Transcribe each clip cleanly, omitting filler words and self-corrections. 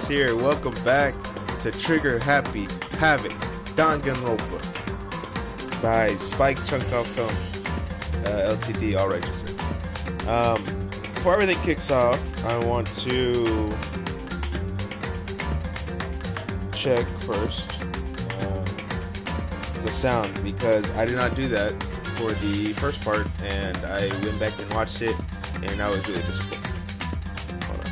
here. Welcome back to Trigger Happy Havoc Danganropa by Spike Chunkoff Film LTD, all rights reserved. Before everything kicks off, I want to check first the sound, because I did not do that for the first part, and I went back and watched it, and I was really disappointed. Hold on.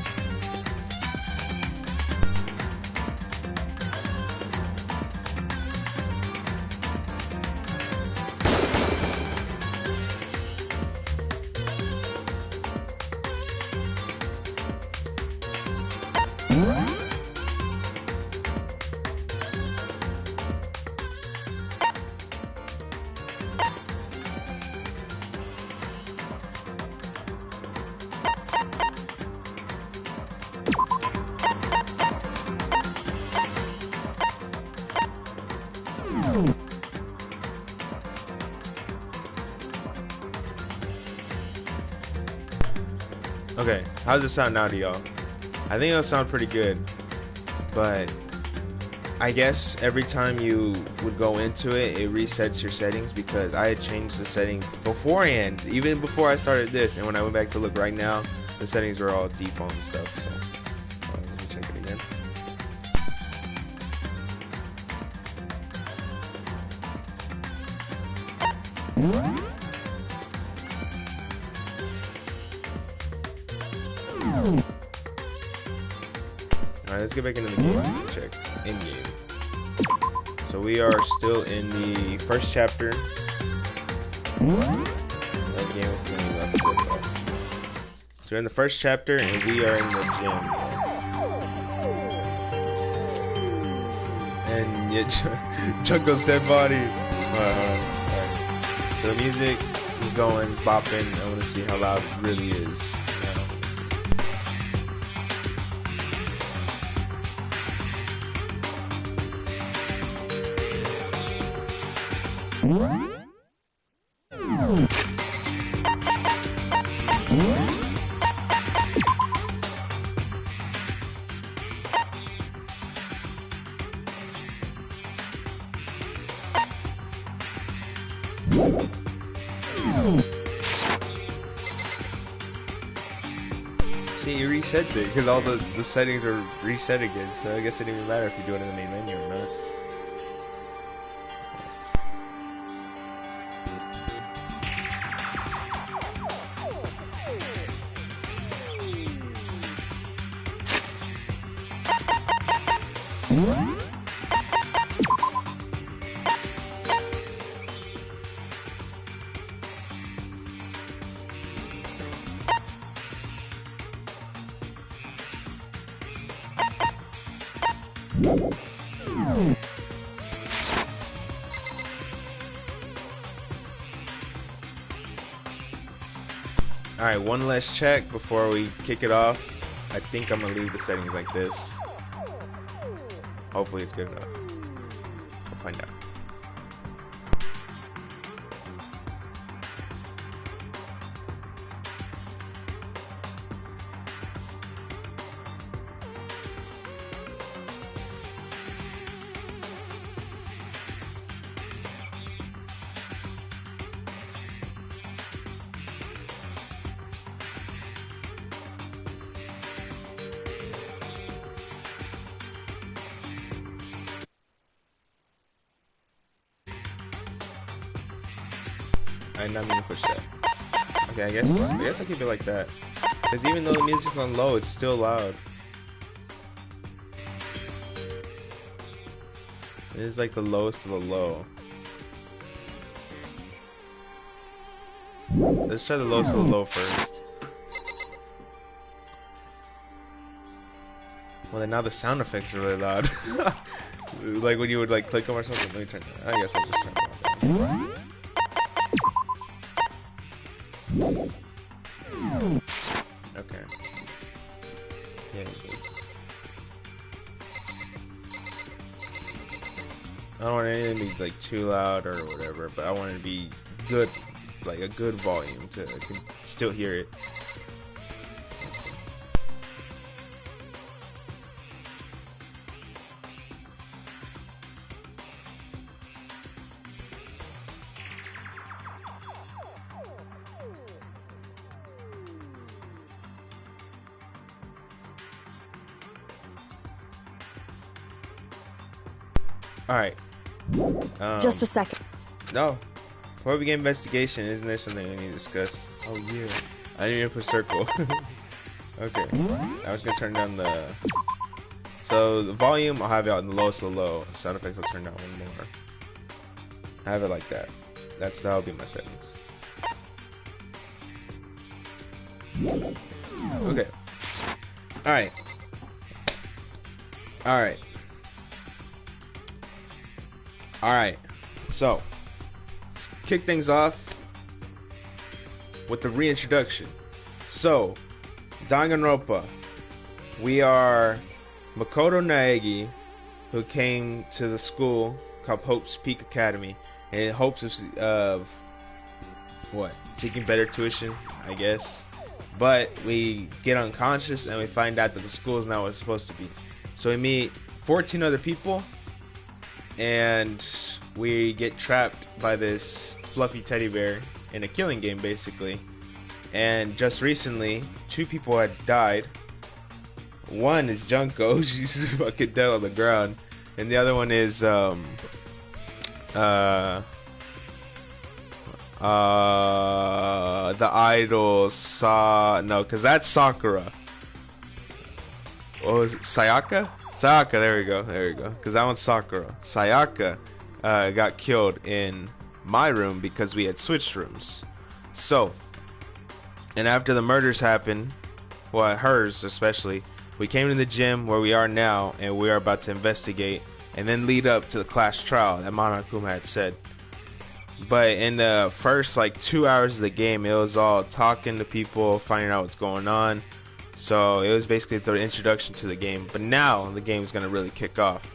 Okay, how's it sound now to y'all? I think it'll sound pretty good, but I guess every time you would go into it, it resets your settings, because I had changed the settings beforehand, even before I started this, and when I went back to look right now, the settings were all default and stuff, so let me check it again. Alright, let's get back into the game and check in game. So we are still in the first chapter. That game was when we left it off. So we're in the first chapter and we are in the gym. And yet Chunko's dead body. Alright. So the music is going, bopping. I want to see how loud it really is. See, it resets it because all the settings are reset again, so I guess it didn't even matter if you do it in the main menu or not. Alright, one last check before we kick it off. I think I'm gonna leave the settings like this. Hopefully it's good enough. We'll find out. I not mean to push that. Okay, I guess I'll keep it like that. Because even though the music's on low, it's still loud. It is like the lowest of the low. Let's try the lowest of the low first. Well, then now the sound effects are really loud. Like when you would like click them or something. Let me turn that. I guess I'll just turn it on. Okay. Yeah. I don't want anything to be like too loud or whatever, but I want it to be good, like a good volume to still hear it. All right. Just a second. No. Before we begin investigation, isn't there something we need to discuss? Oh yeah. I need to put circle. Okay. I was gonna turn down the. So the volume I'll have it on the lowest of low. Sound effects I'll turn down one more. I have it like that. That'll be my settings. Okay. Alright. Alright. Alright. So let's kick things off with the reintroduction. So Danganropa. We are Makoto Naegi, who came to the school called Hope's Peak Academy in hopes of what? Seeking better tuition, I guess. But we get unconscious and we find out that the school is not what it's supposed to be. So we meet 14 other people and we get trapped by this fluffy teddy bear in a killing game, basically. And just recently, 2 people had died. One is Junko, she's fucking dead on the ground, and the other one is the idol because that's Sakura. What was it? Sayaka, there we go, because that one's Sakura. Sayaka got killed in my room because we had switched rooms. So, and after the murders happened, well, hers especially, we came to the gym where we are now, and we are about to investigate and then lead up to the class trial that Monokuma had said. But in the first 2 hours of the game, it was all talking to people, finding out what's going on. So it was basically the introduction to the game. But now the game is going to really kick off.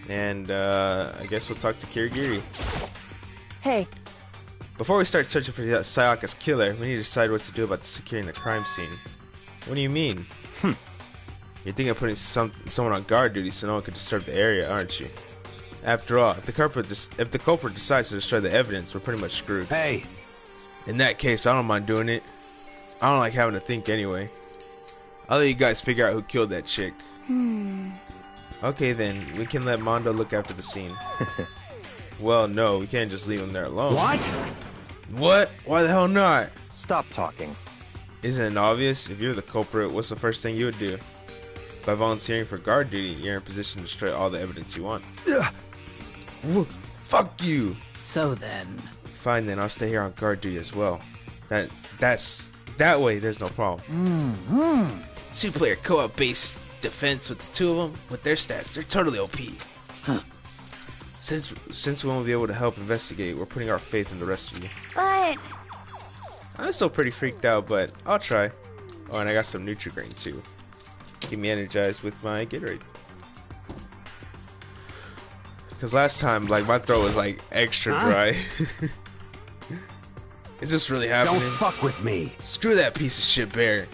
And I guess we'll talk to Kirigiri. Hey. Before we start searching for Sayaka's killer, we need to decide what to do about securing the crime scene. What do you mean? You're thinking of putting someone on guard duty so no one can disturb the area, aren't you? After all, if the culprit decides to destroy the evidence, we're pretty much screwed. Hey! In that case, I don't mind doing it. I don't like having to think anyway. I'll let you guys figure out who killed that chick. Okay then, we can let Mondo look after the scene. Well, no, we can't just leave him there alone. What? What? Why the hell not? Stop talking. Isn't it obvious? If you're the culprit, what's the first thing you would do? By volunteering for guard duty, you're in a position to destroy all the evidence you want. Fuck you! So then... Fine then, I'll stay here on guard duty as well. That way, there's no problem. 2-player co-op based defense with the 2 of them. With their stats, they're totally OP. Huh. Since we won't be able to help investigate, we're putting our faith in the rest of you. But... I'm still pretty freaked out, but I'll try. Oh, and I got some Nutri-Grain too. Keep me energized with my Gatorade. Because last time, my throat was extra dry. Is this really happening? Don't fuck with me. Screw that piece of shit bear.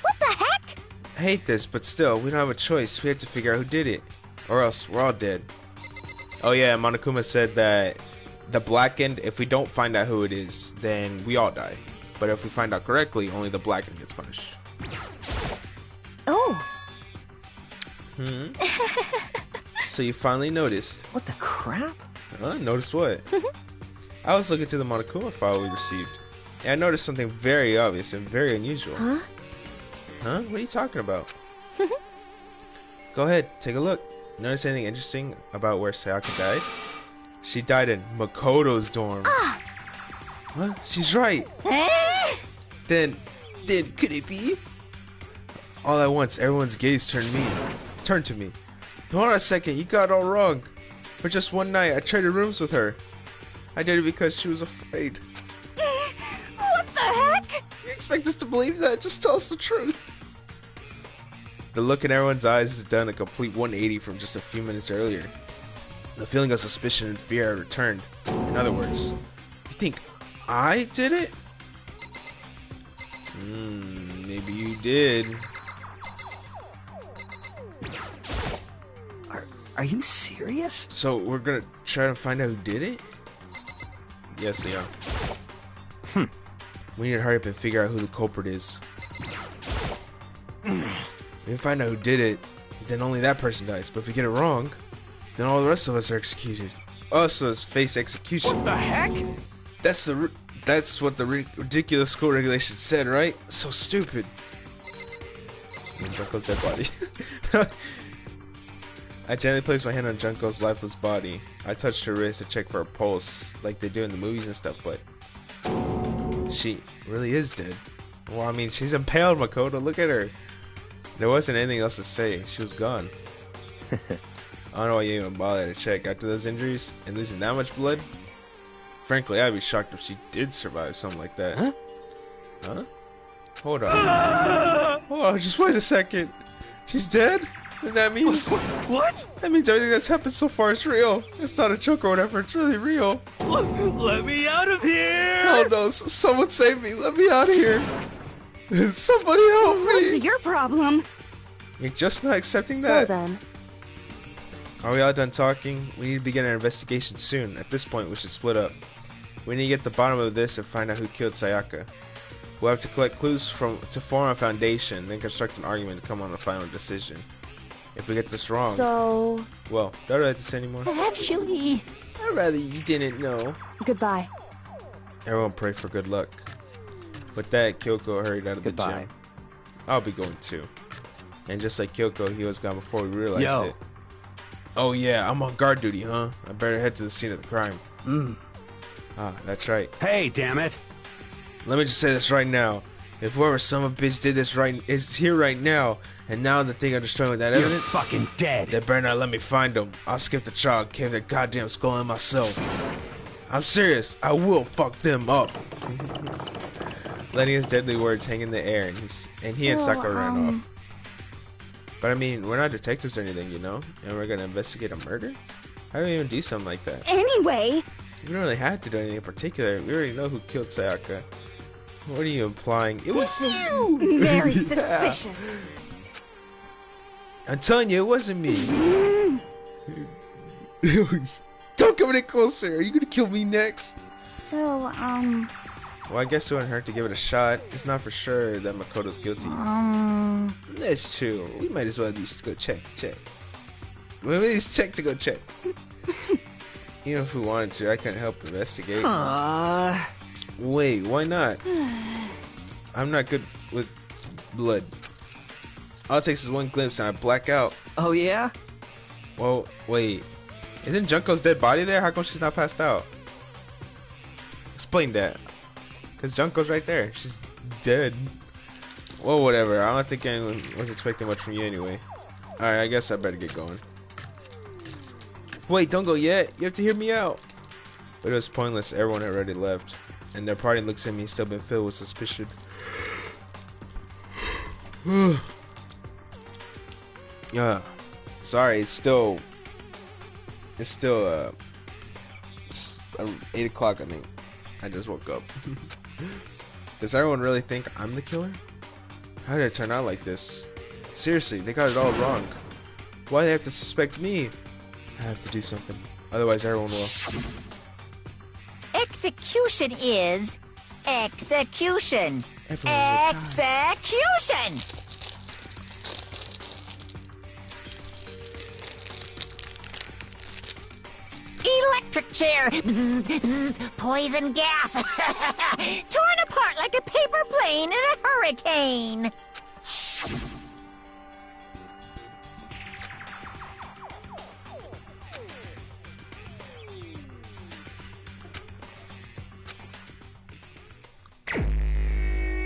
What the heck? I hate this, but still, we don't have a choice. We have to figure out who did it, or else we're all dead. Oh yeah, Monokuma said that the blackened, if we don't find out who it is, then we all die. But if we find out correctly, only the blackened gets punished. Oh. So you finally noticed. What the crap? Noticed what? I was looking through the Monokuma file we received, and I noticed something very obvious and very unusual. Huh? Huh? What are you talking about? Go ahead, take a look. Notice anything interesting about where Sayaka died? She died in Makoto's dorm. What? She's right. Then could it be? All at once, everyone's gaze turned to me. Hold on a second, you got it all wrong. For just one night, I traded rooms with her. I did it because she was afraid. What the heck? You expect us to believe that? Just tell us the truth. The look in everyone's eyes has done a complete 180 from just a few minutes earlier. The feeling of suspicion and fear had returned. In other words, you think I did it? Maybe you did. Are you serious? So we're gonna try to find out who did it? Yes, yeah. We need to hurry up and figure out who the culprit is. We can find out who did it. then only that person dies. But if we get it wrong, then all the rest of us are executed. Us face execution. What the heck? That's what the ridiculous school regulation said, right? So stupid. Junko's dead body. I gently placed my hand on Junko's lifeless body. I touched her wrist to check for a pulse, like they do in the movies and stuff, but she really is dead. Well, I mean, she's impaled, Makoto. Look at her. There wasn't anything else to say. She was gone. I don't know why you even bothered to check. After those injuries and losing that much blood, frankly, I'd be shocked if she did survive something like that. Huh? Huh? Hold on. Hold on, just wait a second. She's dead? And that means... What? That means everything that's happened so far is real. It's not a joke or whatever. It's really real. Let me out of here! Oh no, someone save me. Let me out of here. Somebody help me. What's your problem? You're just not accepting So that? then, Are we all done talking? We need to begin our investigation soon. At this point, we should split up. We need to get to the bottom of this and find out who killed Sayaka. We'll have to collect clues to form a foundation, then construct an argument to come on a final decision. If we get this wrong, so well, don't have to say anymore. actually, I'd rather you didn't know. goodbye. Everyone pray for good luck. With that, Kyoko hurried out of the Goodbye. gym. I'll be going too. And just like Kyoko, he was gone before we realized Yo. it. Oh yeah, I'm on guard duty, huh? I better head to the scene of the crime. Ah, that's right. Hey, damn it! Let me just say this right now. If whoever son of a bitch did this is here right now, and now the thing I'm destroying with that You're evidence, fucking dead. they better not let me find them. I'll skip the trial, cave their goddamn skull in myself. I'm serious. I will fuck them up. Letting his deadly words hang in the air, and he and Sakura ran off. But I mean, we're not detectives or anything, you know? And we're gonna investigate a murder? I don't even do something like that. Anyway, We don't really have to do anything in particular. We already know who killed Sayaka. What are you implying? It was this is you! very Yeah. suspicious. I'm telling you, it wasn't me. Don't come any closer. Are you gonna kill me next? So, Well, I guess it wouldn't hurt to give it a shot. It's not for sure that Makoto's guilty. That's true. We might as well at least go check. We'll at least check to go check. Even if we wanted to, I couldn't help investigate. Wait, why not? I'm not good with blood. All it takes is one glimpse and I black out. Oh yeah? Well, wait. Isn't Junko's dead body there? How come she's not passed out? Explain that. Because Junko's right there. She's dead. Well, whatever. I don't think anyone was expecting much from you anyway. Alright, I guess I better get going. Wait, don't go yet. You have to hear me out. But it was pointless. Everyone had already left. And their party looks at me still been filled with suspicion. Sorry, it's still 8 o'clock, I think. I just woke up. Does everyone really think I'm the killer? How did it turn out like this? Seriously, they got it all wrong. Why do they have to suspect me? I have to do something. Otherwise everyone will. Execution is execution. Everyone will die. Execution. Electric chair. Bzz, bzz, poison gas. Torn apart like a paper plane in a hurricane.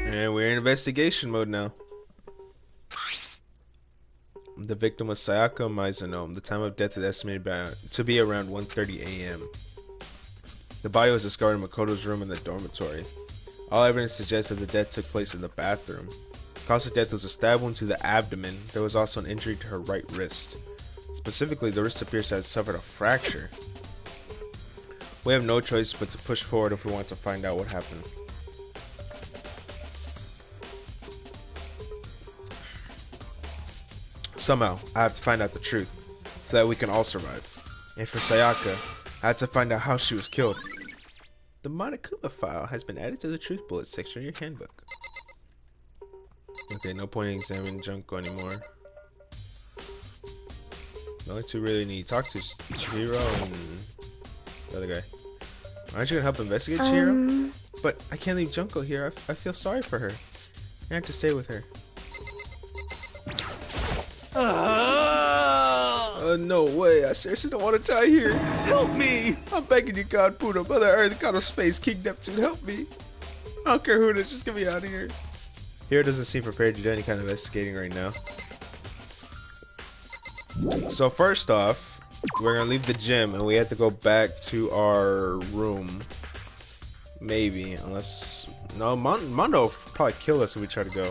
And we're in investigation mode now. The victim was Sayaka Mizunome. The time of death is estimated to be around 1:30 a.m. The body was discovered in Makoto's room in the dormitory. All evidence suggests that the death took place in the bathroom. The cause of death was a stab wound to the abdomen. There was also an injury to her right wrist. Specifically, the wrist appears to have suffered a fracture. We have no choice but to push forward if we want to find out what happened. Somehow, I have to find out the truth, so that we can all survive. And for Sayaka, I have to find out how she was killed. The Monokuma file has been added to the truth bullet section of your handbook. Okay, no point in examining Junko anymore. The only two really need to talk to Chihiro and the other guy. Aren't you gonna help investigate Chihiro? But I can't leave Junko here. I feel sorry for her. I have to stay with her. No way. I seriously don't want to die here. Help me! I'm begging you, God, Buddha, Mother Earth, God of Space, King Neptune, help me. I don't care who it is, just get me out of here. Hiro doesn't seem prepared to do any kind of investigating right now. So first off, we're gonna leave the gym and we have to go back to our room. Maybe, unless... No, Mondo will probably kill us if we try to go.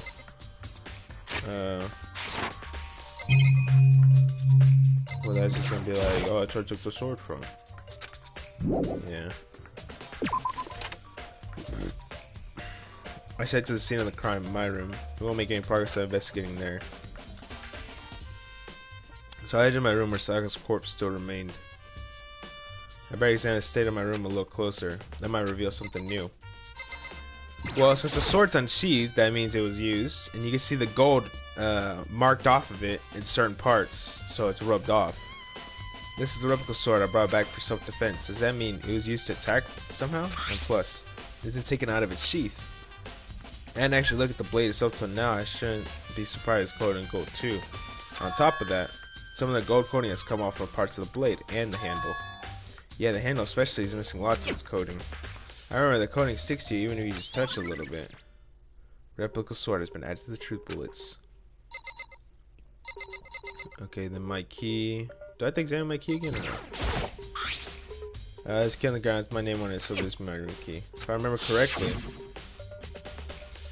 Well, that's just gonna be like, oh, that's where I took the sword from. Yeah. I said to the scene of the crime in my room. We won't make any progress on investigating there. So I entered my room where Saka's corpse still remained. I better examine the state of my room a little closer. That might reveal something new. Well, since the sword's unsheathed, that means it was used, and you can see the gold marked off of it in certain parts, so it's rubbed off. This is the replica sword I brought back for self-defense. Does that mean it was used to attack somehow? And plus, it's been taken out of its sheath. And actually look at the blade itself till now, I shouldn't be surprised it's coated in gold too. On top of that, some of the gold coating has come off of parts of the blade and the handle. Yeah, the handle especially is missing lots of its coating. I remember the coating sticks to you even if you just touch it a little bit. Replica sword has been added to the truth bullets. Okay, then my key. Do I have to examine my key again or no? This key on the ground, it's my name on it, so this is my room key. If I remember correctly.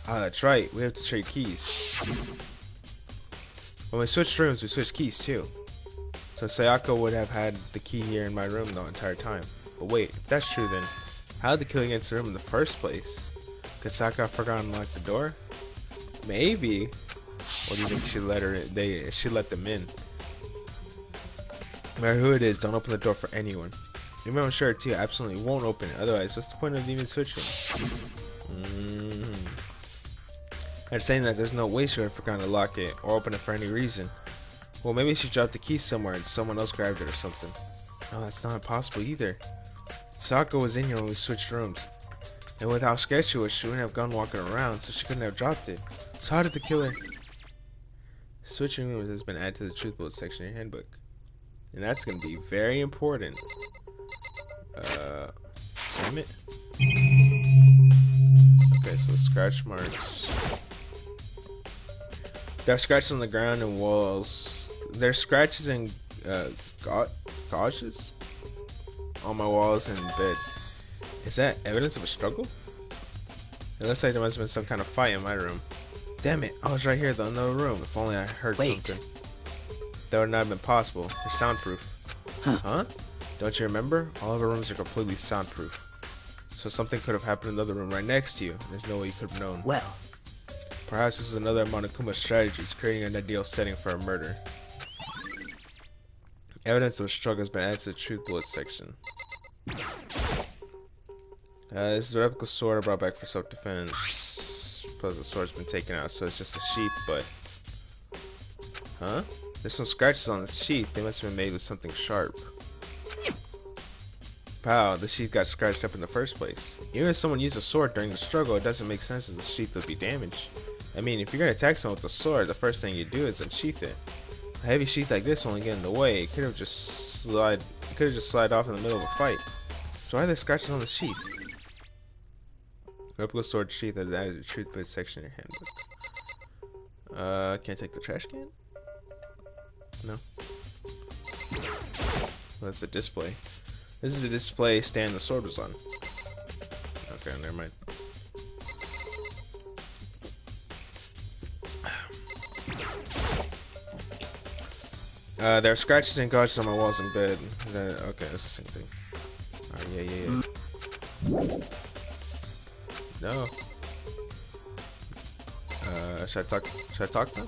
Ah, that's right, we have to trade keys. When we switched rooms, we switched keys too. So Sayako would have had the key here in my room the entire time. But wait, if that's true then, how did the killer get into the room in the first place? Could Sayako forgot to unlock the door? Maybe. Or do you think she let them in? No matter who it is, don't open the door for anyone. Even I'm sure too, absolutely won't open it. Otherwise, what's the point of even switching? They're saying that there's no way she would have forgotten to lock it or open it for any reason. Well, maybe she dropped the key somewhere and someone else grabbed it or something. No, that's not possible either. Sako was in here when we switched rooms. And with how scared she was, she wouldn't have gone walking around, so she couldn't have dropped it. So how did the killer... Switching rooms has been added to the truth bullet section in your handbook. And that's going to be very important. Damn it. Okay, so scratch marks. There are scratches on the ground and walls. There's scratches and gouges on my walls and bed. Is that evidence of a struggle? It looks like there must have been some kind of fight in my room. Damn it, I was right here though in the other room. If only I heard something. That would not have been possible. They're soundproof. Huh? Don't you remember? All of our rooms are completely soundproof. So something could have happened in the other room right next to you. There's no way you could have known. Well, perhaps this is another Monokuma's strategies, creating an ideal setting for a murder. Evidence of a struggle has been added to the truth bullet section. This is a replica sword I brought back for self-defense. Plus the sword's been taken out, so it's just a sheath, but... Huh? There's some scratches on the sheath. They must have been made with something sharp. Pow, the sheath got scratched up in the first place. Even if someone used a sword during the struggle, it doesn't make sense that the sheath would be damaged. I mean, if you're gonna attack someone with a sword, the first thing you do is unsheath it. A heavy sheath like this won't get in the way. It could have just slid off in the middle of a fight. So why are there scratches on the sheath? Replica sword sheath has added the truth bullet section in your handbook. Can't take the trash can? No. Well, that's a display. This is a display stand the sword was on. Okay, never mind. There are scratches and gouges on my walls in bed. Is that, okay, that's the same thing. Alright, yeah. No. Should I talk to him?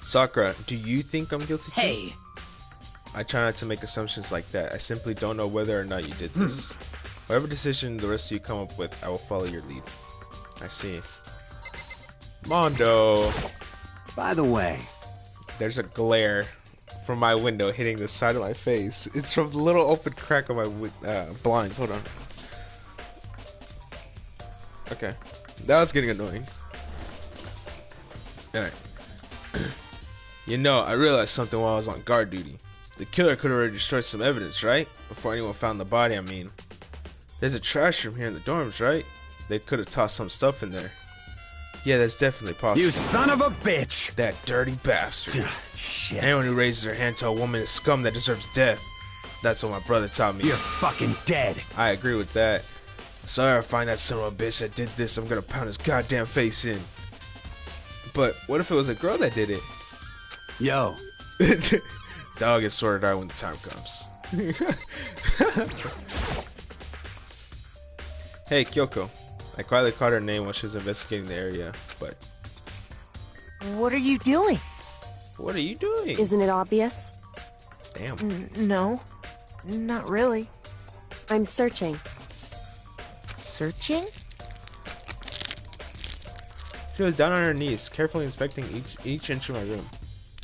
Sakura, do you think I'm guilty too? hey, I try not to make assumptions like that. I simply don't know whether or not you did this. Whatever decision the rest of you come up with, I will follow your lead. I see. Mondo! by the way, there's a glare from my window hitting the side of my face. It's from the little open crack of my blinds. Hold on. Okay. That was getting annoying. Alright. You know, I realized something while I was on guard duty. The killer could have already destroyed some evidence, right? Before anyone found the body, I mean. There's a trash room here in the dorms, right? They could have tossed some stuff in there. Yeah, that's definitely possible. You son of a bitch! That dirty bastard. Shit. Anyone who raises their hand to a woman is scum that deserves death. That's what my brother taught me. You're fucking dead. I agree with that. So if I find that son of a bitch that did this, I'm gonna pound his goddamn face in. But what if it was a girl that did it? Yo. Dog gets sorted out when the time comes. Hey, Kyoko. I quietly caught her name while she was investigating the area, but... What are you doing? What are you doing? Isn't it obvious? Damn. No, not really. I'm searching. Searching? She was down on her knees, carefully inspecting each inch of my room.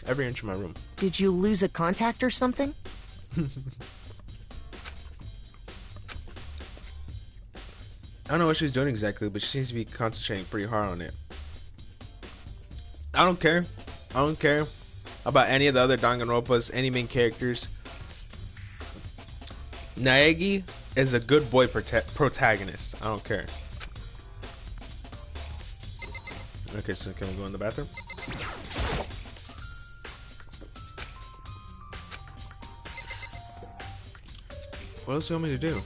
Every inch of my room. Did you lose a contact or something? I don't know what she's doing exactly, but she seems to be concentrating pretty hard on it. I don't care. I don't care about any of the other Danganropas, any main characters. Naegi is a good boy protagonist. I don't care. Okay, so can we go in the bathroom? What else do you want me to do?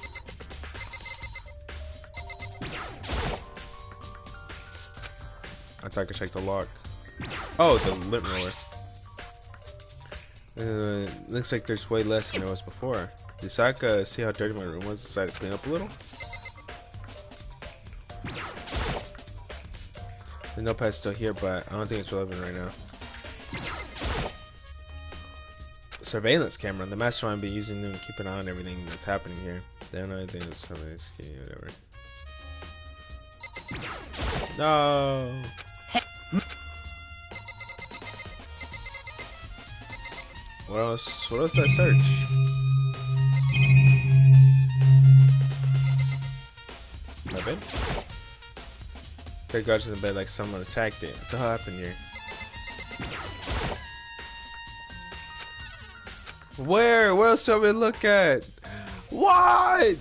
I thought I could check the lock. Oh, the lint roller. Looks like there's way less than there was before. Did Saka see how dirty my room was? Decided to clean up a little? The notepad's still here, but I don't think it's relevant right now. Surveillance camera. The mastermind be using them to keep an eye on everything that's happening here. They don't know anything that's something skinny or whatever. No. What else? What else did I search? My bed? Craig got in the bed like someone attacked it. What the hell happened here? Where? Where else do we look at? What?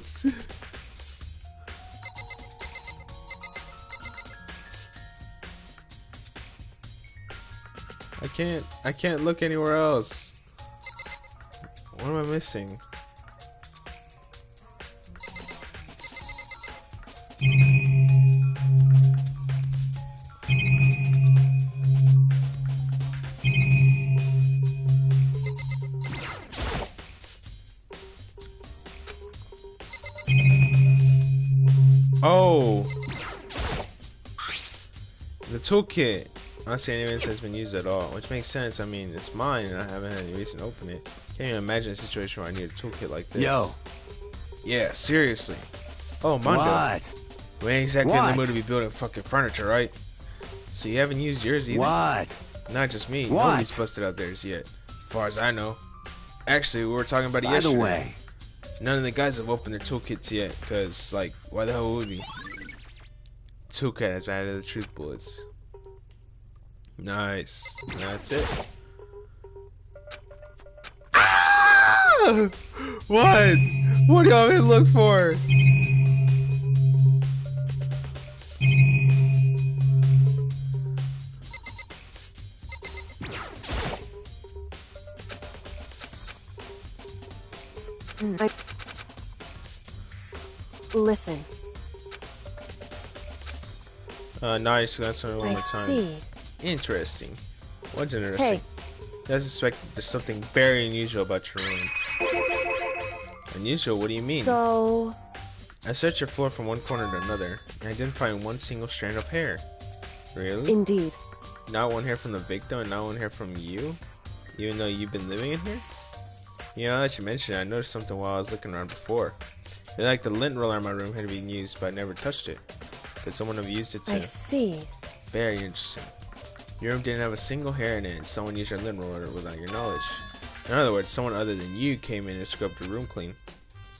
I can't look anywhere else. What am I missing? Oh, the toolkit. I don't see any evidence has been used at all, which makes sense. I mean, it's mine and I haven't had any reason to open it. Can't even imagine a situation where I need a toolkit like this. Yo. Yeah, seriously. Oh, Mondo. What? We ain't exactly in the What? mood to be building fucking furniture, right? So you haven't used yours either? What? Not just me. What? Nobody's busted out theirs yet. As far as I know. Actually, we were talking about it By the yesterday. way, None of the guys have opened their toolkits yet, because, like, why the hell would we? Toolkit has been added to the truth bullets. Nice. That's it. Ah! What? What do you want me to look for? Listen, Nice. That's one I more time. see. Interesting. What's interesting? Hey. I suspect there's something very unusual about your room. Unusual? What do you mean? So, I searched your floor from one corner to another, and I didn't find one single strand of hair. Really? indeed. Not one hair from the victim, and not one hair from you? Even though you've been living in here? You know, now that you mention it, I noticed something while I was looking around before. It like the lint roller in my room had been used, but I never touched it. Could someone have used it too? I see. Very interesting. Your room didn't have a single hair in it, and someone used your lint roller without your knowledge. In other words, someone other than you came in and scrubbed your room clean.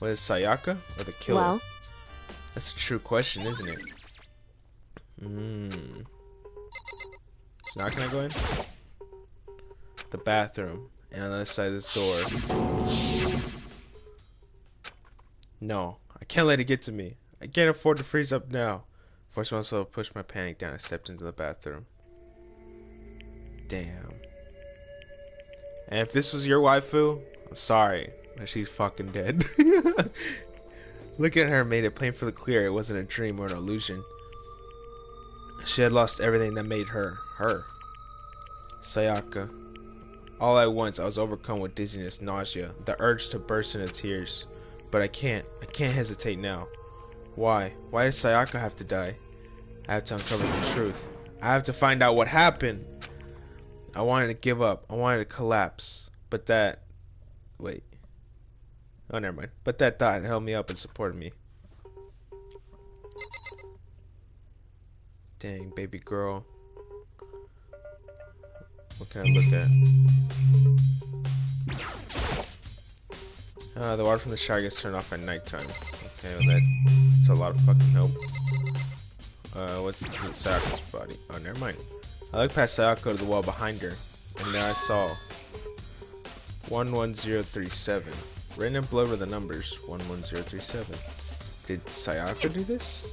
Was it Sayaka or the killer? Well, That's a true question, isn't it? It's not gonna go in? The bathroom. And on the other side of this door. No. I can't let it get to me. I can't afford to freeze up now. Forced myself to push my panic down and stepped into the bathroom. Damn. And if this was your waifu, I'm sorry, but she's fucking dead. Looking at her made it painfully clear it wasn't a dream or an illusion. She had lost everything that made her, her. Sayaka. All at once, I was overcome with dizziness, nausea, the urge to burst into tears. But I can't hesitate now. Why? Why did Sayaka have to die? I have to uncover the truth. I have to find out what happened. I wanted to give up. I wanted to collapse. But that... Wait. Oh, never mind. But that thought held me up and supported me. Dang, baby girl. What can I look at? The water from the shower gets turned off at nighttime. Okay, well that's a lot of fucking help. What's Sayaka's body? Oh, never mind. I looked past Sayaka to the wall behind her, and there I saw 11037. Written in blood were the numbers 11037. Did Sayaka do this?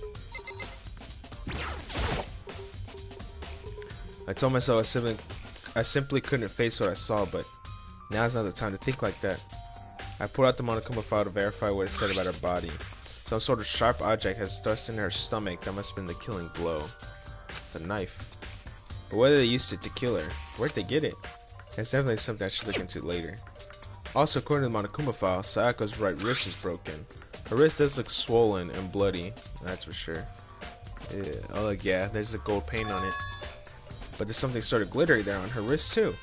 I told myself I simply couldn't face what I saw, but now's not the time to think like that. I pulled out the Monokuma file to verify what it said about her body. Some sort of sharp object has thrust into her stomach. That must have been the killing blow. It's a knife. But whether they used it to kill her, where'd they get it? That's definitely something I should look into later. Also, according to the Monokuma file, Sayaka's right wrist is broken. Her wrist does look swollen and bloody, that's for sure. Yeah. Oh, look, yeah, there's the gold paint on it. But there's something sort of glittery there on her wrist, too.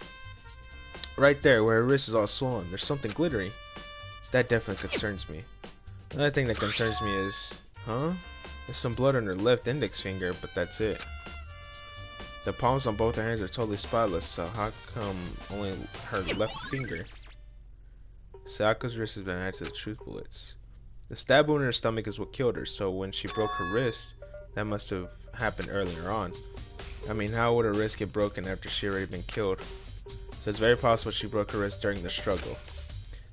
Right there, where her wrist is all swollen, there's something glittery. That definitely concerns me. Another thing that concerns me is... Huh? There's some blood on her left index finger, but that's it. The palms on both her hands are totally spotless, so how come only her left finger? Sayaka's wrist has been added to the truth bullets. The stab wound in her stomach is what killed her, so when she broke her wrist, that must have happened earlier on. I mean, how would her wrist get broken after she already been killed? So it's very possible she broke her wrist during the struggle.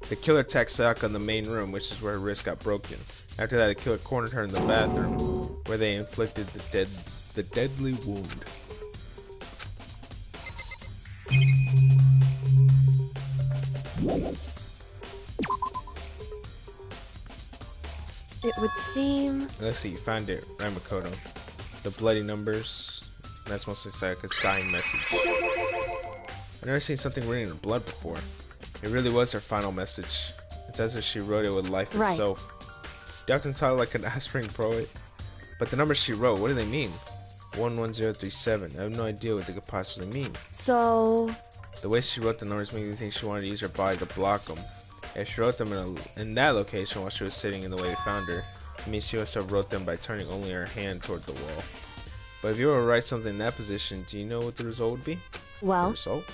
The killer attacked Sayaka in the main room, which is where her wrist got broken. After that, the killer cornered her in the bathroom, where they inflicted the deadly wound. it would seem... Let's see, find it. Ramakoto. The bloody numbers. That's mostly Sayaka's dying message. I've never seen something written in blood before. It really was her final message. It's as if she wrote it with life itself. You often talk like an aspiring poet. But the numbers she wrote, what do they mean? 11037. I have no idea what they could possibly mean. So... The way she wrote the numbers made me think she wanted to use her body to block them. If she wrote them in that location while she was sitting in the way they found her, it means she must have wrote them by turning only her hand toward the wall. But if you were to write something in that position, do you know what the result would be? Well... The result?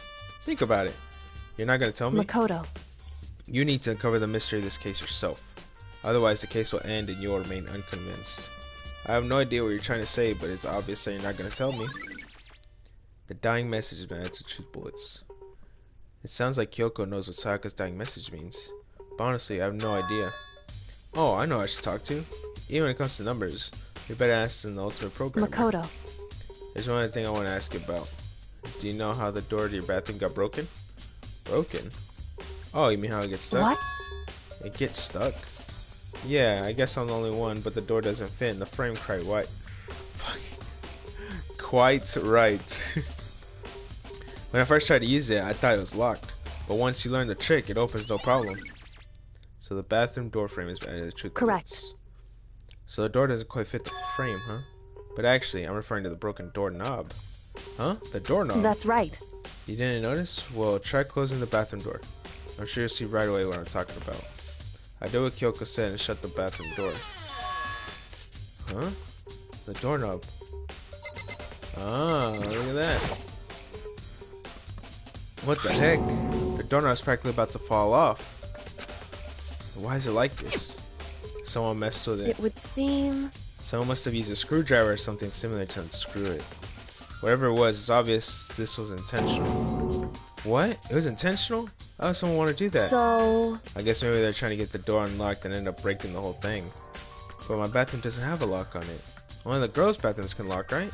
Think about it. You're not going to tell me? Makoto. You need to uncover the mystery of this case yourself. Otherwise, the case will end and you'll remain unconvinced. I have no idea what you're trying to say, but it's obvious that you're not going to tell me. The dying message has been added to truth bullets. It sounds like Kyoko knows what Sayaka's dying message means. But honestly, I have no idea. Oh, I know who I should talk to. Even when it comes to numbers, you better ask the ultimate programmer. Makoto. There's one other thing I want to ask you about. Do you know how the door to your bathroom got broken? Broken? Oh, you mean how it gets stuck? What? It gets stuck? Yeah, I guess I'm the only one, but the door doesn't fit in the frame quite right. Quite right. When I first tried to use it, I thought it was locked. But once you learn the trick, it opens no problem. So the bathroom door frame is added to the truth Correct. bullets. So the door doesn't quite fit the frame, huh? But actually, I'm referring to the broken door knob. Huh? The doorknob? That's right. You didn't notice? Well, try closing the bathroom door. I'm sure you'll see right away what I'm talking about. I did what Kyoko said and shut the bathroom door. Huh? The doorknob. Ah, look at that. What the heck? The doorknob's practically about to fall off. Why is it like this? Someone messed with it. It would seem. Someone must have used a screwdriver or something similar to unscrew it. Whatever it was, it's obvious this was intentional. What? It was intentional? How would someone want to do that? So. I guess maybe they're trying to get the door unlocked and end up breaking the whole thing. But my bathroom doesn't have a lock on it. Only the girls' bathrooms can lock, right?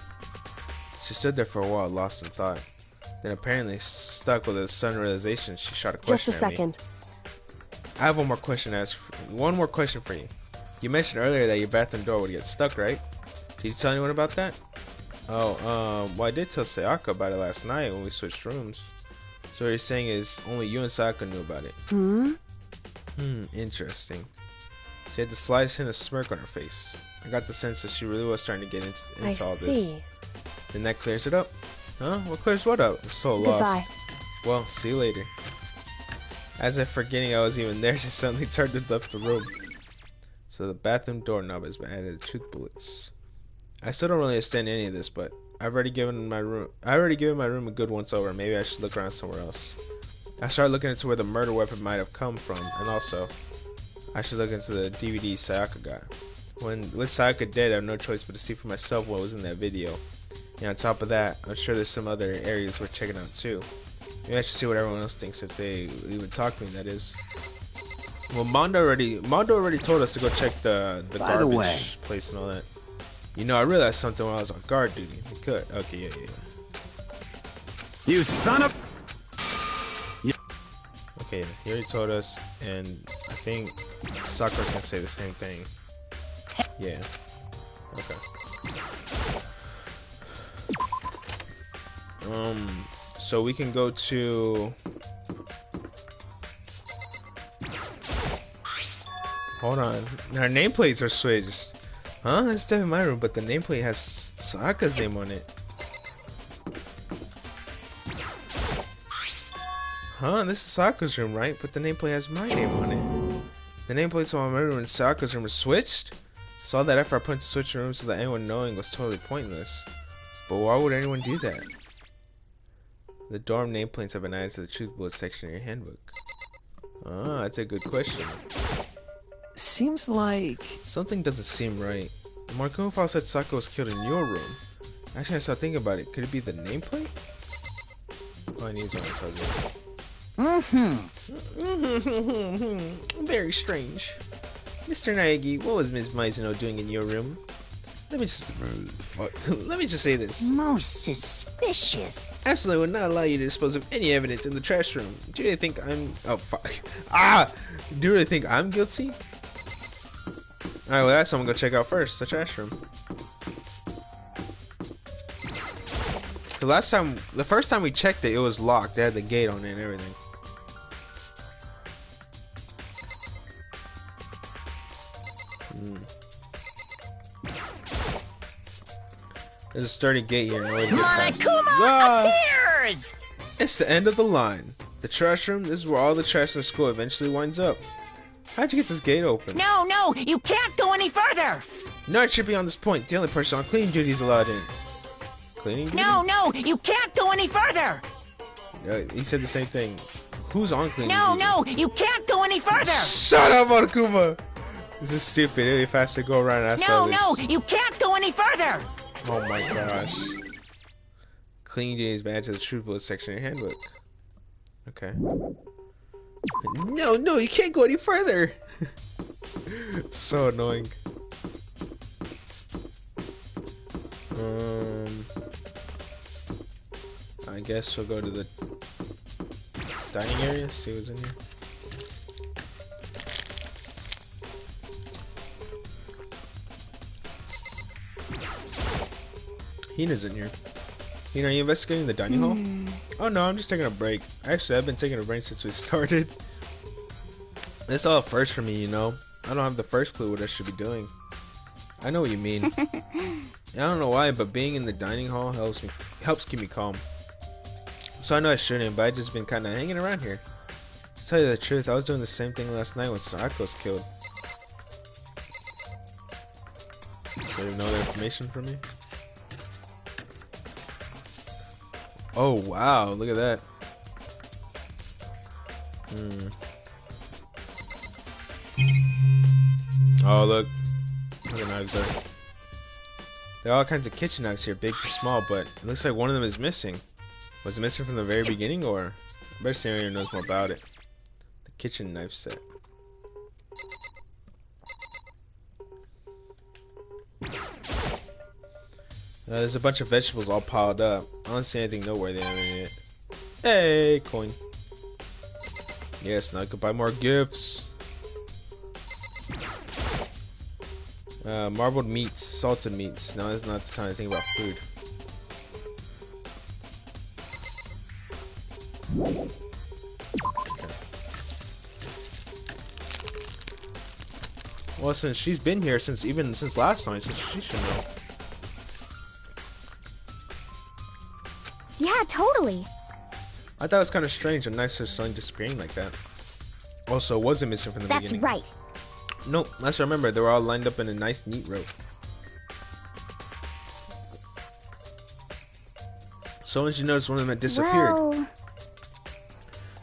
She stood there for a while, lost in thought. Then apparently stuck with a sudden realization, she shot a question Just a at me. second. I have one more question for you. You mentioned earlier that your bathroom door would get stuck, right? Did you tell anyone about that? Oh, well, I did tell Sayaka about it last night when we switched rooms. So what you're saying is only you and Sayaka knew about it. Interesting. She had the slightest hint of smirk on her face. I got the sense that she really was trying to get into all I this. see. Then that clears it up. Huh? What clears what up? I'm so lost. Goodbye. Well, see you later. As if forgetting I was even there, she suddenly turned and left the room. So the bathroom doorknob has been added to truth bullets. I still don't really understand any of this, but I've already given my room a good once over. Maybe I should look around somewhere else. I started looking into where the murder weapon might have come from, and also I should look into the DVD Sayaka got. With Sayaka dead, I have no choice but to see for myself what was in that video. And on top of that, I'm sure there's some other areas worth checking out too. Maybe I should see what everyone else thinks if they even talk to me, that is. Well, Mondo already told us to go check the By the garbage way. place and all that. You know, I realized something when I was on guard duty. We could. Okay, yeah. You son of... Okay, he already told us, and I think Sakura's gonna say the same thing. Yeah. Okay. So we can go to... Hold on. Our nameplates are switched. Huh? It's definitely my room, but the nameplate has Saka's name on it. Huh? This is Saka's room, right? But the nameplate has my name on it. The nameplates on my room and Saka's room are switched? So all that effort I put into switching rooms so that anyone knowing was totally pointless. But why would anyone do that? The dorm nameplates have been added to the truth bullet section in your handbook. Ah, that's a good question. Seems like... Something doesn't seem right. The Marcone file said Sako was killed in your room. Actually, I started thinking about it. Could it be the nameplate? Oh, I need someone to tell you. Very strange. Mr. Naegi, what was Ms. Mizuno doing in your room? Let me just say this. Most suspicious. Absolutely would not allow you to dispose of any evidence in the trash room. Do you really think I'm... Oh, fuck. Ah! Do you really think I'm guilty? Alright, well, that's what I'm gonna check out first. The trash room. The first time we checked it, it was locked. They had the gate on it and everything. There's a sturdy gate here. No way to get past it. Monokuma Ah! appears! It's the end of the line. The trash room, this is where all the trash in the school eventually winds up. How'd you get this gate open? No, you can't go any further! No, it should be on this point. The only person on cleaning duty is allowed in. Cleaning duty? No, you can't go any further! He said the same thing. Who's on cleaning duty? No, you can't go any further! Shut up, Monokuma! This is stupid. It'll be faster to go around and ask others. You can't go any further! Oh my gosh. Cleaning duty is bad to the truth bullet section of your handbook. Okay. No, you can't go any further! So annoying. I guess we'll go to the dining area, see what's in here. Hina's in here. Hina, are you investigating the dining hall? Oh no, I'm just taking a break. Actually, I've been taking a break since we started. It's all first for me, you know. I don't have the first clue what I should be doing. I know what you mean. I don't know why, but being in the dining hall helps keep me calm. So I know I shouldn't, but I've just been kind of hanging around here. To tell you the truth, I was doing the same thing last night when Sayaka was killed. Do you know the information from me? Oh wow, look at that. Oh, look. Look at the knives there. There are all kinds of kitchen knives here, big to small, but it looks like one of them is missing. Was it missing from the very beginning, or? I better see if anyone knows more about it. The kitchen knife set. There's a bunch of vegetables all piled up. I don't see anything noteworthy in it. Hey, coin. Yes, now I can buy more gifts. Marbled meats, salted meats. Now is not the time to think about food. Okay. Well, since she's been here since last night, so she should know. Yeah, totally. I thought it was kind of strange, a knife just suddenly disappearing like that. Also, it wasn't missing from the That's beginning. right. Nope, let's remember, they were all lined up in a nice, neat row. So once you notice one of them had disappeared. Well,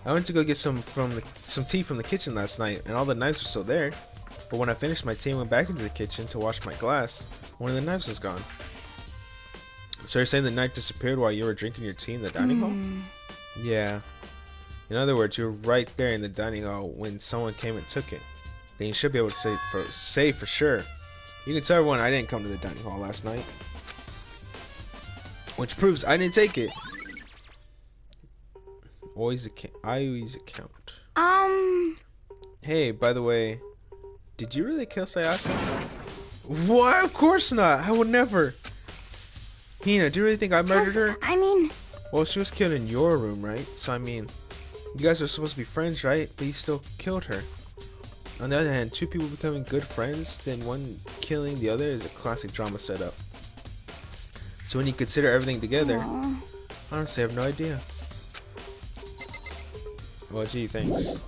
I went to go get some tea from the kitchen last night, and all the knives were still there. But when I finished my tea and went back into the kitchen to wash my glass, one of the knives was gone. So you're saying the knife disappeared while you were drinking your tea in the dining hall? Yeah. In other words, you were right there in the dining hall when someone came and took it. Then you should be able to say for sure. You can tell everyone I didn't come to the dining hall last night. Which proves I didn't take it. I always account. Hey, by the way, did you really kill Sayaka? What? Of course not. I would never. Hina, do you really think I murdered her? I mean, Well, she was killed in your room, right? So I mean, you guys are supposed to be friends, right? But you still killed her. On the other hand, two people becoming good friends, then one killing the other is a classic drama setup. So when you consider everything together, honestly, I have no idea. Well, gee, thanks.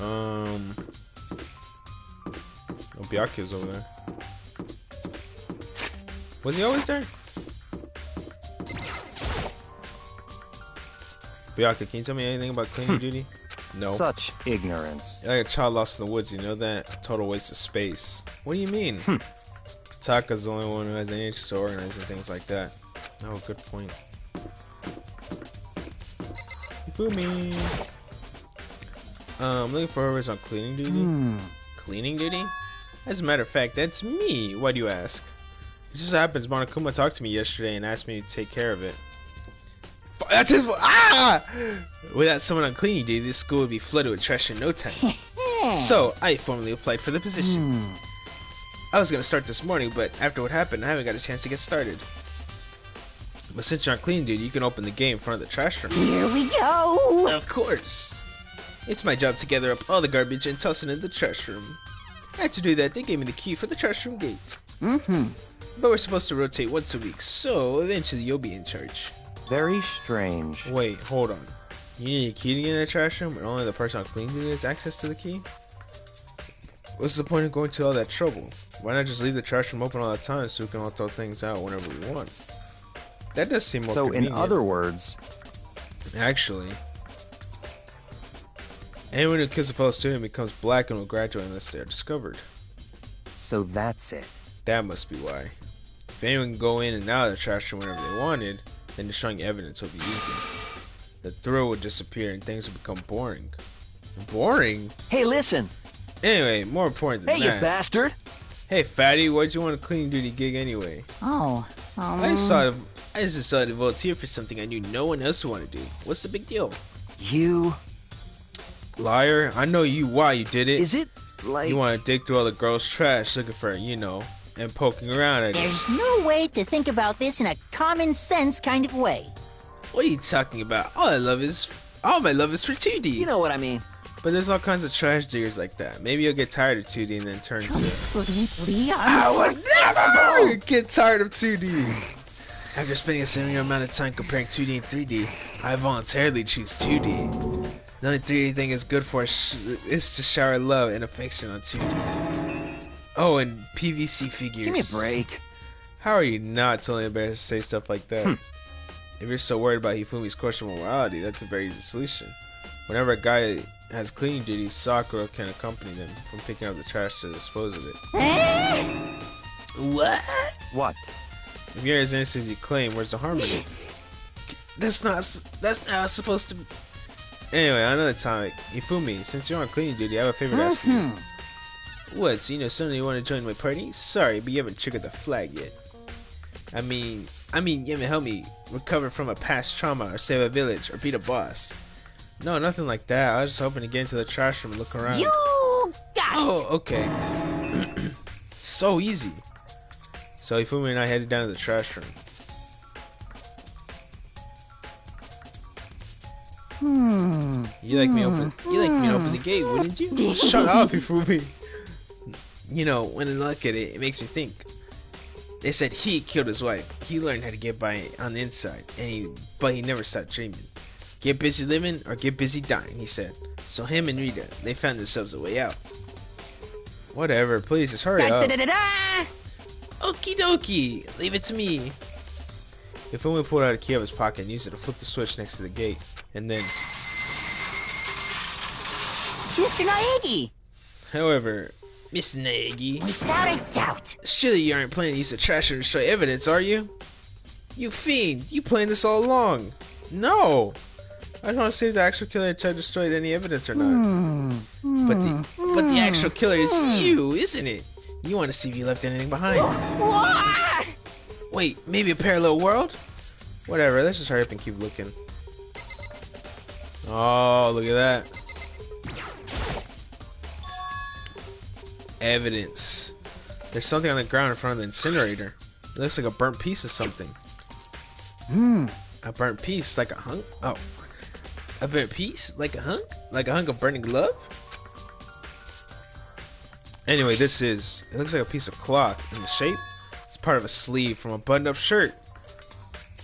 Oh, Byakuya's over there. Was he always there? Byakuya, can you tell me anything about cleaning duty? No. Such ignorance. You're like a child lost in the woods, you know that? Total waste of space. What do you mean? Taka's the only one who has any interest in organizing things like that. Oh, good point. Ifumi. I'm looking for whoever's on cleaning duty. Cleaning duty? As a matter of fact, that's me. Why do you ask? It just happens Monokuma talked to me yesterday and asked me to take care of it. That's his. Without someone on cleaning duty, this school would be flooded with trash in no time. So I formally applied for the position. I was gonna start this morning, but after what happened, I haven't got a chance to get started. But since you're on cleaning duty, you can open the gate in front of the trash room. Here we go. Of course. It's my job to gather up all the garbage and toss it in the trash room. I had to do that. They gave me the key for the trash room gate. But we're supposed to rotate once a week, so eventually you'll be in charge. Very strange. Wait, hold on. You need a key to get in the trash room, and only the person on cleaning duty has access to the key? What's the point of going to all that trouble? Why not just leave the trash room open all the time so we can all throw things out whenever we want? That does seem more convenient. In other words, actually, anyone who kills a fellow student becomes black and will graduate unless they are discovered. so that's it. That must be why. If anyone can go in and out of the trash room whenever they wanted, then destroying evidence will be easy. The thrill would disappear and things would become boring. Boring? Hey, listen. Anyway, more important than Hey, that. you bastard. Hey, fatty, why'd you want a cleaning duty gig anyway? Oh, I just decided to volunteer for something I knew no one else would want to do. What's the big deal? You. Liar, I know you why you did it. Is it like. You want to dig through all the girls' trash looking for, and poking around at it. there's no way to think about this in a common sense kind of way. What are you talking about? All my love is for 2D. You know what I mean. But there's all kinds of trash diggers like that. Maybe you'll get tired of 2D and then turn to... Completely I would unacceptable. never get tired of 2D. After spending a similar amount of time comparing 2D and 3D, I voluntarily choose 2D. The only 3D thing is good for is to shower love and affection on 2D. Oh, and PVC figures. Give me a break. How are you not totally embarrassed to say stuff like that? If you're so worried about Hifumi's questionable morality, that's a very easy solution. Whenever a guy has cleaning duties, Sakura can accompany them from picking up the trash to dispose of it. What? What? If you're as innocent as you claim, where's the harm in it? That's not how it's supposed to be. Anyway, another topic. Hifumi, since you're on cleaning duty, I have a favor to ask you. What, so you know suddenly you want to join my party? Sorry, but you haven't triggered the flag yet. I mean, you haven't helped me recover from a past trauma, or save a village, or beat a boss. No, nothing like that. I was just hoping to get into the trash room and look around. You got it! Oh, okay. So easy. So Hifumi and I headed down to the trash room. You like me to open the gate, wouldn't you? Shut up, Hifumi. You know, when I look at it, it makes me think. They said he killed his wife. He learned how to get by on the inside, but he never stopped dreaming. Get busy living or get busy dying, he said. So him and Rita, they found themselves a way out. Whatever, please just hurry up. Okie dokie, leave it to me. Hifumi pulled out a key out of his pocket and used it to flip the switch next to the gate. And then... Mr. Naegi! However, Mr. Naegi... Without a doubt! Surely you aren't planning to use the trash to destroy evidence, are you? You fiend! You planned this all along! No! I just want to see if the actual killer tried to destroy any evidence or not. But the actual killer is you, isn't it? You want to see if you left anything behind. Wait, maybe a parallel world? Whatever, let's just hurry up and keep looking. Oh, look at that. Evidence. There's something on the ground in front of the incinerator. It looks like a burnt piece of something. A burnt piece, like a hunk? Oh. A burnt piece? Like a hunk? Like a hunk of burning love? Anyway, it looks like a piece of cloth in the shape. It's part of a sleeve from a buttoned up shirt.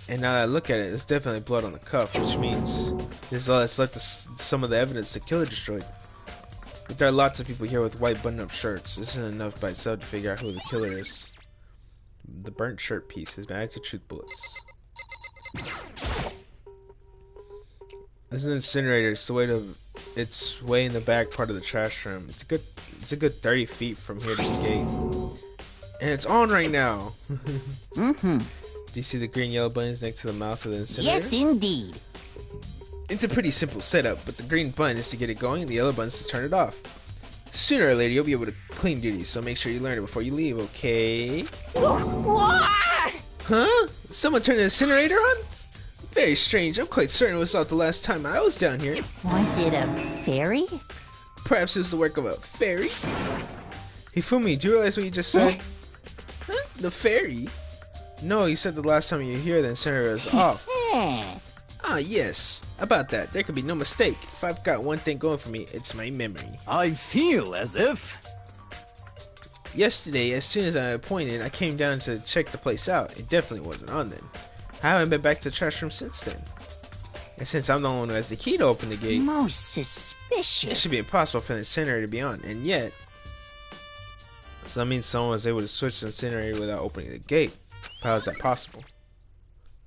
And now that I look at it, it's definitely blood on the cuff, which means this is all that's left of some of the evidence the killer destroyed. But there are lots of people here with white buttoned up shirts. This isn't enough by itself to figure out who the killer is. The burnt shirt piece has been added to truth bullets. This is an incinerator. It's way in the back part of the trash room. It's a good 30 feet from here to the gate. And it's on right now. Do you see the green yellow buttons next to the mouth of the incinerator? Yes, indeed. It's a pretty simple setup, but the green button is to get it going and the yellow button is to turn it off. Sooner or later, you'll be able to clean duties, so make sure you learn it before you leave, okay? Huh? Someone turned the incinerator on? Very strange. I'm quite certain it was not the last time I was down here. Was it a fairy? Perhaps it was the work of a fairy? Hifumi, do you realize what you just said? Huh? The fairy? No, you said the last time you were here the incinerator was off. Ah, yes. About that, there could be no mistake. If I've got one thing going for me, it's my memory. I feel as if... Yesterday, as soon as I appointed, I came down to check the place out. It definitely wasn't on then. I haven't been back to the trash room since then. And since I'm the one who has the key to open the gate, Most suspicious. it should be impossible for the incinerator to be on. And yet, so that means someone was able to switch the incinerator without opening the gate. How is that possible?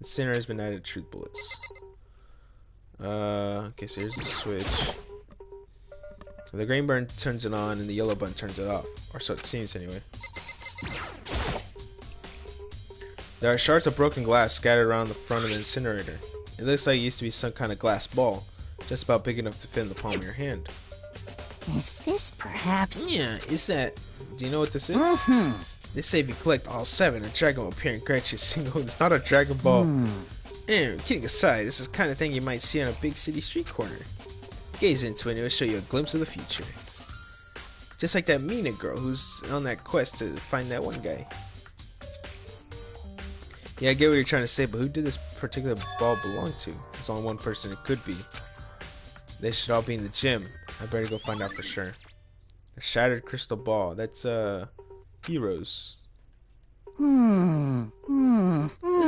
The incinerator's been added to truth bullets. Okay, so here's the switch. The green button turns it on and the yellow button turns it off. Or so it seems anyway. There are shards of broken glass scattered around the front of the incinerator. It looks like it used to be some kind of glass ball, just about big enough to fit in the palm of your hand. Is this perhaps... Yeah, is that... Do you know what this is? They say if you collect all 7, a dragon will appear and grant you a single... It's not a Dragon Ball. And kidding aside, this is the kind of thing you might see on a big city street corner. Gaze into it and it will show you a glimpse of the future. Just like that Mina girl who's on that quest to find that one guy. Yeah, I get what you're trying to say, but who did this particular ball belong to? There's only one person it could be. They should all be in the gym. I better go find out for sure. A shattered crystal ball. That's, heroes. This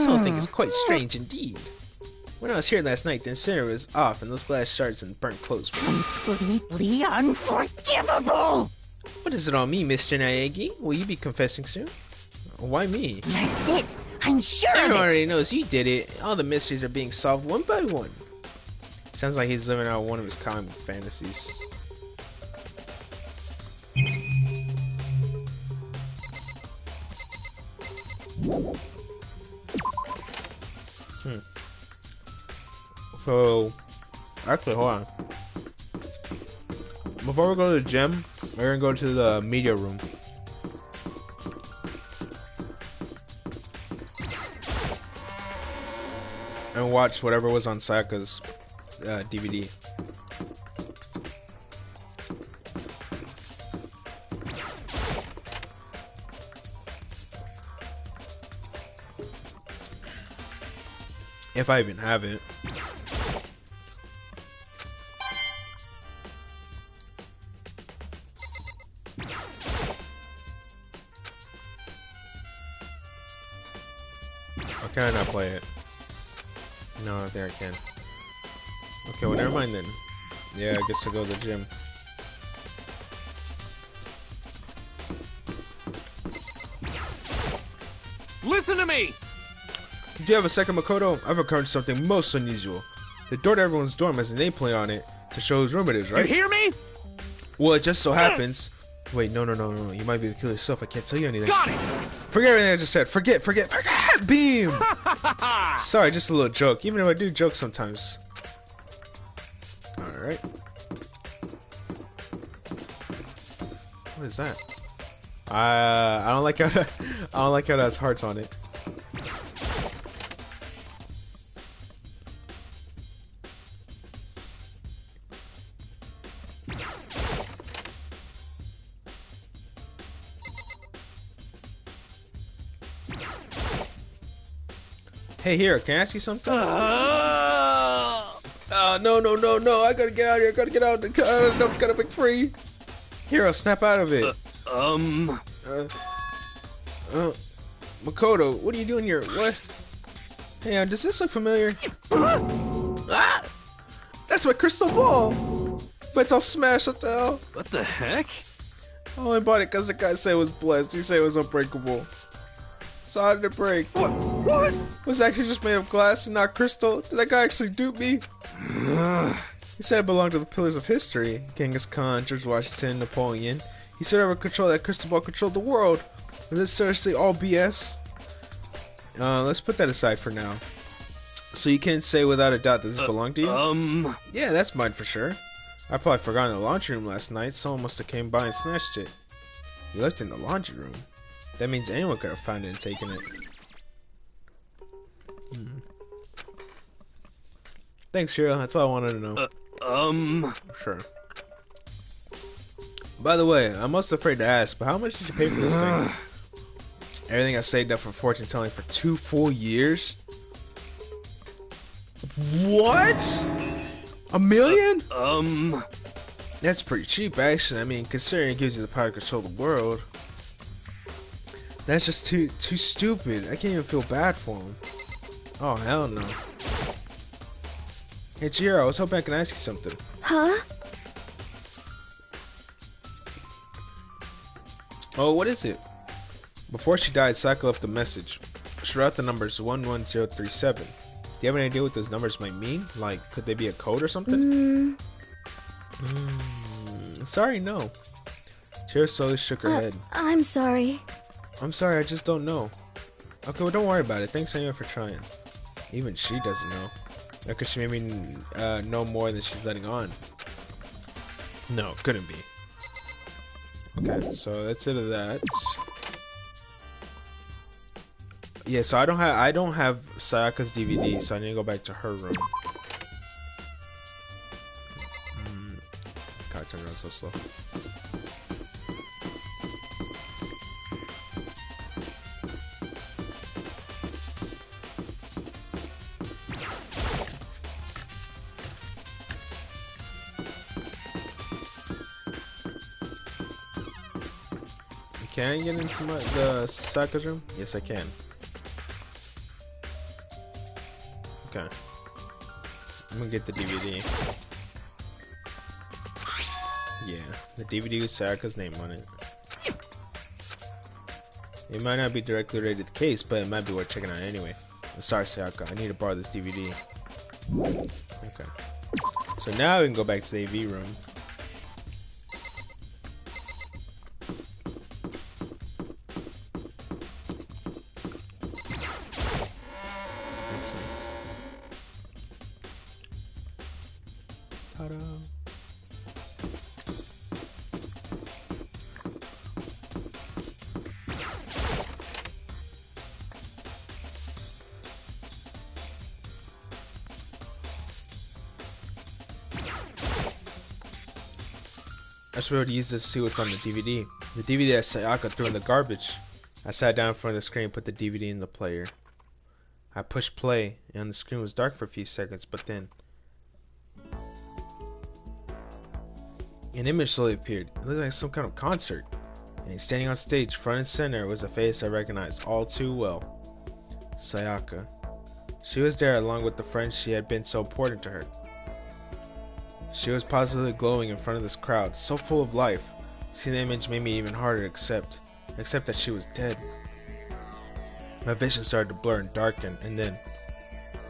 whole thing is quite strange indeed. When I was here last night, the incinerator was off and those glass shards and burnt clothes were... completely unforgivable? What does it all mean, Mr. Naegi? Will you be confessing soon? Why me? That's it. I'm sure of Everyone it. already knows you did it. All the mysteries are being solved one by one. Sounds like he's living out one of his comic book fantasies. So, actually, hold on. Before we go to the gym, we're gonna go to the media room. And watch whatever was on Sayaka's DVD. If I even have it. Or can I not play it? No, I think I can. Okay, well, never mind then. Yeah, I guess I'll go to the gym. Listen to me! Do you have a second, Makoto? I've encountered something most unusual. The door to everyone's dorm has a nameplate on it to show whose room it is, right? You hear me? Well, it just so happens... Wait, no. You might be the killer yourself. I can't tell you anything. Got it! Forget everything I just said. Forget! Beam! Sorry, just a little joke. Even if I do joke sometimes. Alright. What is that? I don't like how that has hearts on it. Hey, here, can I ask you something? No, I gotta get out of here. Gotta get out. Gotta break free. Hero, snap out of it. Makoto, what are you doing here? What? Hey, does this look familiar? Ah! That's my crystal ball. But it's all smashed. What the hell? What the heck? I only bought it because the guy said it was blessed. He said it was unbreakable. So how did it break? What? Was it actually just made of glass and not crystal? Did that guy actually dupe me? He said it belonged to the pillars of history. Genghis Khan, George Washington, Napoleon. He said whoever controlled that crystal ball controlled the world. Is this seriously all BS? Let's put that aside for now. So you can say without a doubt that this belonged to you? Yeah, that's mine for sure. I probably forgot in the laundry room last night. Someone must have came by and snatched it. You left it in the laundry room? That means anyone could have found it and taken it. Thanks, Shiro. That's all I wanted to know. Sure. By the way, I'm most afraid to ask, but how much did you pay for this thing? Everything I saved up for fortune telling for 2 full years? What? $1 million? That's pretty cheap, actually. I mean, considering it gives you the power to control the world. That's just too stupid. I can't even feel bad for him. Oh, hell no. Hey, Chihiro, I was hoping I could ask you something. Huh? Oh, what is it? Before she died, Sayaka left a message. She wrote the numbers 11037. Do you have any idea what those numbers might mean? Like, could they be a code or something? Sorry, no. Chihiro slowly shook her head. I'm sorry. I'm sorry, I just don't know. Okay, well, don't worry about it. Thanks anyway for trying. Even she doesn't know. Because she made me know more than she's letting on. No, couldn't be. Okay, so that's it of that. Yeah, so I don't have Sayaka's DVD, so I need to go back to her room. God, turn around so slow. Can I get into the Sayaka's room? Yes, I can. Okay. I'm gonna get the DVD. Yeah, the DVD with Sayaka's name on it. It might not be directly related to the case, but it might be worth checking out anyway. Sorry, Sayaka, I need to borrow this DVD. Okay. So now we can go back to the AV room. Ta-da. I should be able to use this to see what's on the DVD. The DVD that Sayaka threw in the garbage. I sat down in front of the screen and put the DVD in the player. I pushed play, and the screen was dark for a few seconds, but then an image slowly appeared. It looked like some kind of concert. And standing on stage, front and center, was a face I recognized all too well. Sayaka. She was there along with the friends she had been so important to her. She was positively glowing in front of this crowd, so full of life. Seeing the image made me even harder to accept that she was dead. My vision started to blur and darken, and then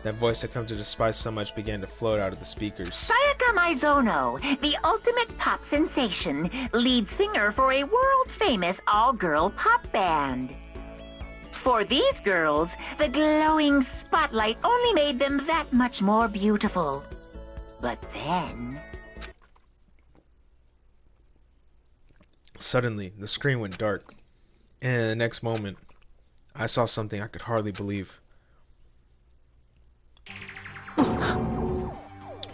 that voice I'd come to despise so much began to float out of the speakers. Sayaka Maizono, the ultimate pop sensation, lead singer for a world-famous all-girl pop band. For these girls, the glowing spotlight only made them that much more beautiful. But then... Suddenly, the screen went dark, and in the next moment, I saw something I could hardly believe.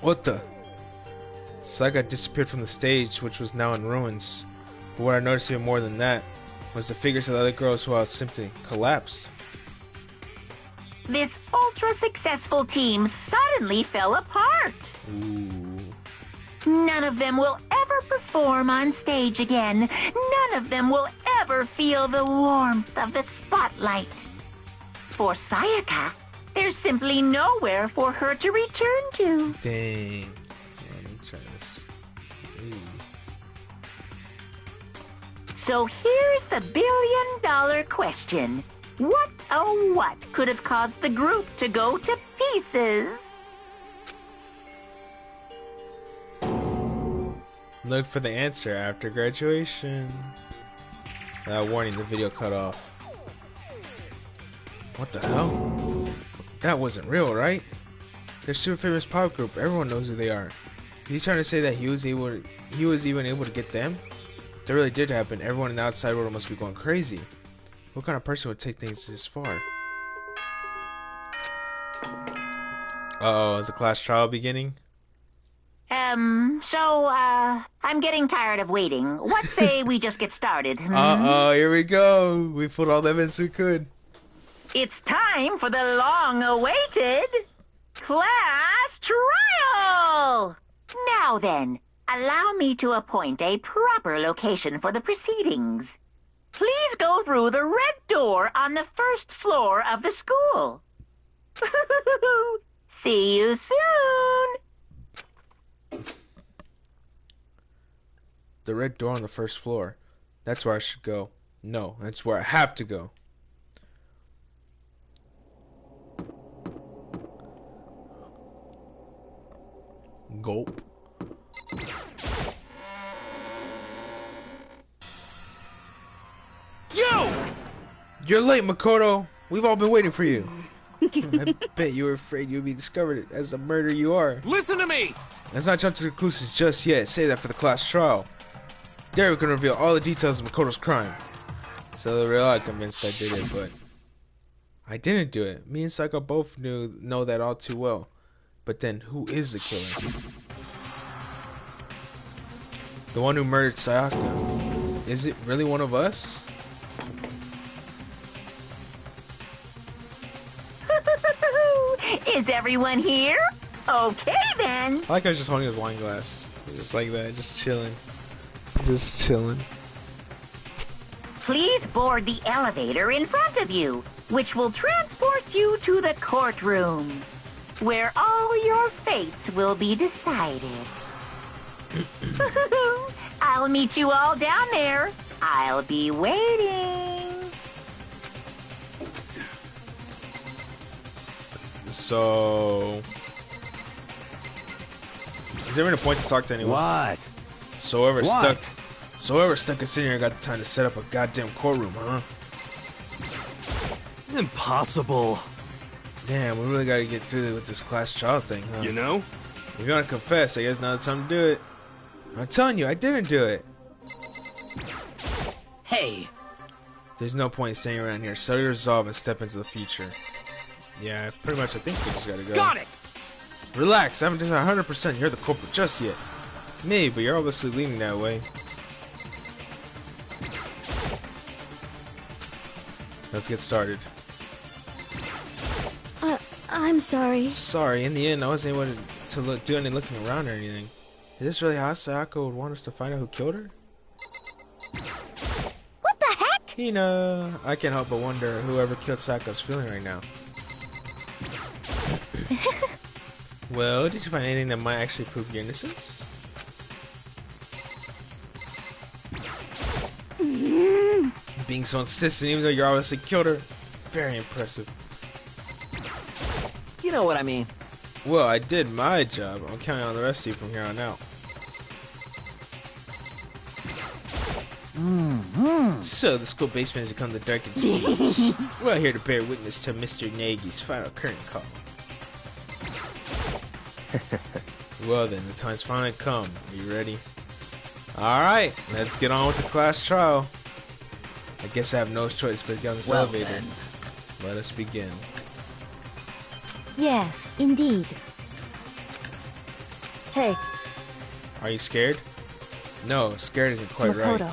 What the? Sayaka disappeared from the stage, which was now in ruins. But what I noticed even more than that was the figures of the other girls who had simply collapsed. This ultra-successful team suddenly fell apart. Ooh. None of them will ever perform on stage again. None of them will ever feel the warmth of the spotlight. For Sayaka, there's simply nowhere for her to return to. Dang. Yeah, let me try this. Ooh. So here's the billion-dollar question. What, oh what, could have caused the group to go to pieces? Look for the answer after graduation. Warning, the video cut off. What the hell? That wasn't real, right? They're super famous pop group. Everyone knows who they are. Are you trying to say that he was even able to get them? That really did happen. Everyone in the outside world must be going crazy. What kind of person would take things this far? Uh-oh, is the class trial beginning? I'm getting tired of waiting. What say we just get started? Uh-oh, here we go. We put all the evidence we could. It's time for the long-awaited class trial! Now then, allow me to appoint a proper location for the proceedings. Please go through the red door on the first floor of the school. See you soon! The red door on the first floor. That's where I should go. No, that's where I have to go. Gulp. You're late, Makoto. We've all been waiting for you. I bet you were afraid you'd be discovered as the murderer you are. Listen to me! Let's not jump to conclusions just yet. Save that for the class trial. There we can reveal all the details of Makoto's crime. So the real I'm convinced I did it, but I didn't do it. Me and Psycho both know that all too well. But then, who is the killer? The one who murdered Sayaka. Is it really one of us? Is everyone here? Okay then. I like how he's just holding his wine glass. Just like that, just chilling. Just chilling. Please board the elevator in front of you, which will transport you to the courtroom, where all your fates will be decided. I'll meet you all down there. I'll be waiting. So, is there even a point to talk to anyone? What? So whoever What? stuck us in here got the time to set up a goddamn courtroom, huh? Impossible. Damn, we really gotta get through with this class trial thing, huh? You know? You're gonna confess. I guess now's the time to do it. I'm telling you, I didn't do it. Hey. There's no point staying around here. Settle your resolve and step into the future. Yeah, pretty much. I think we just gotta go. Got it! Relax. I haven't done 100%. You're the culprit just yet. Me, but you're obviously leaning that way. Let's get started. I'm sorry. Sorry, in the end, I wasn't able to do any looking around or anything. Is this really how Sayako would want us to find out who killed her? What the heck? Hina, I can't help but wonder whoever killed Sayako's feeling right now. Well, did you find anything that might actually prove your innocence? Being so insistent, even though you obviously killed her, very impressive. You know what I mean. Well, I did my job. I'm counting on the rest of you from here on out. So, the school basement has become the darkened stage. We're here to bear witness to Mr. Nagi's final curtain call. Well then, the time's finally come. Are you ready? Alright, let's get on with the class trial. I guess I have no choice but to get on this elevator. Then. Let us begin. Yes, indeed. Hey, Are you scared? No, scared isn't quite right. Makoto.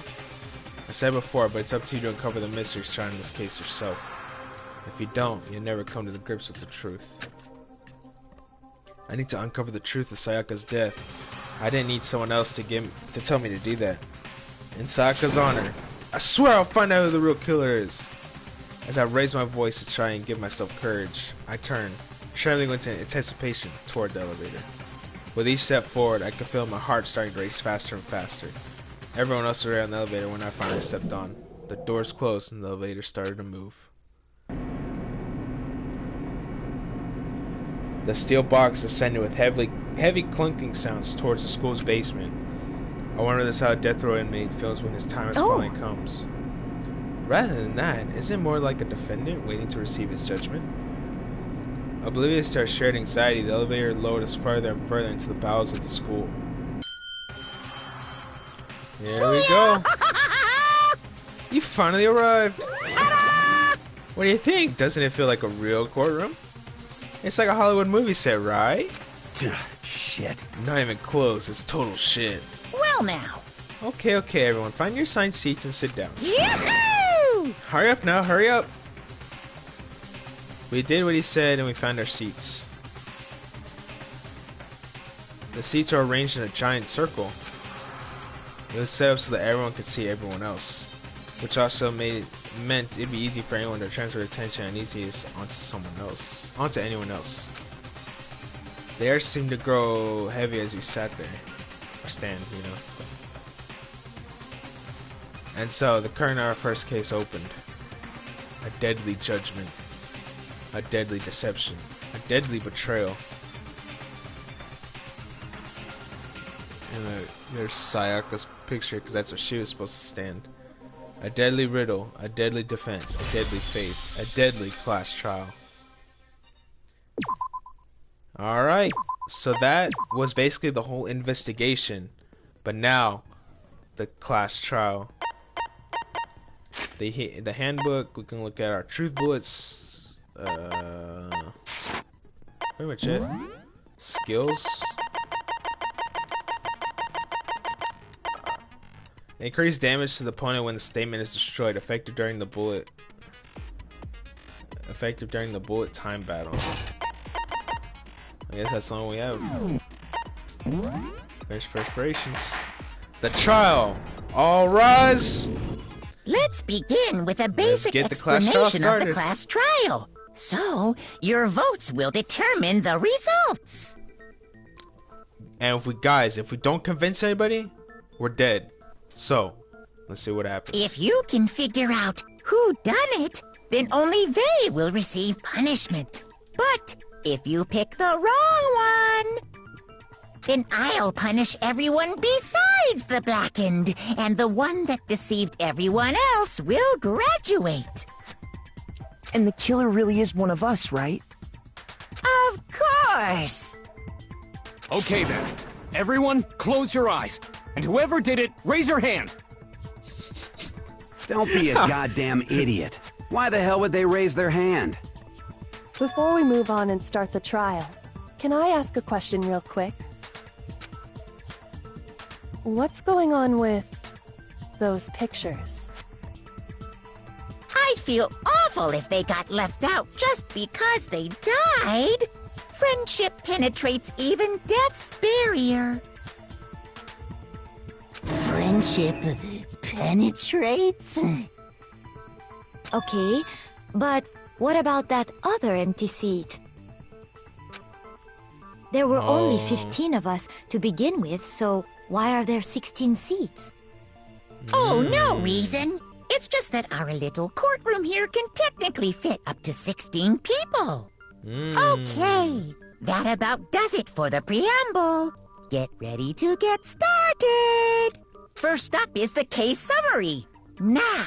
I said before, but it's up to you to uncover the mysteries surrounding this case yourself. If you don't, you'll never come to the grips with the truth. I need to uncover the truth of Sayaka's death. I didn't need someone else to tell me to do that. In Sayaka's honor, I swear I'll find out who the real killer is. As I raise my voice to try and give myself courage, I turn, trembling with anticipation, toward the elevator. With each step forward, I could feel my heart starting to race faster and faster. Everyone else was already on the elevator when I finally stepped on. The doors closed and the elevator started to move. The steel box ascended with heavy clunking sounds towards the school's basement. I wonder if this is how a death row inmate feels when his time finally comes. Rather than that, isn't it more like a defendant waiting to receive his judgment? Oblivious to our shared anxiety, the elevator lowered us further and further into the bowels of the school. Here we go. You finally arrived. What do you think? Doesn't it feel like a real courtroom? It's like a Hollywood movie set, right? Shit. Not even close. It's total shit. Well now. Okay, everyone. Find your assigned seats and sit down. Yahoo! Hurry up now, hurry up. We did what he said and we found our seats. The seats are arranged in a giant circle. It was set up so that everyone could see everyone else, which also meant it'd be easy for anyone to transfer attention and easiest onto anyone else. The air seemed to grow heavy as we sat there, or stand, you know. And so the curtain of our first case opened. A deadly judgment, a deadly deception, a deadly betrayal. And there's Sayaka's picture, because that's where she was supposed to stand. A deadly riddle, a deadly defense, a deadly faith, a deadly class trial. Alright, so that was basically the whole investigation. But now, the class trial. The handbook, we can look at our truth bullets. Pretty much it. Skills. Increase damage to the opponent when the statement is destroyed. Effective during the bullet time battle. I guess that's the one we have. There's preparations. The trial. All rise. Let's begin with a basic get the class trial explanation of the started. class trial. So, your votes will determine the results. And if we don't convince anybody, we're dead. So, let's see what happens. If you can figure out who done it, then only they will receive punishment. But If you pick the wrong one, then I'll punish everyone besides the blackened, and the one that deceived everyone else will graduate. And the killer really is one of us, right? Of course! Okay then. Everyone, close your eyes. And whoever did it, raise your hand. Don't be a goddamn idiot. Why the hell would they raise their hand? Before we move on and start the trial, can I ask a question real quick? What's going on with those pictures? I'd feel awful if they got left out just because they died. Friendship penetrates even death's barrier. Friendship penetrates? Okay, but what about that other empty seat? There were only 15 of us to begin with, so why are there 16 seats? Oh, no reason. It's just that our little courtroom here can technically fit up to 16 people. Okay, that about does it for the preamble. Get ready to get started. First up is the case summary. Now,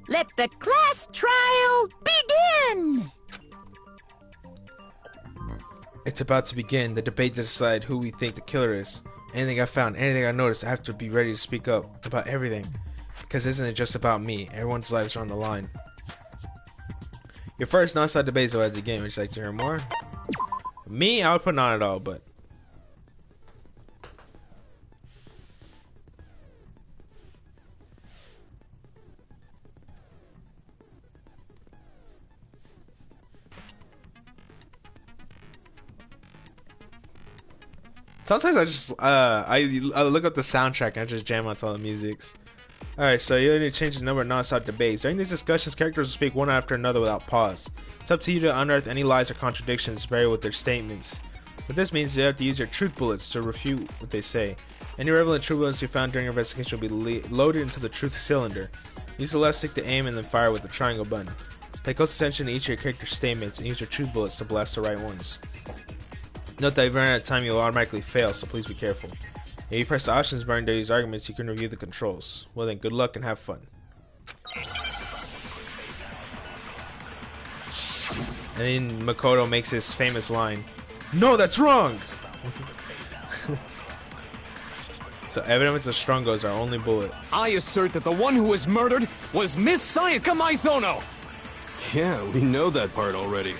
let the class trial begin. It's about to begin. The debate to decide who we think the killer is. Anything I found, anything I noticed, I have to be ready to speak up about everything. Because isn't it just about me? Everyone's lives are on the line. Your first non-stop debate is at the game. Would you like to hear more? Me, I would put not at all, but sometimes I just I look up the soundtrack and I just jam out to all the musics. Alright, so you need to change the number of non-stop debates. During these discussions, characters will speak one after another without pause. It's up to you to unearth any lies or contradictions buried with their statements. What this means is you have to use your truth bullets to refute what they say. Any relevant truth bullets you found during your investigation will be loaded into the truth cylinder. Use the left stick to aim and then fire with the triangle button. Pay close attention to each of your character's statements and use your truth bullets to blast the right ones. Note that if you run out of time, you will automatically fail, so please be careful. If you press the options button during these arguments, you can review the controls. Well then, good luck and have fun. And then Makoto makes his famous line, "No, that's wrong!" So evidence of Strungo is our only bullet. I assert that the one who was murdered was Miss Sayaka Maizono! Yeah, we know that part already.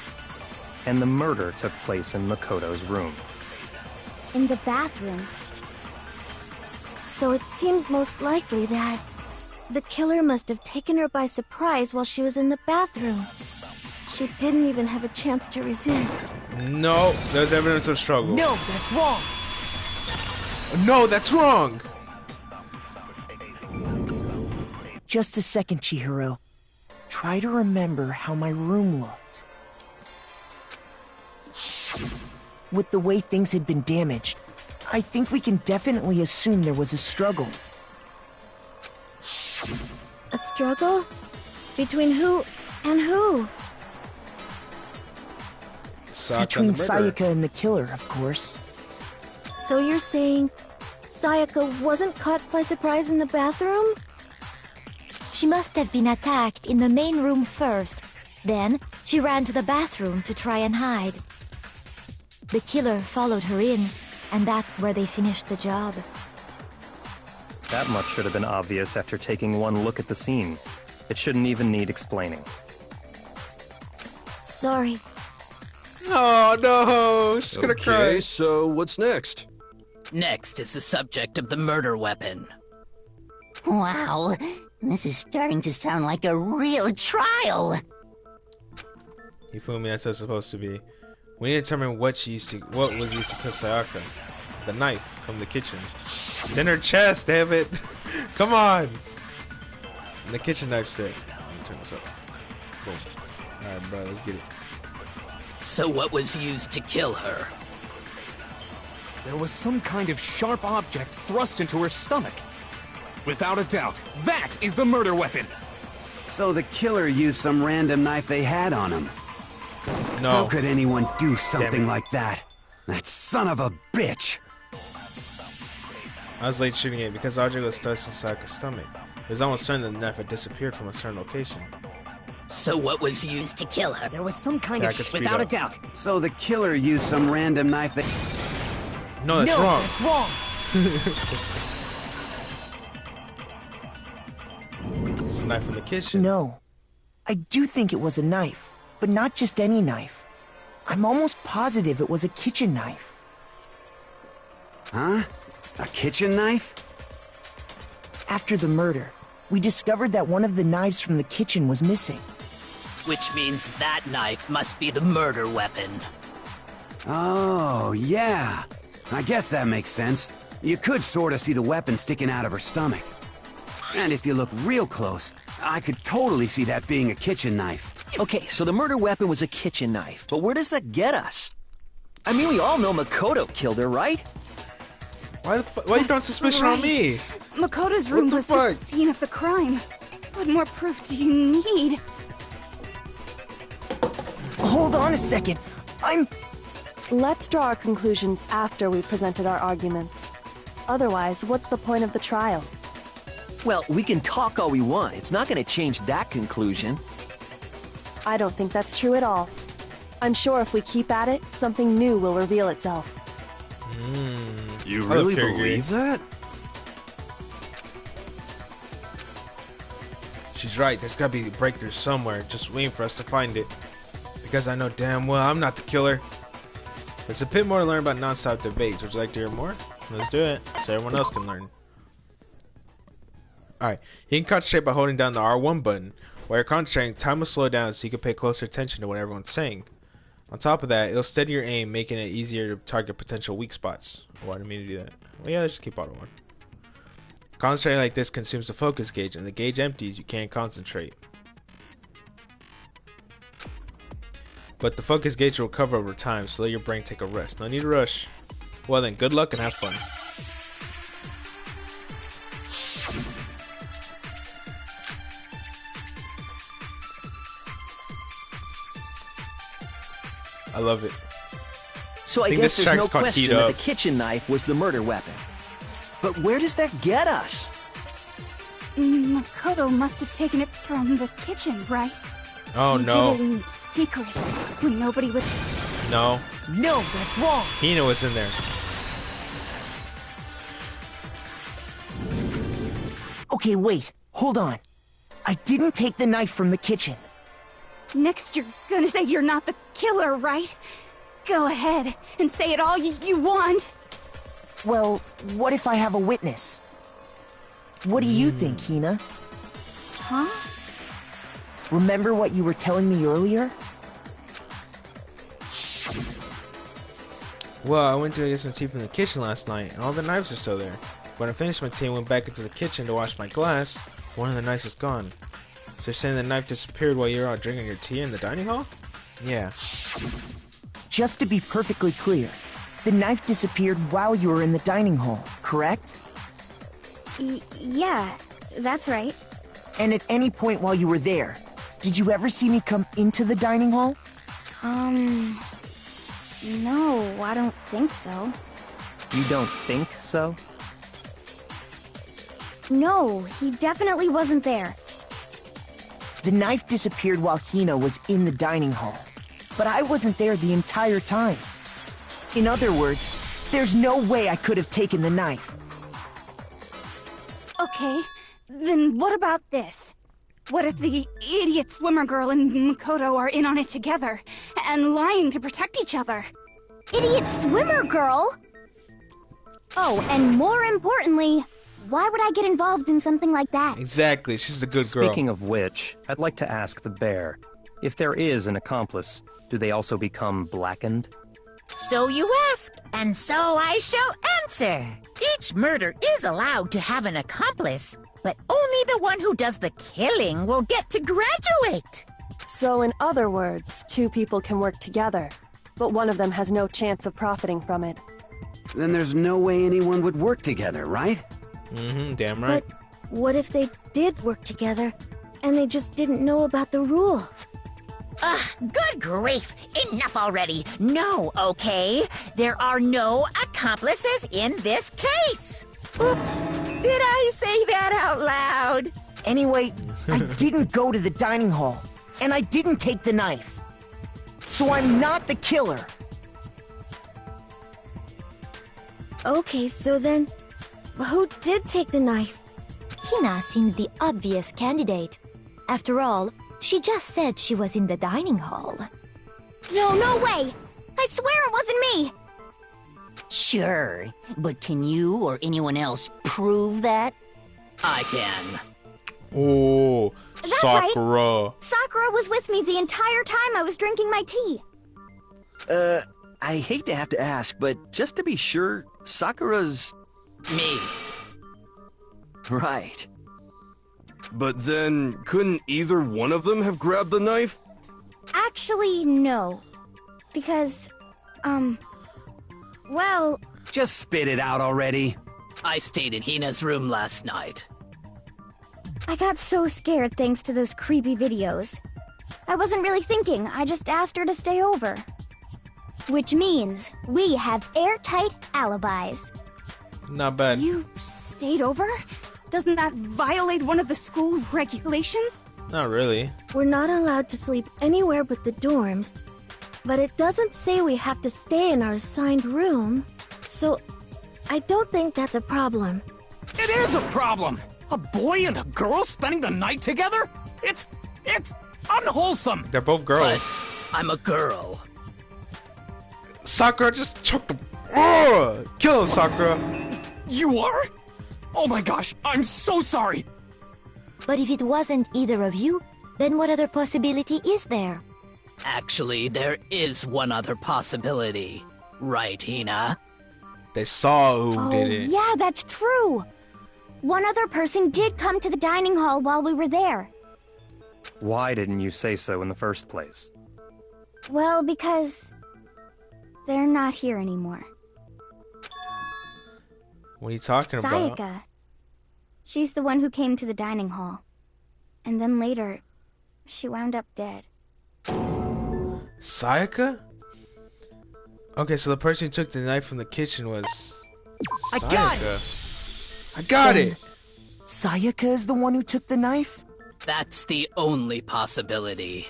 And the murder took place in Makoto's room. In the bathroom. So it seems most likely that the killer must have taken her by surprise while she was in the bathroom. She didn't even have a chance to resist. No, there's evidence of struggle. No, that's wrong. No, that's wrong! Just a second, Chihiro. Try to remember how my room looked. With the way things had been damaged, I think we can definitely assume there was a struggle. A struggle? Between who and who? Between Sayaka and the killer, of course. So you're saying Sayaka wasn't caught by surprise in the bathroom? She must have been attacked in the main room first. Then, she ran to the bathroom to try and hide. The killer followed her in, and that's where they finished the job. That much should have been obvious after taking one look at the scene. It shouldn't even need explaining. Sorry. Oh no, she's gonna cry. Okay, so what's next? Next is the subject of the murder weapon. Wow, this is starting to sound like a real trial. You feel me? That's what it's supposed to be. We need to determine what was used to kill Sayaka. The knife from the kitchen. It's in her chest, damn it! Come on! And the kitchen knife set. Let me turn this up. Boom. Alright, bro, let's get it. So what was used to kill her? There was some kind of sharp object thrust into her stomach. Without a doubt, that is the murder weapon! So the killer used some random knife they had on him. No. How could anyone do Damn something it. like that? That son of a bitch! I was late shooting it because the object was stuck inside his stomach. It was almost certain that the knife had disappeared from a certain location. So what was used to kill her? There was some kind Yeah, I of could speed without a up. doubt. So the killer used some random knife that... No, that's wrong. That's wrong. It's a knife from the kitchen. No. I do think it was a knife, but not just any knife. I'm almost positive it was a kitchen knife. Huh? A kitchen knife? After the murder, we discovered that one of the knives from the kitchen was missing. Which means that knife must be the murder weapon. Oh, yeah. I guess that makes sense. You could sort of see the weapon sticking out of her stomach. And if you look real close, I could totally see that being a kitchen knife. Okay, so the murder weapon was a kitchen knife, but where does that get us? I mean, we all know Makoto killed her, right? Why are you throwing suspicion on me? Makoto's room was the scene of the crime. What more proof do you need? Hold on a second. Let's draw our conclusions after we've presented our arguments. Otherwise, what's the point of the trial? Well, we can talk all we want. It's not going to change that conclusion. I don't think that's true at all. I'm sure if we keep at it, something new will reveal itself. You I really don't care, believe that? She's right. There's gotta be a breakthrough somewhere, just waiting for us to find it. Because I know damn well I'm not the killer. There's a bit more to learn about non-stop debates. Would you like to hear more? Let's do it, so everyone else can learn. Alright, you can concentrate by holding down the R1 button. While you're concentrating, time will slow down so you can pay closer attention to what everyone's saying. On top of that, it'll steady your aim, making it easier to target potential weak spots. Oh, I didn't mean to do that. Well, yeah, let's just keep auto one. Concentrating like this consumes the focus gauge, and the gauge empties, you can't concentrate. But the focus gauge will recover over time, so let your brain take a rest. No need to rush. Well then, good luck and have fun. I love it. So I think guess this there's no track's called question Heat that Up. the kitchen knife was the murder weapon. But where does that get us? Makoto must have taken it from the kitchen, right? Oh He no. did it in secret, when nobody would... No. No, that's wrong. Hina was in there. Okay, wait. Hold on. I didn't take the knife from the kitchen. Next you're gonna say you're not the killer, right? Go ahead and say it all you want. Well, what if I have a witness? What do you think, Hina? Huh? Remember what you were telling me earlier? Well, I went to get some tea from the kitchen last night, and all the knives are still there. When I finished my tea and went back into the kitchen to wash my glass, one of the knives was gone. So you're saying the knife disappeared while you were out drinking your tea in the dining hall? Yeah. Just to be perfectly clear, the knife disappeared while you were in the dining hall, correct? Yeah, that's right. And at any point while you were there, did you ever see me come into the dining hall? No, I don't think so. You don't think so? No, he definitely wasn't there. The knife disappeared while Hina was in the dining hall, but I wasn't there the entire time. In other words, there's no way I could have taken the knife. Okay, then what about this? What if the idiot swimmer girl and Makoto are in on it together, and lying to protect each other? Idiot swimmer girl! Oh, and more importantly, why would I get involved in something like that? Exactly, she's a good girl. Speaking of which, I'd like to ask the bear, if there is an accomplice, do they also become blackened? So you ask, and so I shall answer. Each murder is allowed to have an accomplice, but only the one who does the killing will get to graduate. So in other words, two people can work together, but one of them has no chance of profiting from it. Then there's no way anyone would work together, right? Mm-hmm, damn right. But what if they did work together, and they just didn't know about the rule? Good grief! Enough already! No, okay? There are no accomplices in this case! Oops! Did I say that out loud? Anyway, I didn't go to the dining hall, and I didn't take the knife. So I'm not the killer. Okay, so then, who did take the knife? Hina seems the obvious candidate. After all, she just said she was in the dining hall. No way! I swear it wasn't me! Sure, but can you or anyone else prove that? I can. Oh, That's Sakura. right. Sakura was with me the entire time I was drinking my tea. I hate to have to ask, but just to be sure, Sakura's... Me. Right. But then, couldn't either one of them have grabbed the knife? Actually, no. Because, well... Just spit it out already. I stayed in Hina's room last night. I got so scared thanks to those creepy videos. I wasn't really thinking, I just asked her to stay over. Which means we have airtight alibis. Not bad. You stayed over? Doesn't that violate one of the school regulations? Not really. We're not allowed to sleep anywhere but the dorms, but it doesn't say we have to stay in our assigned room, so I don't think that's a problem. It is a problem! A boy and a girl spending the night together? It's unwholesome! They're both girls. But I'm a girl. Sakura just choked him. Oh! Kill him, Sakura. You are? Oh my gosh, I'm so sorry! But if it wasn't either of you, then what other possibility is there? Actually, there is one other possibility. Right, Hina? They saw who did it. Yeah, that's true. One other person did come to the dining hall while we were there. Why didn't you say so in the first place? Well, because they're not here anymore. What are you talking about? Sayaka. She's the one who came to the dining hall. And then later, she wound up dead. Sayaka? Okay, so the person who took the knife from the kitchen was I Sayaka. got it! I got it! Sayaka is the one who took the knife? That's the only possibility.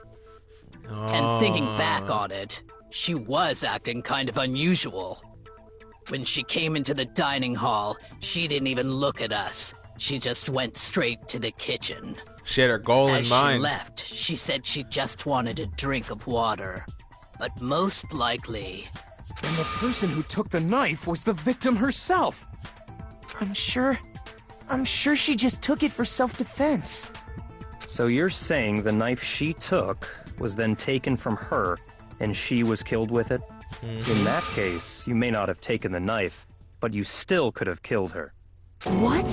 And thinking back on it, she was acting kind of unusual. When she came into the dining hall, she didn't even look at us. She just went straight to the kitchen. She had her goal As in mind. she left, she said she just wanted a drink of water. But most likely... Then the person who took the knife was the victim herself. I'm sure she just took it for self-defense. So you're saying the knife she took was then taken from her, and she was killed with it? In that case, you may not have taken the knife, but you still could have killed her. What?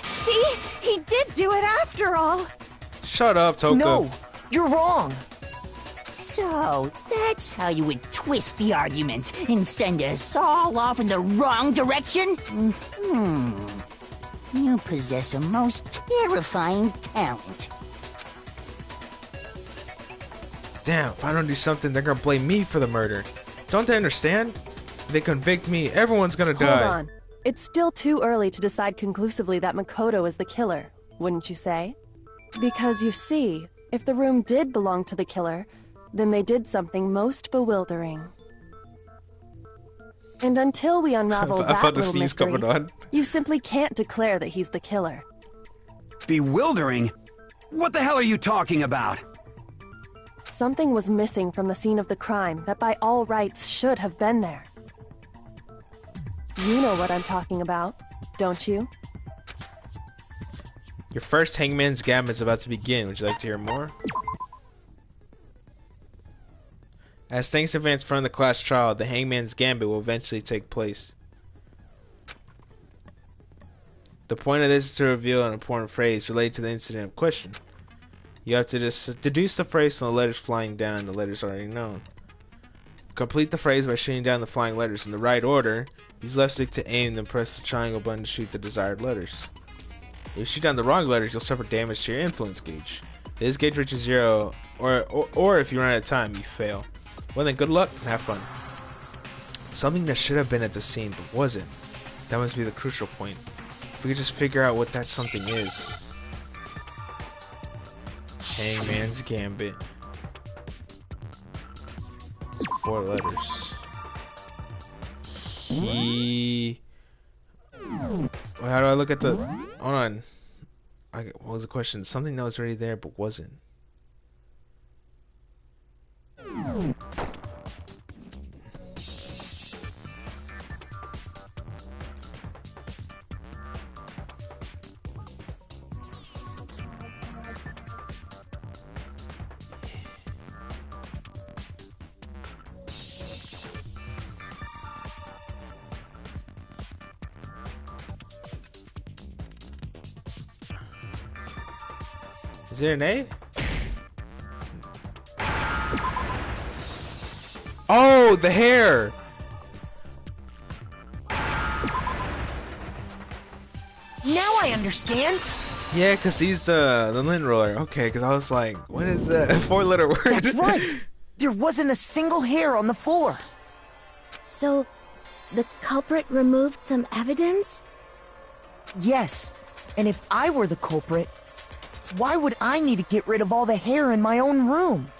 See? He did do it after all! Shut up, Toka. No, you're wrong. So, that's how you would twist the argument and send us all off in the wrong direction? You possess a most terrifying talent. Damn, if I don't do something, they're gonna blame me for the murder. Don't they understand? If they convict me, everyone's gonna die. Hold on. It's still too early to decide conclusively that Makoto is the killer, wouldn't you say? Because you see, if the room did belong to the killer, then they did something most bewildering. And until we unravel I that felt the little sneeze mystery, coming on. you simply can't declare that he's the killer. Bewildering? What the hell are you talking about? Something was missing from the scene of the crime that by all rights should have been there. You know what I'm talking about, don't you? Your first Hangman's Gambit is about to begin. Would you like to hear more? As things advance from the class trial, the Hangman's Gambit will eventually take place. The point of this is to reveal an important phrase related to the incident of question. You have to deduce the phrase from the letters flying down, the letters already known. Complete the phrase by shooting down the flying letters in the right order. Use left stick to aim, then press the triangle button to shoot the desired letters. If you shoot down the wrong letters, you'll suffer damage to your influence gauge. This gauge reaches 0, or if you run out of time, you fail. Well then, good luck and have fun. Something that should have been at the scene but wasn't. That must be the crucial point. If we could just figure out what that something is. Hangman's Gambit. 4 letters. He. Well, how do I look at the? Hold on. What was the question? Something that was already there but wasn't. Is it an A? Oh, the hair! Now I understand. Yeah, because he's the lint roller. Okay, because I was like, what is that? 4-letter word. That's right. There wasn't a single hair on the floor. So, the culprit removed some evidence? Yes. And if I were the culprit, why would I need to get rid of all the hair in my own room?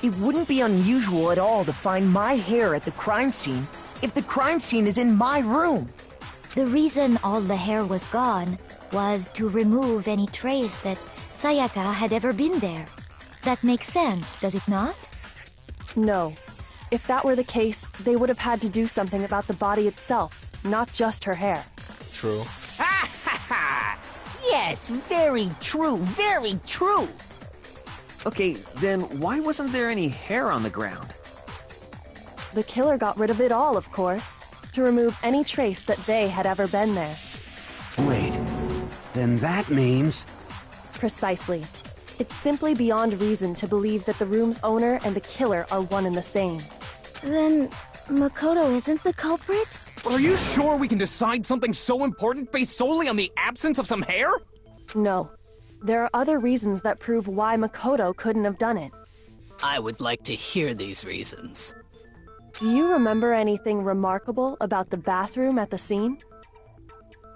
It wouldn't be unusual at all to find my hair at the crime scene if the crime scene is in my room. The reason all the hair was gone was to remove any trace that Sayaka had ever been there. That makes sense, does it not? No. If that were the case, they would have had to do something about the body itself, not just her hair. True. Ha ha ha! Yes, very true, very true. Okay, then why wasn't there any hair on the ground? The killer got rid of it all, of course, to remove any trace that they had ever been there. Wait, then that means... Precisely. It's simply beyond reason to believe that the room's owner and the killer are one and the same. Then, Makoto isn't the culprit? Are you sure we can decide something so important based solely on the absence of some hair? No. There are other reasons that prove why Makoto couldn't have done it. I would like to hear these reasons. Do you remember anything remarkable about the bathroom at the scene?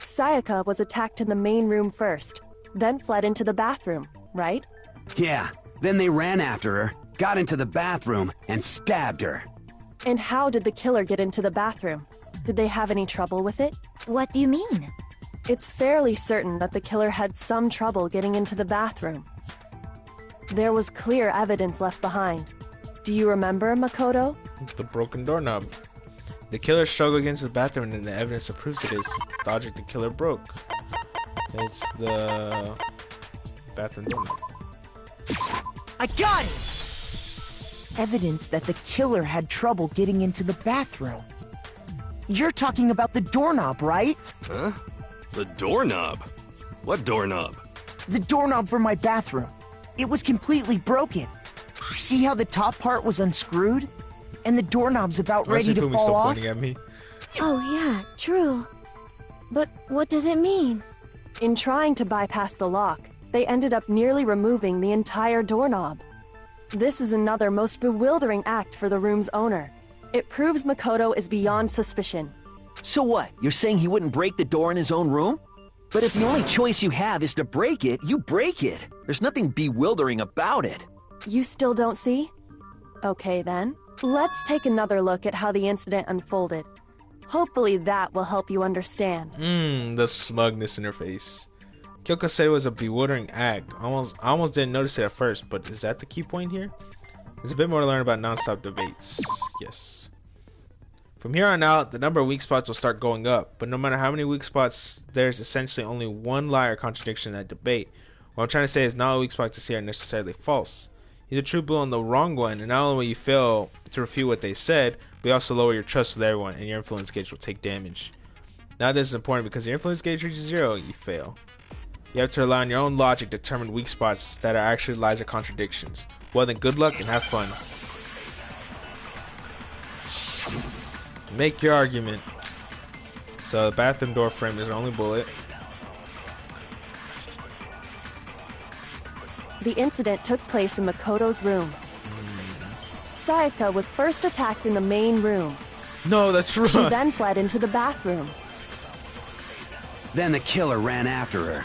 Sayaka was attacked in the main room first, then fled into the bathroom, right? Yeah, then they ran after her, got into the bathroom, and stabbed her. And how did the killer get into the bathroom? Did they have any trouble with it? What do you mean? It's fairly certain that the killer had some trouble getting into the bathroom. There was clear evidence left behind. Do you remember, Makoto? The broken doorknob. The killer struggled against the bathroom, and the evidence that proves it is the object the killer broke. It's the bathroom doorknob. I got it! Evidence that the killer had trouble getting into the bathroom. You're talking about the doorknob, right? Huh? The doorknob? What doorknob? The doorknob for my bathroom. It was completely broken. See how the top part was unscrewed? And the doorknob's about ready to fall off? Pointing at me. Oh yeah, true. But what does it mean? In trying to bypass the lock, they ended up nearly removing the entire doorknob. This is another most bewildering act for the room's owner. It proves Makoto is beyond suspicion. So what? You're saying he wouldn't break the door in his own room? But if the only choice you have is to break it, you break it. There's nothing bewildering about it. You still don't see? Okay then. Let's take another look at how the incident unfolded. Hopefully that will help you understand. The smugness in her face. Kyoko said it was a bewildering act. I almost didn't notice it at first, but is that the key point here? There's a bit more to learn about non-stop debates. Yes. From here on out, the number of weak spots will start going up, but no matter how many weak spots, there's essentially only one lie or contradiction in that debate. What I'm trying to say is not all weak spots to see are necessarily false. You're the true blue on the wrong one, and not only will you fail to refute what they said, but you also lower your trust with everyone, and your influence gauge will take damage. Now this is important because your influence gauge reaches 0, you fail. You have to rely on your own logic to determine weak spots that are actually lies or contradictions. Well then, good luck and have fun. Make your argument. So the bathroom door frame is the only bullet. the incident took place in Makoto's room. Sayaka was first attacked in the main room. No, that's wrong. She then fled into the bathroom. Then the killer ran after her.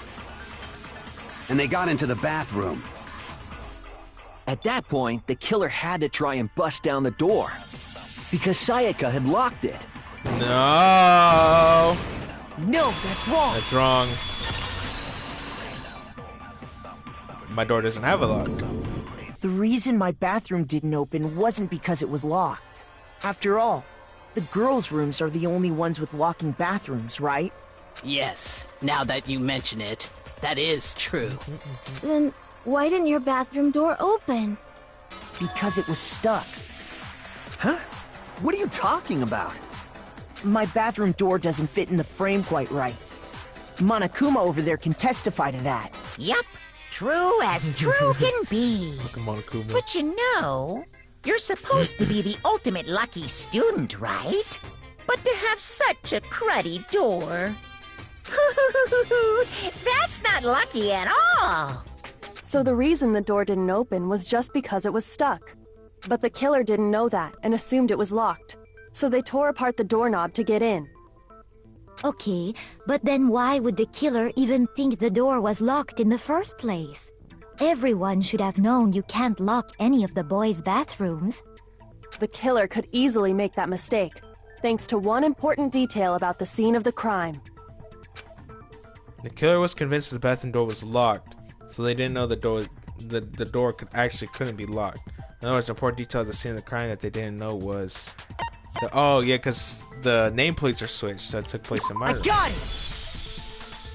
And they got into the bathroom. At that point, the killer had to try and bust down the door. Because Sayaka had locked it. No. No, that's wrong. That's wrong. My door doesn't have a lock. The reason my bathroom didn't open wasn't because it was locked. After all, the girls' rooms are the only ones with locking bathrooms, right? Yes, now that you mention it, that is true. Then why didn't your bathroom door open? Because it was stuck. Huh? What are you talking about? My bathroom door doesn't fit in the frame quite right. Monokuma over there can testify to that. Yup, true as true can be. Monokuma. But you know, you're supposed to be the ultimate lucky student, right? But to have such a cruddy door... That's not lucky at all! So the reason the door didn't open was just because it was stuck. But the killer didn't know that and assumed it was locked. So they tore apart the doorknob to get in. Okay, but then why would the killer even think the door was locked in the first place? Everyone should have known you can't lock any of the boys' bathrooms. The killer could easily make that mistake, thanks to one important detail about the scene of the crime. The killer was convinced the bathroom door was locked, so they didn't know the door couldn't be locked. In other words, the important detail of the scene of the crime that they didn't know was because the nameplates are switched, so it took place in my room. I got it!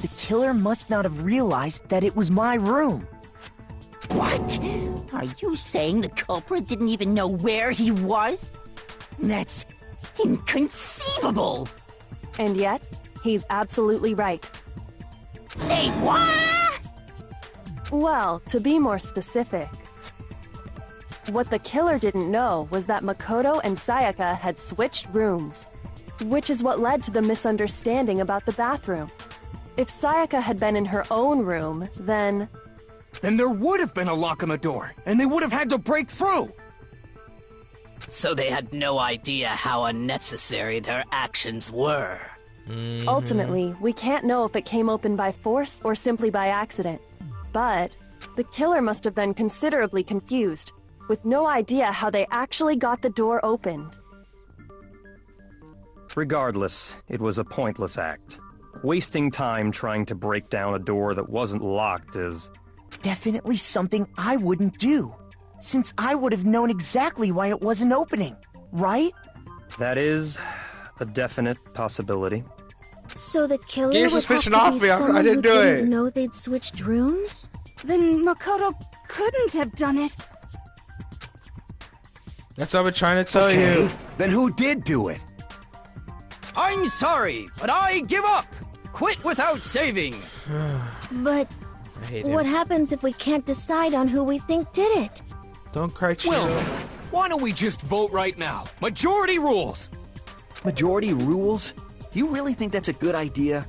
The killer must not have realized that it was my room. What? Are you saying the culprit didn't even know where he was? That's inconceivable! And yet, he's absolutely right. Say what? Well, to be more specific, what the killer didn't know was that Makoto and Sayaka had switched rooms, which is what led to the misunderstanding about the bathroom. If Sayaka had been in her own room, then there would have been a lock on the door, and they would have had to break through! So they had no idea how unnecessary their actions were. Ultimately, we can't know if it came open by force or simply by accident. But the killer must have been considerably confused, with no idea how they actually got the door opened. Regardless, it was a pointless act. Wasting time trying to break down a door that wasn't locked is... Definitely something I wouldn't do, since I would have known exactly why it wasn't opening, right? That is a definite possibility. So the killer Get your would have suspicion to off be me, I someone didn't who do didn't it. know they'd switched rooms? Then Makoto couldn't have done it. That's what I've been trying to tell you. Then who did do it? I'm sorry, but I give up. Quit without saving. But I hate what him. happens if we can't decide on who we think did it? Don't cry, Chico. Well, why don't we just vote right now? Majority rules! Majority rules? You really think that's a good idea?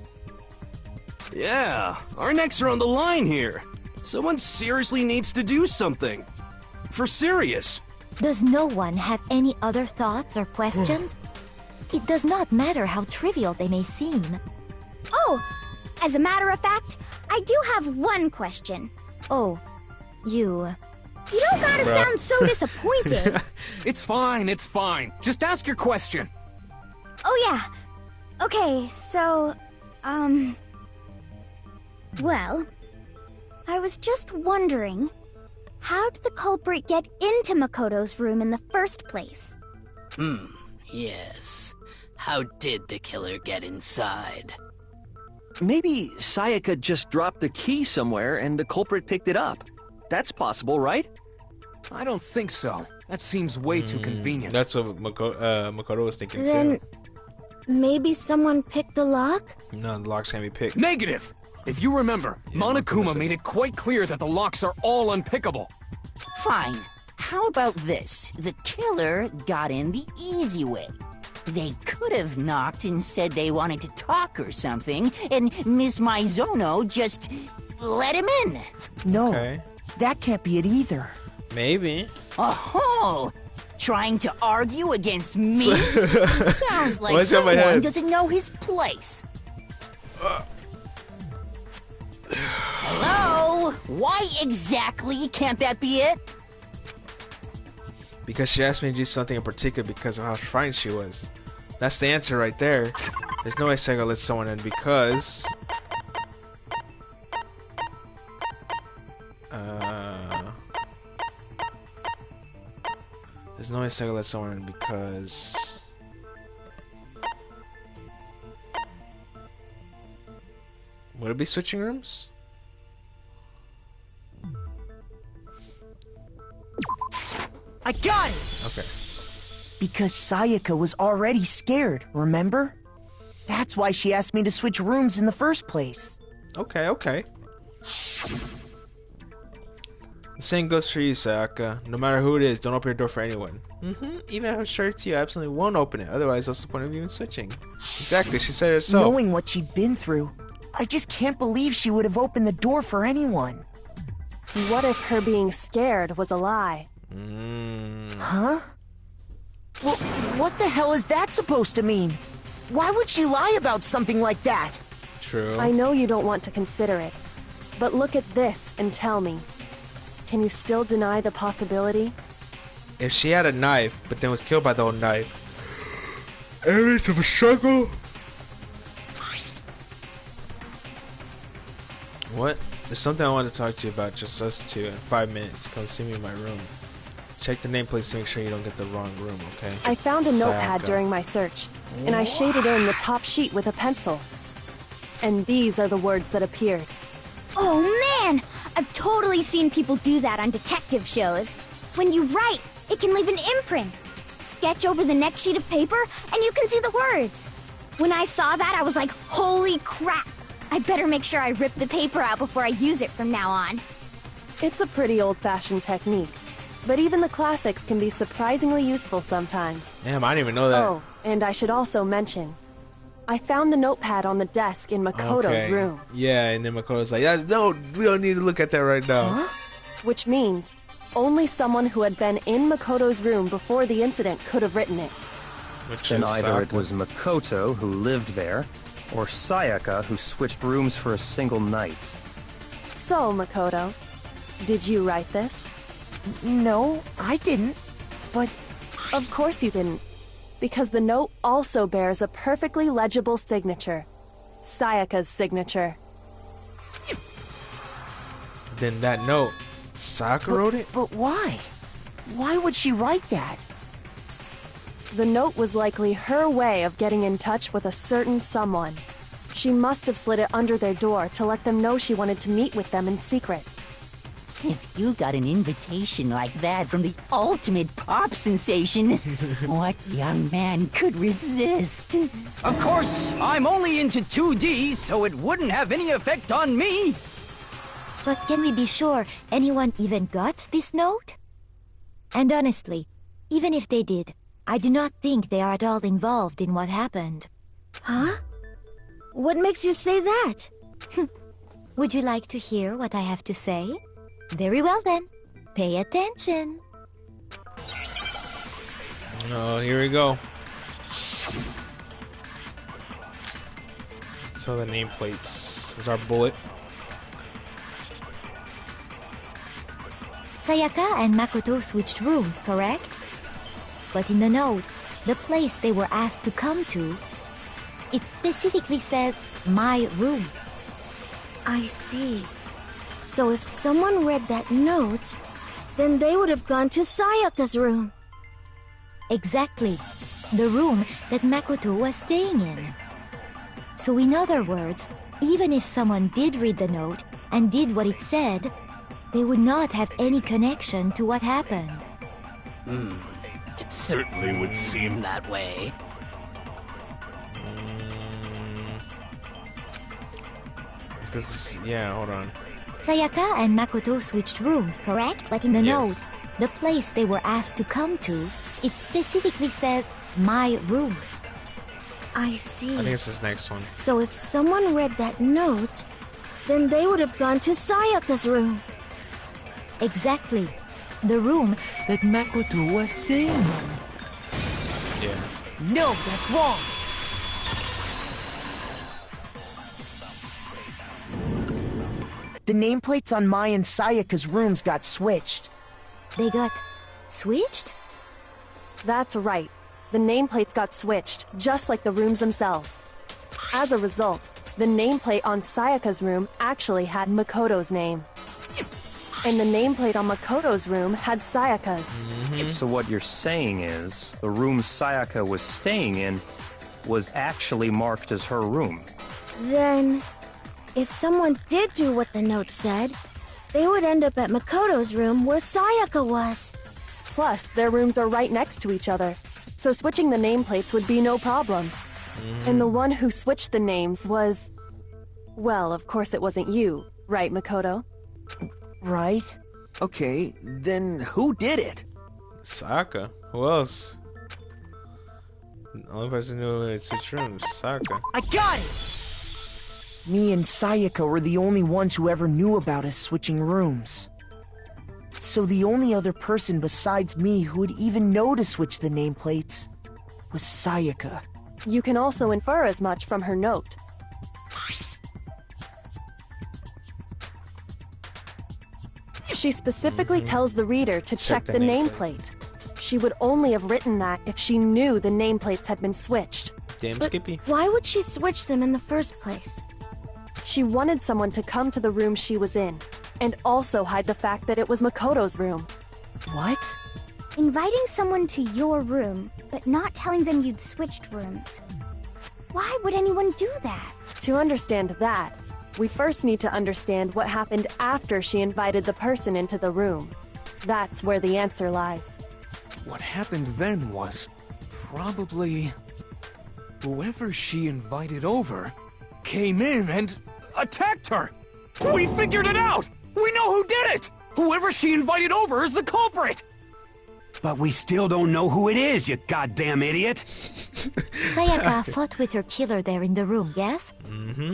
Yeah, our necks are on the line here. Someone seriously needs to do something. For serious. Does no one have any other thoughts or questions? It does not matter how trivial they may seem. Oh, as a matter of fact, I do have one question. Oh, you... You don't gotta sound so disappointed. It's fine, it's fine. Just ask your question. Oh yeah. Okay, so, well, I was just wondering, how did the culprit get into Makoto's room in the first place? Yes. How did the killer get inside? Maybe Sayaka just dropped the key somewhere and the culprit picked it up. That's possible, right? I don't think so. That seems way too convenient. That's what Makoto was thinking Then, too. maybe someone picked the lock? No, the locks can't be picked. Negative! If you remember, Monokuma made it quite clear that the locks are all unpickable. Fine. How about this? The killer got in the easy way. They could have knocked and said they wanted to talk or something, and Miss Maizono just let him in. No, Okay. That can't be it either. Maybe. Oh, trying to argue against me? Sounds like What's in my someone head? doesn't know his place. Hello? Why exactly can't that be it? Because she asked me to do something in particular because of how frightened she was. That's the answer right there. There's no way Sayaka let someone in because... There's no way Sayaka let someone in because... Would it be switching rooms? I got it! Okay. Because Sayaka was already scared, remember? That's why she asked me to switch rooms in the first place. Okay, okay. The same goes for you, Sayaka. No matter who it is, don't open your door for anyone. Even if I'm sure it's you, I absolutely won't open it. Otherwise, what's the point of even switching? Exactly, she said it herself. Knowing what she'd been through, I just can't believe she would have opened the door for anyone. What if her being scared was a lie? Huh? Well, what the hell is that supposed to mean? Why would she lie about something like that? True. I know you don't want to consider it, but look at this and tell me. Can you still deny the possibility? If she had a knife, but then was killed by the old knife, evidence of a struggle? What? There's something I want to talk to you about, just us two, in 5 minutes. Come see me in my room. Check the nameplates to make sure you don't get the wrong room, okay? I found a notepad Sayaka. during my search, and I shaded in the top sheet with a pencil. And these are the words that appeared. Oh man! I've totally seen people do that on detective shows. When you write, it can leave an imprint. Sketch over the next sheet of paper, and you can see the words. When I saw that, I was like, holy crap! I better make sure I rip the paper out before I use it from now on. It's a pretty old-fashioned technique, but even the classics can be surprisingly useful sometimes. Damn, I didn't even know that. Oh, and I should also mention, I found the notepad on the desk in Makoto's room. Yeah, and then Makoto's like, yeah, no, we don't need to look at that right now. Huh? Which means only someone who had been in Makoto's room before the incident could have written it. Then either it was Makoto who lived there, or Sayaka who switched rooms for a single night. So, Makoto, did you write this? No, I didn't. But... Of course you didn't. Because the note also bears a perfectly legible signature. Sayaka's signature. Then that note, Sayaka wrote it? But why? Why would she write that? The note was likely her way of getting in touch with a certain someone. She must have slid it under their door to let them know she wanted to meet with them in secret. If you got an invitation like that from the ultimate pop sensation, what young man could resist? Of course, I'm only into 2D, so it wouldn't have any effect on me. But can we be sure anyone even got this note? And honestly, even if they did, I do not think they are at all involved in what happened. Huh? What makes you say that? Would you like to hear what I have to say? Very well then. Pay attention. Oh, here we go. So the nameplates is our bullet. Sayaka and Makoto switched rooms, correct? But in the note, the place they were asked to come to, it specifically says, my room. I see. So if someone read that note, then they would have gone to Sayaka's room. Exactly. The room that Makoto was staying in. So in other words, even if someone did read the note and did what it said, they would not have any connection to what happened. It certainly would seem that way. Because, yeah, hold on. Sayaka and Makoto switched rooms, correct? But in the note, the place they were asked to come to, it specifically says, my room. I see. I think it's this next one. So if someone read that note, then they would have gone to Sayaka's room. Exactly. The room that Makoto was staying in. Yeah. No, that's wrong. The nameplates on Mai and Sayaka's rooms got switched. They got switched? That's right. The nameplates got switched, just like the rooms themselves. As a result, the nameplate on Sayaka's room actually had Makoto's name. And the nameplate on Makoto's room had Sayaka's. So what you're saying is, the room Sayaka was staying in was actually marked as her room. Then, if someone did do what the note said, they would end up at Makoto's room where Sayaka was. Plus, their rooms are right next to each other, so switching the nameplates would be no problem. And the one who switched the names was... Well, of course it wasn't you, right, Makoto? Right? Okay, then who did it? Sayaka. Who else? The only person who knew how to switch rooms. Sayaka. I got it! Me and Sayaka were the only ones who ever knew about us switching rooms. So the only other person besides me who would even know to switch the nameplates was Sayaka. You can also infer as much from her note. She specifically tells the reader to check the nameplate. She would only have written that if she knew the nameplates had been switched. Damn But Skippy. why would she switch them in the first place? She wanted someone to come to the room she was in, and also hide the fact that it was Makoto's room. What? Inviting someone to your room, but not telling them you'd switched rooms. Why would anyone do that? To understand that, we first need to understand what happened after she invited the person into the room. That's where the answer lies. What happened then was probably whoever she invited over came in and attacked her. We figured it out! We know who did it! Whoever she invited over is the culprit! But we still don't know who it is, you goddamn idiot! Sayaka fought with her killer there in the room, yes?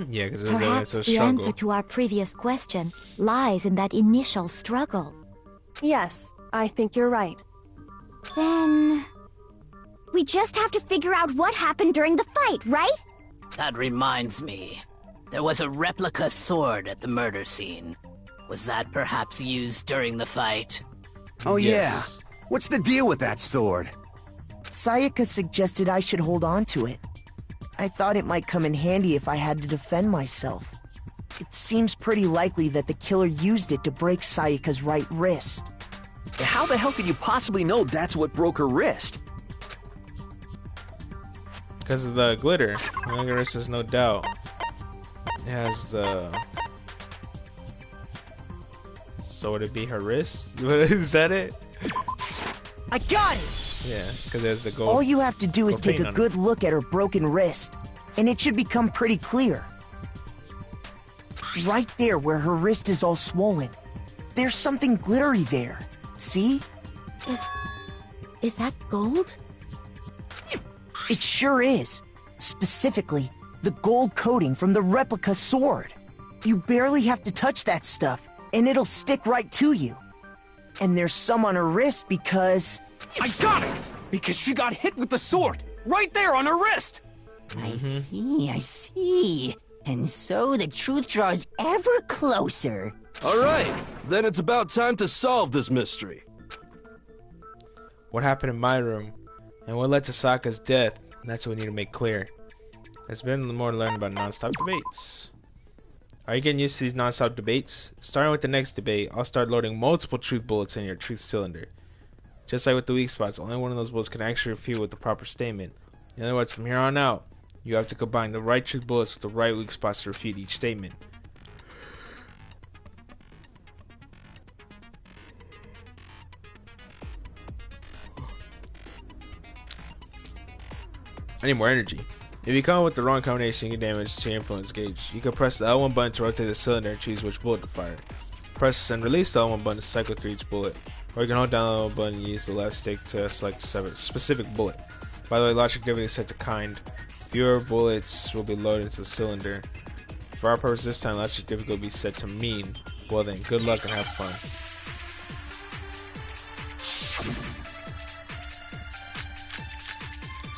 Yeah, because it Perhaps was a the struggle. answer to our previous question lies in that initial struggle. Yes, I think you're right. Then... we just have to figure out what happened during the fight, right? That reminds me. There was a replica sword at the murder scene. Was that perhaps used during the fight? Oh Yes. yeah. What's the deal with that sword? Sayaka suggested I should hold on to it. I thought it might come in handy if I had to defend myself. It seems pretty likely that the killer used it to break Sayaka's right wrist. How the hell could you possibly know that's what broke her wrist? Because of the glitter. The wrist is no doubt. It has the... So would it be her wrist? Is that it? I got it! Yeah, because there's the gold. All you have to do is gold take paint a on good look at her broken wrist, and it should become pretty clear. Right there where her wrist is all swollen. There's something glittery there. See? Is that gold? It sure is. Specifically, the gold coating from the replica sword. You barely have to touch that stuff, and it'll stick right to you. And there's some on her wrist because... I got it! Because she got hit with the sword! Right there on her wrist! I see. And so the truth draws ever closer. Alright, then it's about time to solve this mystery. What happened in my room? And what led to Sokka's death? That's what we need to make clear. There's been more to learn about non-stop debates. Are you getting used to these non-stop debates? Starting with the next debate, I'll start loading multiple truth bullets in your truth cylinder. Just like with the weak spots, only one of those bullets can actually refute with the proper statement. In other words, from here on out, you have to combine the right truth bullets with the right weak spots to refute each statement. I need more energy. If you come up with the wrong combination, you can damage to your influence gauge. You can press the L1 button to rotate the cylinder and choose which bullet to fire. Press and release the L1 button to cycle through each bullet. Or you can hold down the L1 button and use the left stick to select a specific bullet. By the way, logic difficulty is set to kind. Fewer bullets will be loaded into the cylinder. For our purpose this time, logic difficulty will be set to mean. Well then, good luck and have fun.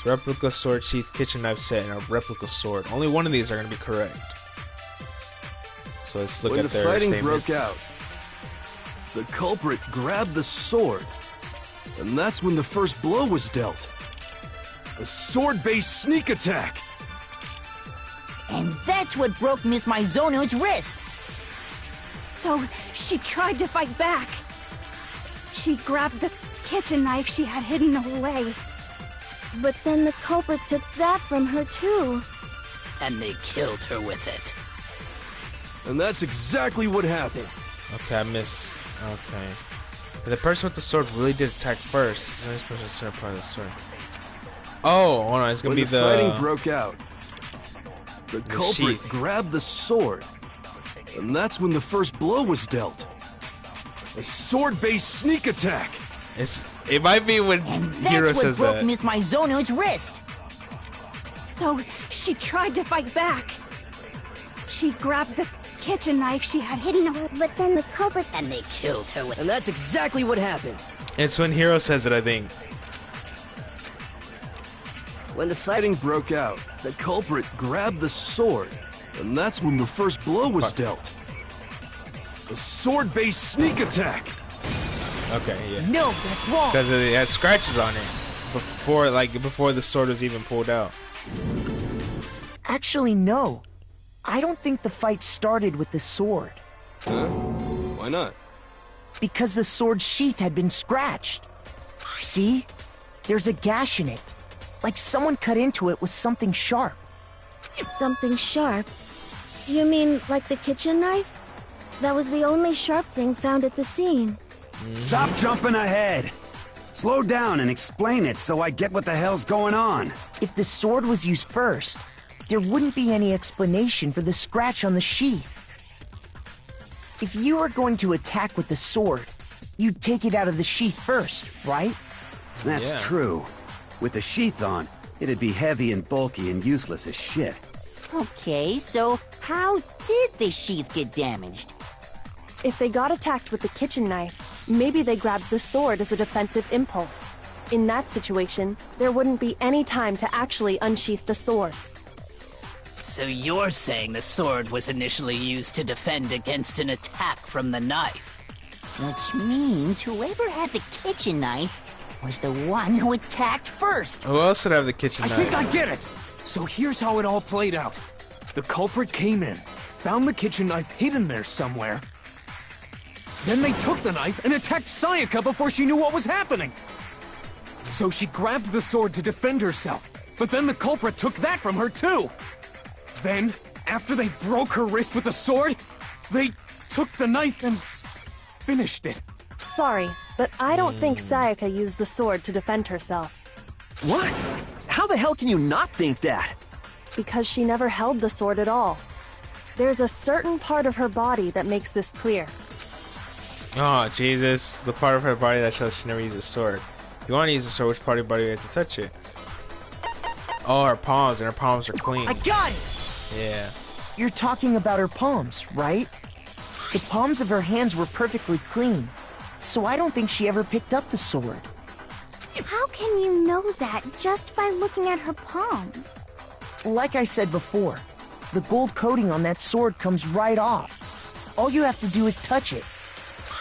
Replica sword sheath, kitchen knife set, and a replica sword. Only one of these are going to be correct. So let's look at their When the fighting statements. broke out, the culprit grabbed the sword, and that's when the first blow was dealt. A sword-based sneak attack. And that's what broke Miss Maizono's wrist. So she tried to fight back. She grabbed the kitchen knife she had hidden away. But then the culprit took that from her too. And they killed her with it. And that's exactly what happened. Okay, I missed. Okay. But the person with the sword really did attack first. So this person is part of the sword. Oh, hold on. It's going to When be the fighting broke out, the culprit sheath. grabbed the sword, and that's when the first blow was dealt. A sword-based sneak attack. It might be when Hiro That's what says broke that. Miss Maizono's wrist. So she tried to fight back. She grabbed the kitchen knife she had hidden away. But then the culprit... And they killed her with it. And that's exactly what happened. It's when Hiro says it, I think. When the fighting broke out, the culprit grabbed the sword, and that's when the first blow was dealt. A sword-based sneak attack. Okay, yeah. No, that's wrong. Because it has scratches on it before the sword was even pulled out. Actually, no. I don't think the fight started with the sword. Huh? Why not? Because the sword sheath had been scratched. See? There's a gash in it. Like someone cut into it with something sharp. Something sharp? You mean like the kitchen knife? That was the only sharp thing found at the scene. Stop jumping ahead. Slow down and explain it so I get what the hell's going on. If the sword was used first, there wouldn't be any explanation for the scratch on the sheath. If you were going to attack with the sword, you'd take it out of the sheath first, right? That's true. With the sheath on, it'd be heavy and bulky and useless as shit. Okay, so how did the sheath get damaged? If they got attacked with the kitchen knife, maybe they grabbed the sword as a defensive impulse. In that situation, there wouldn't be any time to actually unsheath the sword. So you're saying the sword was initially used to defend against an attack from the knife? Which means whoever had the kitchen knife was the one who attacked first. Who else would have the kitchen I knife? think I get it. So here's how it all played out. The culprit came in, found the kitchen knife hidden there somewhere. Then they took the knife and attacked Sayaka before she knew what was happening. So she grabbed the sword to defend herself, but then the culprit took that from her too. Then, after they broke her wrist with the sword, they took the knife and finished it. Sorry, but I don't think Sayaka used the sword to defend herself. What? How the hell can you not think that? Because she never held the sword at all. There's a certain part of her body that makes this clear. Oh, Jesus. The part of her body that shows she never used a sword. If you want to use a sword, which part of your body you have to touch it? Oh, her palms, and her palms are clean. I got it! Yeah. You're talking about her palms, right? The palms of her hands were perfectly clean, so I don't think she ever picked up the sword. How can you know that just by looking at her palms? Like I said before, the gold coating on that sword comes right off. All you have to do is touch it.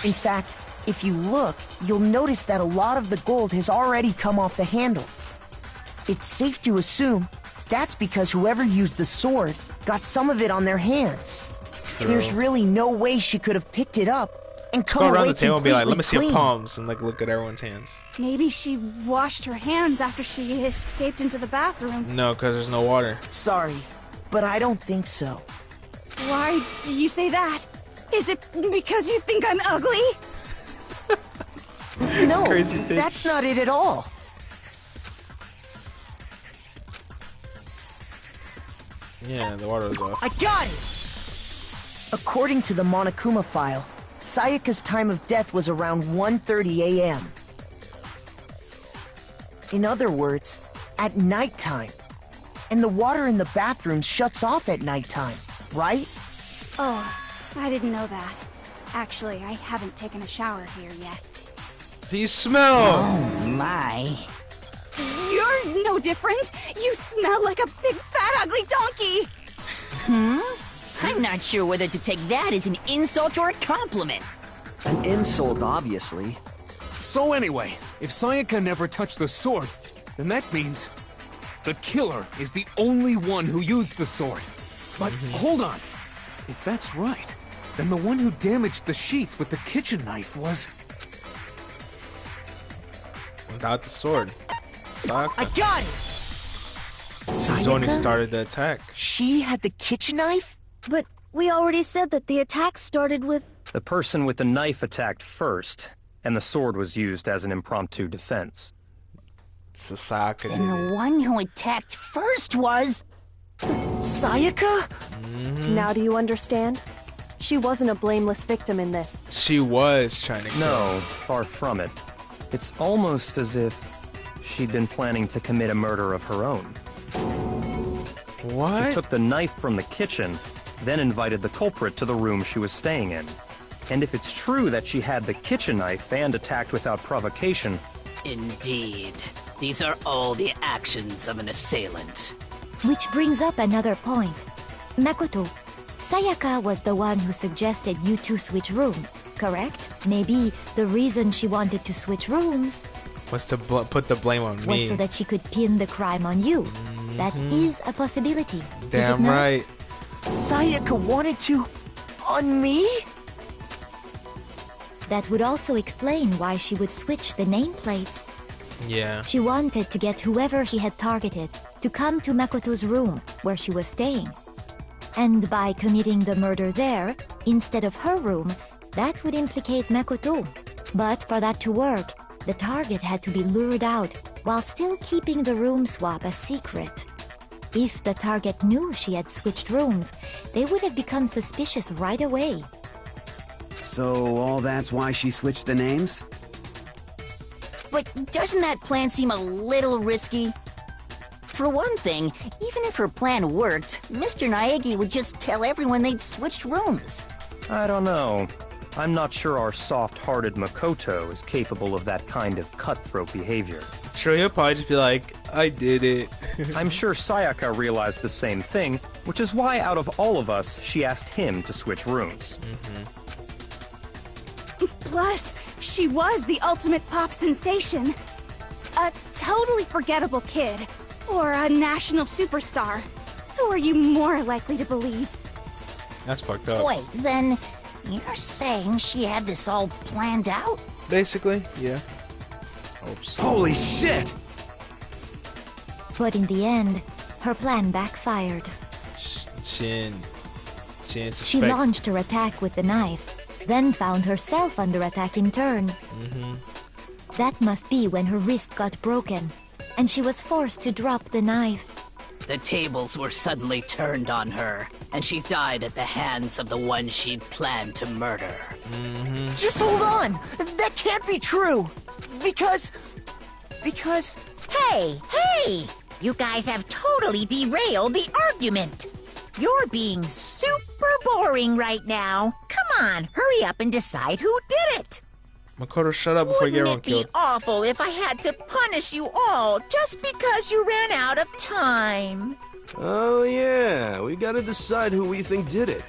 In fact, if you look, you'll notice that a lot of the gold has already come off the handle. It's safe to assume that's because whoever used the sword got some of it on their hands. True. There's really no way she could have picked it up and Go come around away the table and be like, let me see your clean. palms, and like look at everyone's hands. Maybe she washed her hands after she escaped into the bathroom. No, because there's no water. Sorry, but I don't think so. Why do you say that? Is it because you think I'm ugly? No, Crazy bitch. that's not it at all. Yeah, the water was off. I got it! According to the Monokuma file, Sayaka's time of death was around 1:30 a.m. In other words, at nighttime. And the water in the bathroom shuts off at nighttime, right? Oh, I didn't know that. Actually, I haven't taken a shower here yet. So you smell! Oh my. You're You're no different. You smell like a big, fat, ugly donkey. I'm not sure whether to take that as an insult or a compliment. An insult, obviously. So anyway, if Sayaka never touched the sword, then that means the killer is the only one who used the sword. But hold on. If that's right, then the one who damaged the sheath with the kitchen knife was... Without the sword. Sayaka. I got it! She's the one who started the attack. She had the kitchen knife? But we already said that the attack started with... The person with the knife attacked first, and the sword was used as an impromptu defense. So Sayaka And the one who attacked first was... Sayaka? Now do you understand? She wasn't a blameless victim in this. She was trying to kill. No, far from it. It's almost as if she'd been planning to commit a murder of her own. What? She took the knife from the kitchen, then invited the culprit to the room she was staying in. And if it's true that she had the kitchen knife and attacked without provocation... Indeed. These are all the actions of an assailant. Which brings up another point. Makoto, Sayaka was the one who suggested you two switch rooms, correct? Maybe the reason she wanted to switch rooms was to put the blame on me. Was so that she could pin the crime on you. That is a possibility. Damn is it not? right. Sayaka wanted to... on me? That would also explain why she would switch the nameplates. Yeah. She wanted to get whoever she had targeted to come to Makoto's room where she was staying. And by committing the murder there, instead of her room, that would implicate Makoto. But for that to work, the target had to be lured out while still keeping the room swap a secret. If the target knew she had switched rooms, they would have become suspicious right away. So all that's why she switched the names? But doesn't that plan seem a little risky? For one thing, even if her plan worked, Mr. Naegi would just tell everyone they'd switched rooms. I don't know. I'm not sure our soft-hearted Makoto is capable of that kind of cutthroat behavior. Sure, he'll probably just be like, I did it. I'm sure Sayaka realized the same thing, which is why out of all of us, she asked him to switch rooms. Plus, she was the ultimate pop sensation. A totally forgettable kid. Or a national superstar. Who are you more likely to believe? That's fucked up. Wait, then you're saying she had this all planned out? Basically, yeah. Hope so. Holy shit! But in the end, her plan backfired. She She launched her attack with the knife, then found herself under attack in turn. That must be when her wrist got broken, and she was forced to drop the knife. The tables were suddenly turned on her, and she died at the hands of the one she'd planned to murder. Just hold on! That can't be true! Because... Hey! You guys have totally derailed the argument! You're being super boring right now. Come on, hurry up and decide who did it! Makoto, shut up before you get everyone Wouldn't it be killed. awful if I had to punish you all just because you ran out of time? Oh yeah, we gotta decide who we think did it.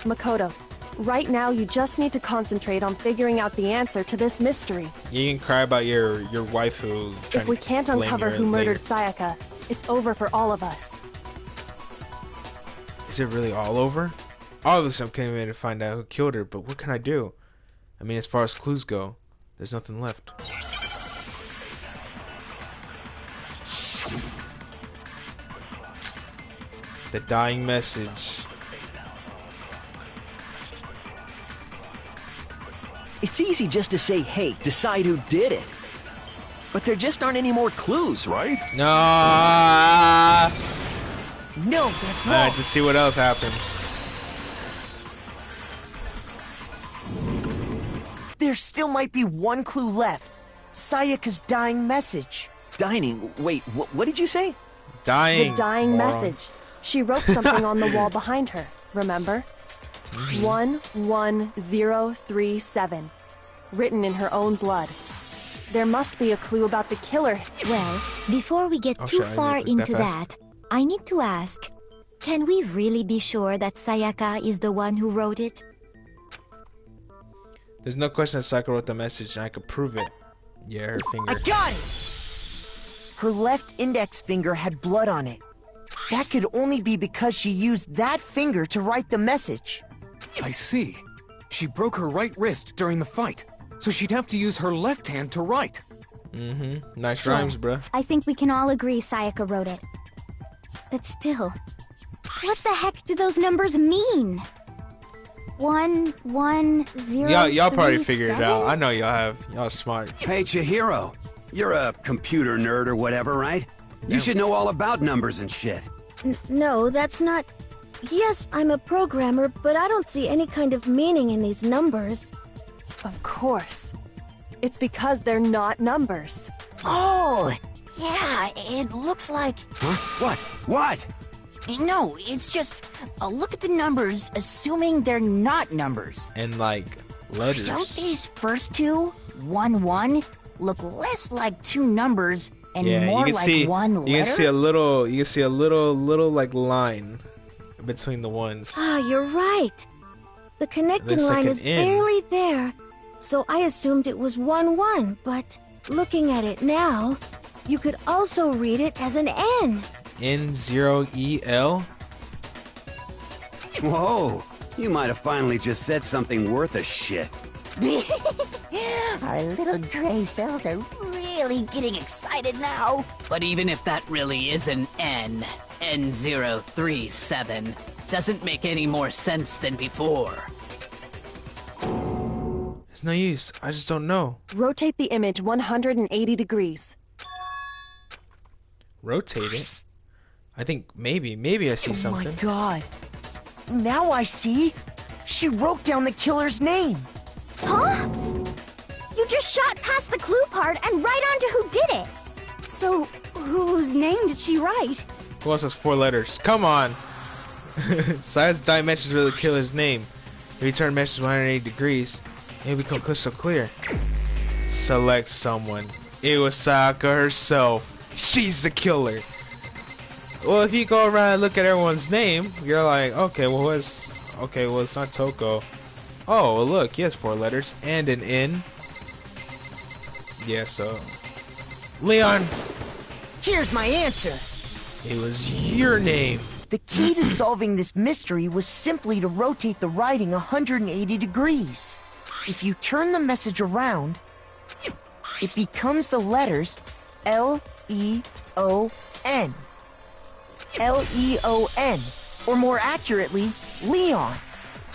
Makoto, right now you just need to concentrate on figuring out the answer to this mystery. You can cry about your wife who... If we can't uncover who murdered Sayaka, it's over for all of us. Is it really all over? Obviously, I'm coming in to find out who killed her, but what can I do? I mean, as far as clues go, there's nothing left. The dying message. It's easy just to say, hey, decide who did it. But there just aren't any more clues, right? No. No, that's wrong. Alright, just see what else happens. There still might be one clue left. Sayaka's dying message. Dining? Wait, what did you say? Dying. The dying moron. message. She wrote something on the wall behind her, remember? 11037. Written in her own blood. there must be a clue about the killer. Well, before we get too far into that, I need to ask, can we really be sure that Sayaka is the one who wrote it? There's no question that Sayaka wrote the message, and I could prove it. Yeah, her finger. I got it! Her left index finger had blood on it. That could only be because she used that finger to write the message. I see. She broke her right wrist during the fight, so she'd have to use her left hand to write. Nice rhymes, bruh. I think we can all agree Sayaka wrote it. But still, what the heck do those numbers mean? 1, 1, 0. Y'all probably 3, figured it 7? out. I know y'all smart. Hey, Chihiro. You're a computer nerd or whatever, right? You should know all about numbers and shit. No, that's not... Yes, I'm a programmer, but I don't see any kind of meaning in these numbers. Of course. It's because they're not numbers. Oh, yeah, it looks like... Huh? What? No, it's just, look at the numbers, assuming they're not numbers. And like, letters. Don't these first two, 1, 1, look less like two numbers and more like one letter? You can see a little like line between the ones. Ah, you're right. The connecting Looks like line an is N. barely there, so I assumed it was 1, 1, but looking at it now, you could also read it as an N. N0EL? Whoa, you might have finally just said something worth a shit. Our little gray cells are really getting excited now. But even if that really is an N, N037, doesn't make any more sense than before. It's no use. I just don't know. Rotate the image 180 degrees. Rotate it? I think maybe I see something. Oh my god. Now I see. She wrote down the killer's name. Huh? You just shot past the clue part and right on to who did it. So, whose name did she write? Who else has 4 letters? Come on! Size dimensions of the killer's name. If you turn message 180 degrees, it will become crystal clear. Select someone. It was Sayaka herself. She's the killer. Well, if you go around and look at everyone's name, you're like, okay, well, it's not Toko. Oh, well, look, he has 4 letters and an N. Yeah, so Leon. Here's my answer. It was your name. The key to solving this mystery was simply to rotate the writing 180 degrees. If you turn the message around, it becomes the letters L-E-O-N. L-E-O-N, or more accurately, Leon.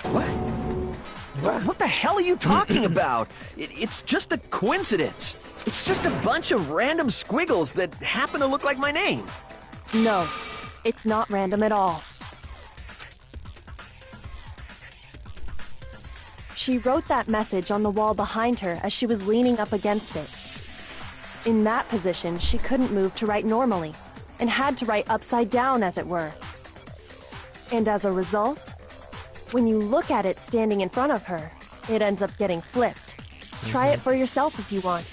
What the hell are you talking about? It's just a coincidence. It's just a bunch of random squiggles that happen to look like my name. No, it's not random at all. She wrote that message on the wall behind her as she was leaning up against it. In that position, she couldn't move to write normally, and had to write upside down, as it were. And as a result, when you look at it standing in front of her, it ends up getting flipped. Try it for yourself if you want.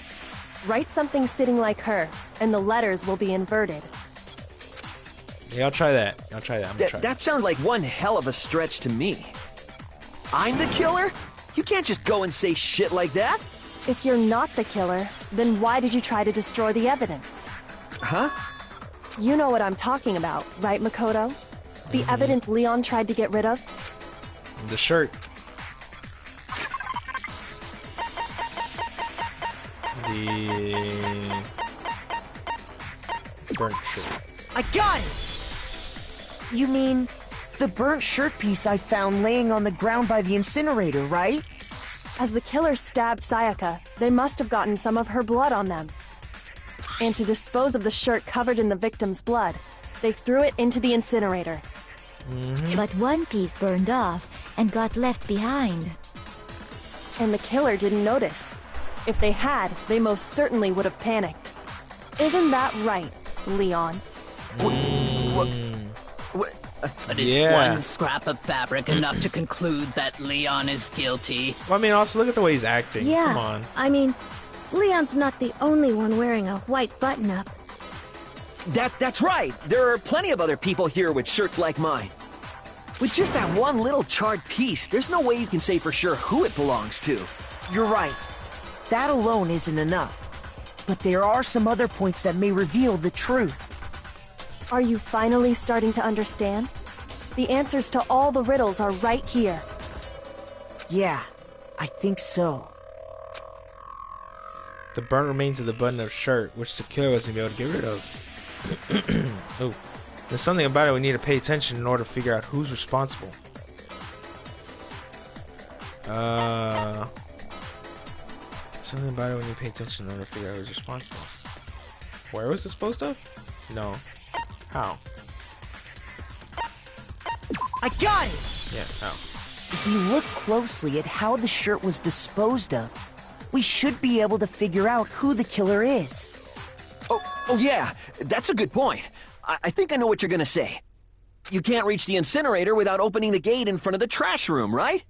Write something sitting like her, and the letters will be inverted. Yeah, I'll try that. I'm gonna try That sounds like one hell of a stretch to me. I'm the killer? You can't just go and say shit like that. If you're not the killer, then why did you try to destroy the evidence? Huh? You know what I'm talking about, right, Makoto? The evidence Leon tried to get rid of? The shirt. The burnt shirt. I got it! You mean the burnt shirt piece I found laying on the ground by the incinerator, right? As the killer stabbed Sayaka, they must have gotten some of her blood on them. And to dispose of the shirt covered in the victim's blood, they threw it into the incinerator. But one piece burned off and got left behind. And the killer didn't notice. If they had, they most certainly would have panicked. Isn't that right, Leon? But is one scrap of fabric enough to conclude that Leon is guilty? Well, I mean, also look at the way he's acting. Yeah, Come on. I mean, Leon's not the only one wearing a white button-up. That's right. There are plenty of other people here with shirts like mine. With just that one little charred piece, there's no way you can say for sure who it belongs to. You're right. That alone isn't enough. But there are some other points that may reveal the truth. Are you finally starting to understand? The answers to all the riddles are right here. Yeah, I think so. The burnt remains of the button-up shirt, which the killer wasn't able to get rid of. Oh, there's something about it we need to pay attention in order to figure out who's responsible. Something about it we need to pay attention in order to figure out who's responsible. Where was this supposed to? No. How? I got it! Yeah, how? If we look closely at how the shirt was disposed of, we should be able to figure out who the killer is. Oh yeah, that's a good point. I think I know what you're gonna say. You can't reach the incinerator without opening the gate in front of the trash room, right?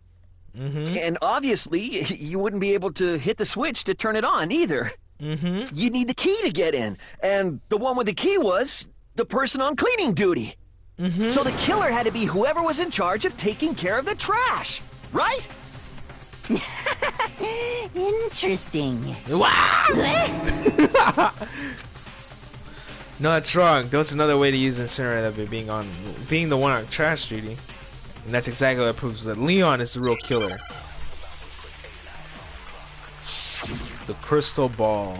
Mm-hmm. And obviously, you wouldn't be able to hit the switch to turn it on either. Mm-hmm. You'd need the key to get in, and the one with the key was the person on cleaning duty. Mm-hmm. So the killer had to be whoever was in charge of taking care of the trash, right? Interesting. No, that's wrong. That's another way to use incinerator than being the one on trash duty. And that's exactly what proves that Leon is the real killer. The crystal ball.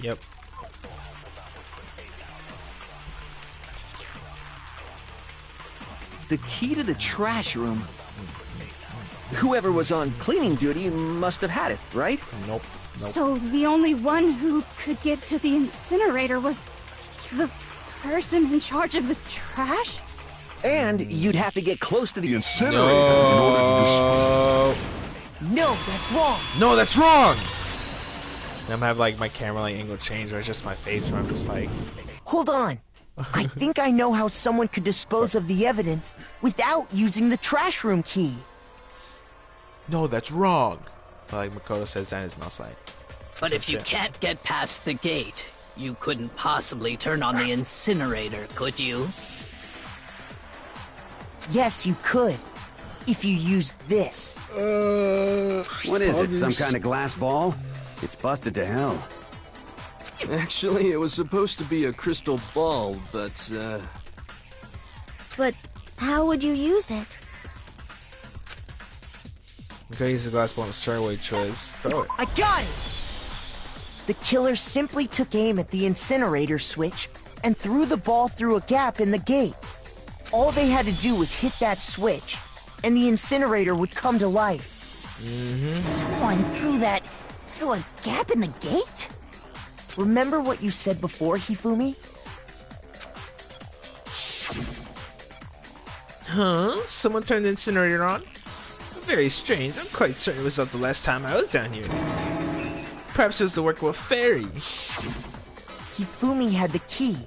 Yep. The key to the trash room. Whoever was on cleaning duty must have had it, right? Nope. So the only one who could get to the incinerator was the person in charge of the trash? And you'd have to get close to the incinerator in order to No, that's wrong! No, that's wrong! And I'm gonna have like my camera like angle change, or it's just my face where I'm just like... Hold on. I think I know how someone could dispose of the evidence without using the trash room key. No, that's wrong. Like Makoto says that in his mouse light. But if you can't get past the gate, you couldn't possibly turn on the incinerator, could you? Yes, you could. If you used this. What is it, some kind of glass ball? It's busted to hell. Actually, it was supposed to be a crystal ball, but, But how would you use it? You gotta use the glass ball in a certain way, Triz. Throw it. I got it! The killer simply took aim at the incinerator switch and threw the ball through a gap in the gate. All they had to do was hit that switch, and the incinerator would come to life. Mm-hmm. Someone through a gap in the gate? Remember what you said before, Hifumi? Huh? Someone turned the incinerator on? Very strange. I'm quite certain it was not the last time I was down here. Perhaps it was the work of a fairy. Hifumi had the key,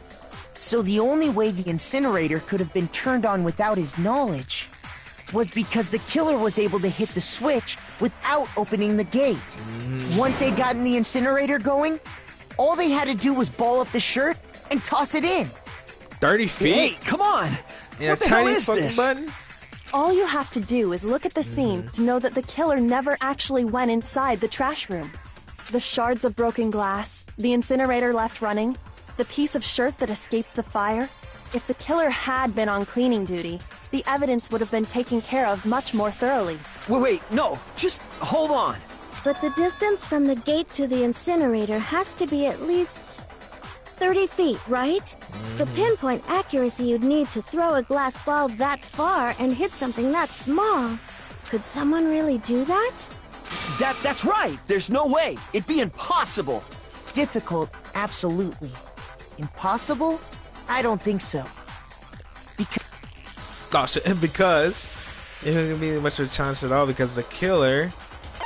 so the only way the incinerator could have been turned on without his knowledge was because the killer was able to hit the switch without opening the gate. Once they'd gotten the incinerator going, all they had to do was ball up the shirt and toss it in. 30 feet? Hey, come on! Yeah, What the hell tiny is fucking this? button? All you have to do is look at the scene to know that the killer never actually went inside the trash room. The shards of broken glass, the incinerator left running, the piece of shirt that escaped the fire. If the killer had been on cleaning duty, the evidence would have been taken care of much more thoroughly. Wait, no, just hold on. But the distance from the gate to the incinerator has to be at least 30 feet, right? The pinpoint accuracy you'd need to throw a glass ball that far and hit something that small. Could someone really do that? That's right. There's no way. It'd be impossible. Difficult, absolutely. Impossible? I don't think so. Because it wouldn't be much of a chance at all because the killer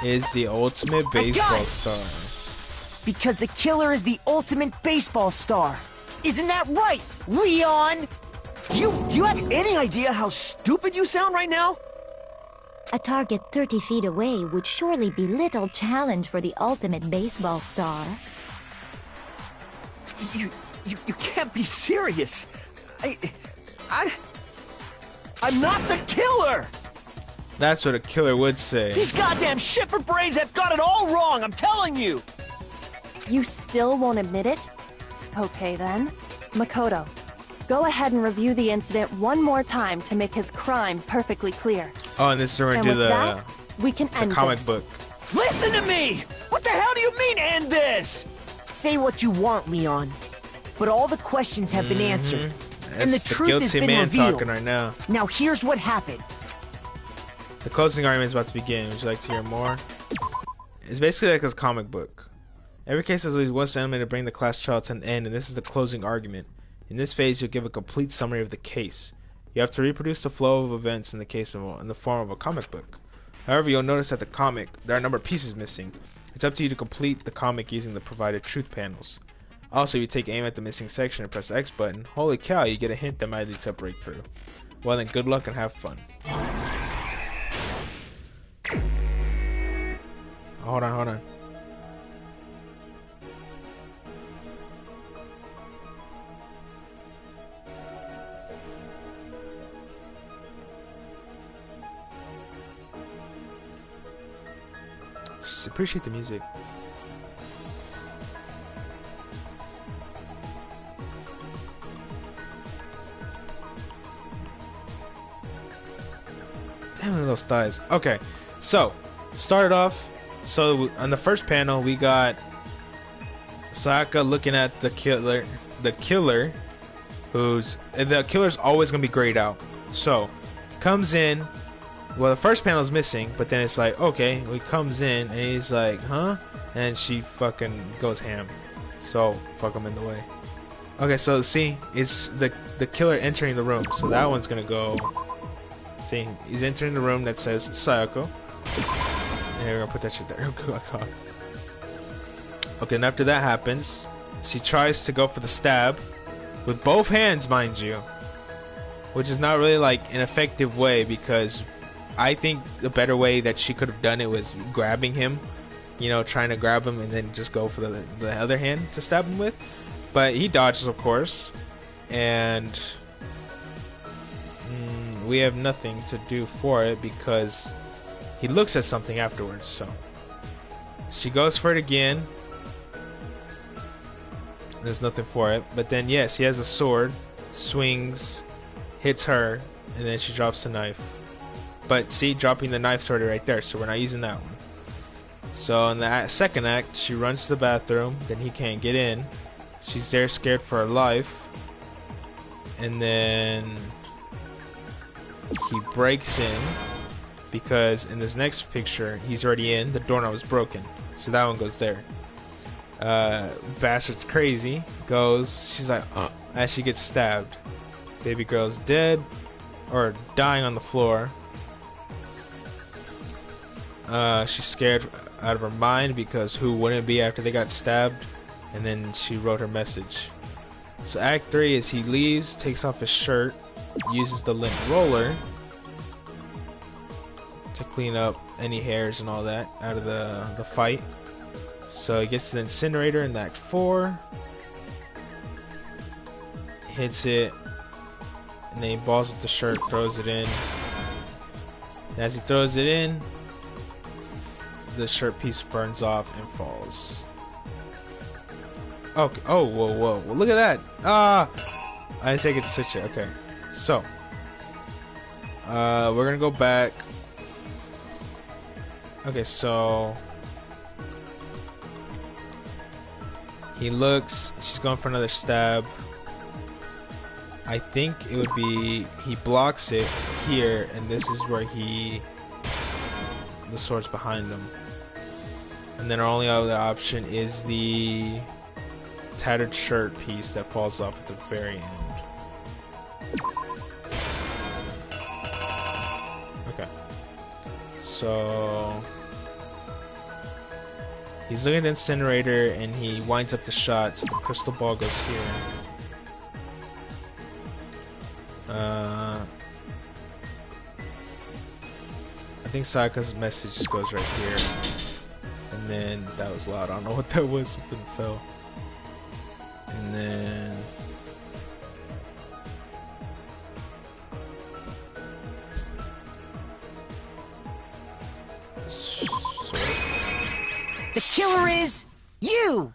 is the ultimate baseball star. Because the killer is the ultimate baseball star. Isn't that right, Leon? Do you have any idea how stupid you sound right now? A target 30 feet away would surely be little challenge for the ultimate baseball star. You can't be serious. I'm not the killer! That's what a killer would say. These goddamn shipper brains have got it all wrong, I'm telling you! You still won't admit it? Okay then. Makoto, go ahead and review the incident one more time to make his crime perfectly clear. Oh, and this is where we And do with the that, we can end comic this. book. Listen to me! What the hell do you mean, end this? Say what you want, Leon. But all the questions have been answered. And the That's the truth has guilty been man revealed. talking right now. Now here's what happened. The closing argument is about to begin. Would you like to hear more? It's basically like a comic book. Every case has at least one element to bring the class trial to an end, and this is the closing argument. In this phase, you'll give a complete summary of the case. You have to reproduce the flow of events in the form of a comic book. However, you'll notice that the comic, there are a number of pieces missing. It's up to you to complete the comic using the provided truth panels. Also, if you take aim at the missing section and press the X button, holy cow, you get a hint that might lead to a breakthrough. Well then, good luck and have fun. Hold on. Just appreciate the music. Damn, those thighs. Okay, so started off. So on the first panel, we got Sayaka looking at the killer. The killer's always gonna be grayed out. So comes in. Well, the first panel's missing, but then it's like, okay, he comes in and he's like, huh? And she fucking goes ham. So fuck him in the way. Okay, so see, it's the killer entering the room. So that one's gonna go. See, he's entering the room that says Sayako. And we're gonna put that shit there. Okay, and after that happens, she tries to go for the stab with both hands, mind you, which is not really like an effective way, because I think the better way that she could have done it was grabbing him, you know, trying to grab him and then just go for the other hand to stab him with. But he dodges, of course, and we have nothing to do for it because he looks at something afterwards. So she goes for it again. There's nothing for it, but then yes, he has a sword, swings, hits her, and then she drops the knife. But see, dropping the knife's already right there, so we're not using that one. So in the second act, she runs to the bathroom, then he can't get in. She's there scared for her life, and then he breaks in because in this next picture he's already in. The doorknob is broken, so that one goes there. Bastard's crazy goes, she's like, as she gets stabbed. Baby girl's dead or dying on the floor. She's scared out of her mind because who wouldn't it be after they got stabbed? And then she wrote her message. So act 3 is he leaves, takes off his shirt, uses the lint roller to clean up any hairs and all that out of the fight. So he gets to the incinerator in Act 4, hits it, and then he balls up the shirt, throws it in. And as he throws it in, the shirt piece burns off and falls. Okay. Oh, whoa. Well, look at that. I didn't take it to switch it. Okay. So, we're gonna go back. Okay, so he looks. She's going for another stab. I think it would be he blocks it here, and this is where the sword's behind him. And then our only other option is the tattered shirt piece that falls off at the very end. Okay. So he's looking at the incinerator and he winds up the shot, so the crystal ball goes here. I think Sayaka's message just goes right here. And then that was loud. I don't know what that was. Something fell. And then the killer is you!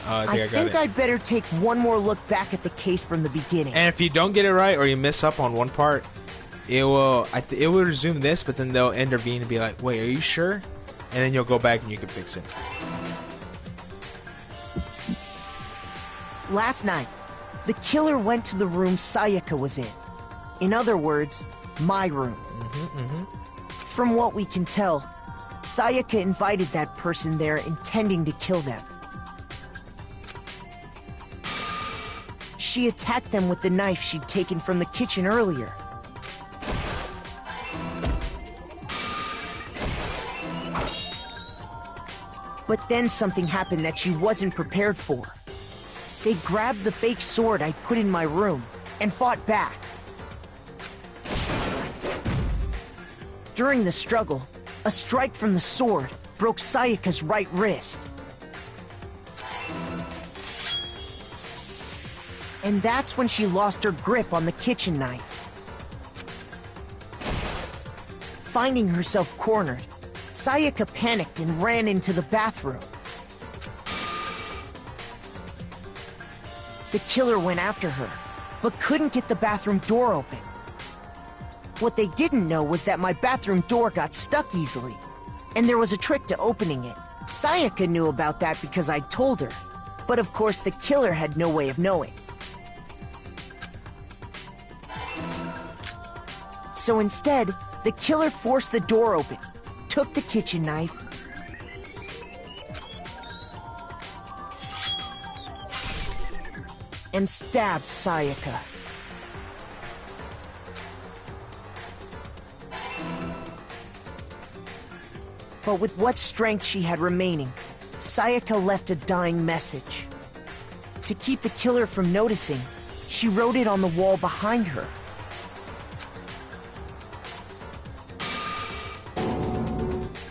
I think I'd better take one more look back at the case from the beginning. And if you don't get it right or you miss up on one part, it will resume this, but then they'll intervene and be like, wait, are you sure? And then you'll go back and you can fix it. Last night, the killer went to the room Sayaka was in. In other words, my room. From what we can tell, Sayaka invited that person there intending to kill them. She attacked them with the knife she'd taken from the kitchen earlier. But then something happened that she wasn't prepared for. They grabbed the fake sword I put in my room and fought back. During the struggle, a strike from the sword broke Sayaka's right wrist. And that's when she lost her grip on the kitchen knife. Finding herself cornered, Sayaka panicked and ran into the bathroom. The killer went after her, but couldn't get the bathroom door open. What they didn't know was that my bathroom door got stuck easily, and there was a trick to opening it. Sayaka knew about that because I'd told her, but of course the killer had no way of knowing. So instead, the killer forced the door open, took the kitchen knife, and stabbed Sayaka. But with what strength she had remaining, Sayaka left a dying message. To keep the killer from noticing, she wrote it on the wall behind her.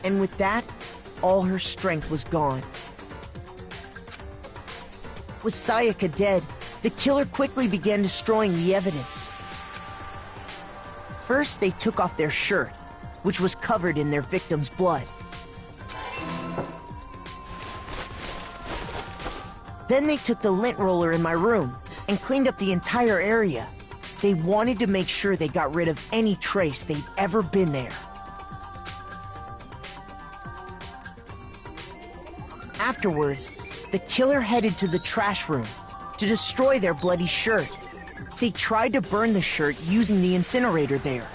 And with that, all her strength was gone. With Sayaka dead, the killer quickly began destroying the evidence. First, they took off their shirt, which was covered in their victim's blood. Then they took the lint roller in my room and cleaned up the entire area. They wanted to make sure they got rid of any trace they'd ever been there. Afterwards, the killer headed to the trash room to destroy their bloody shirt. They tried to burn the shirt using the incinerator there.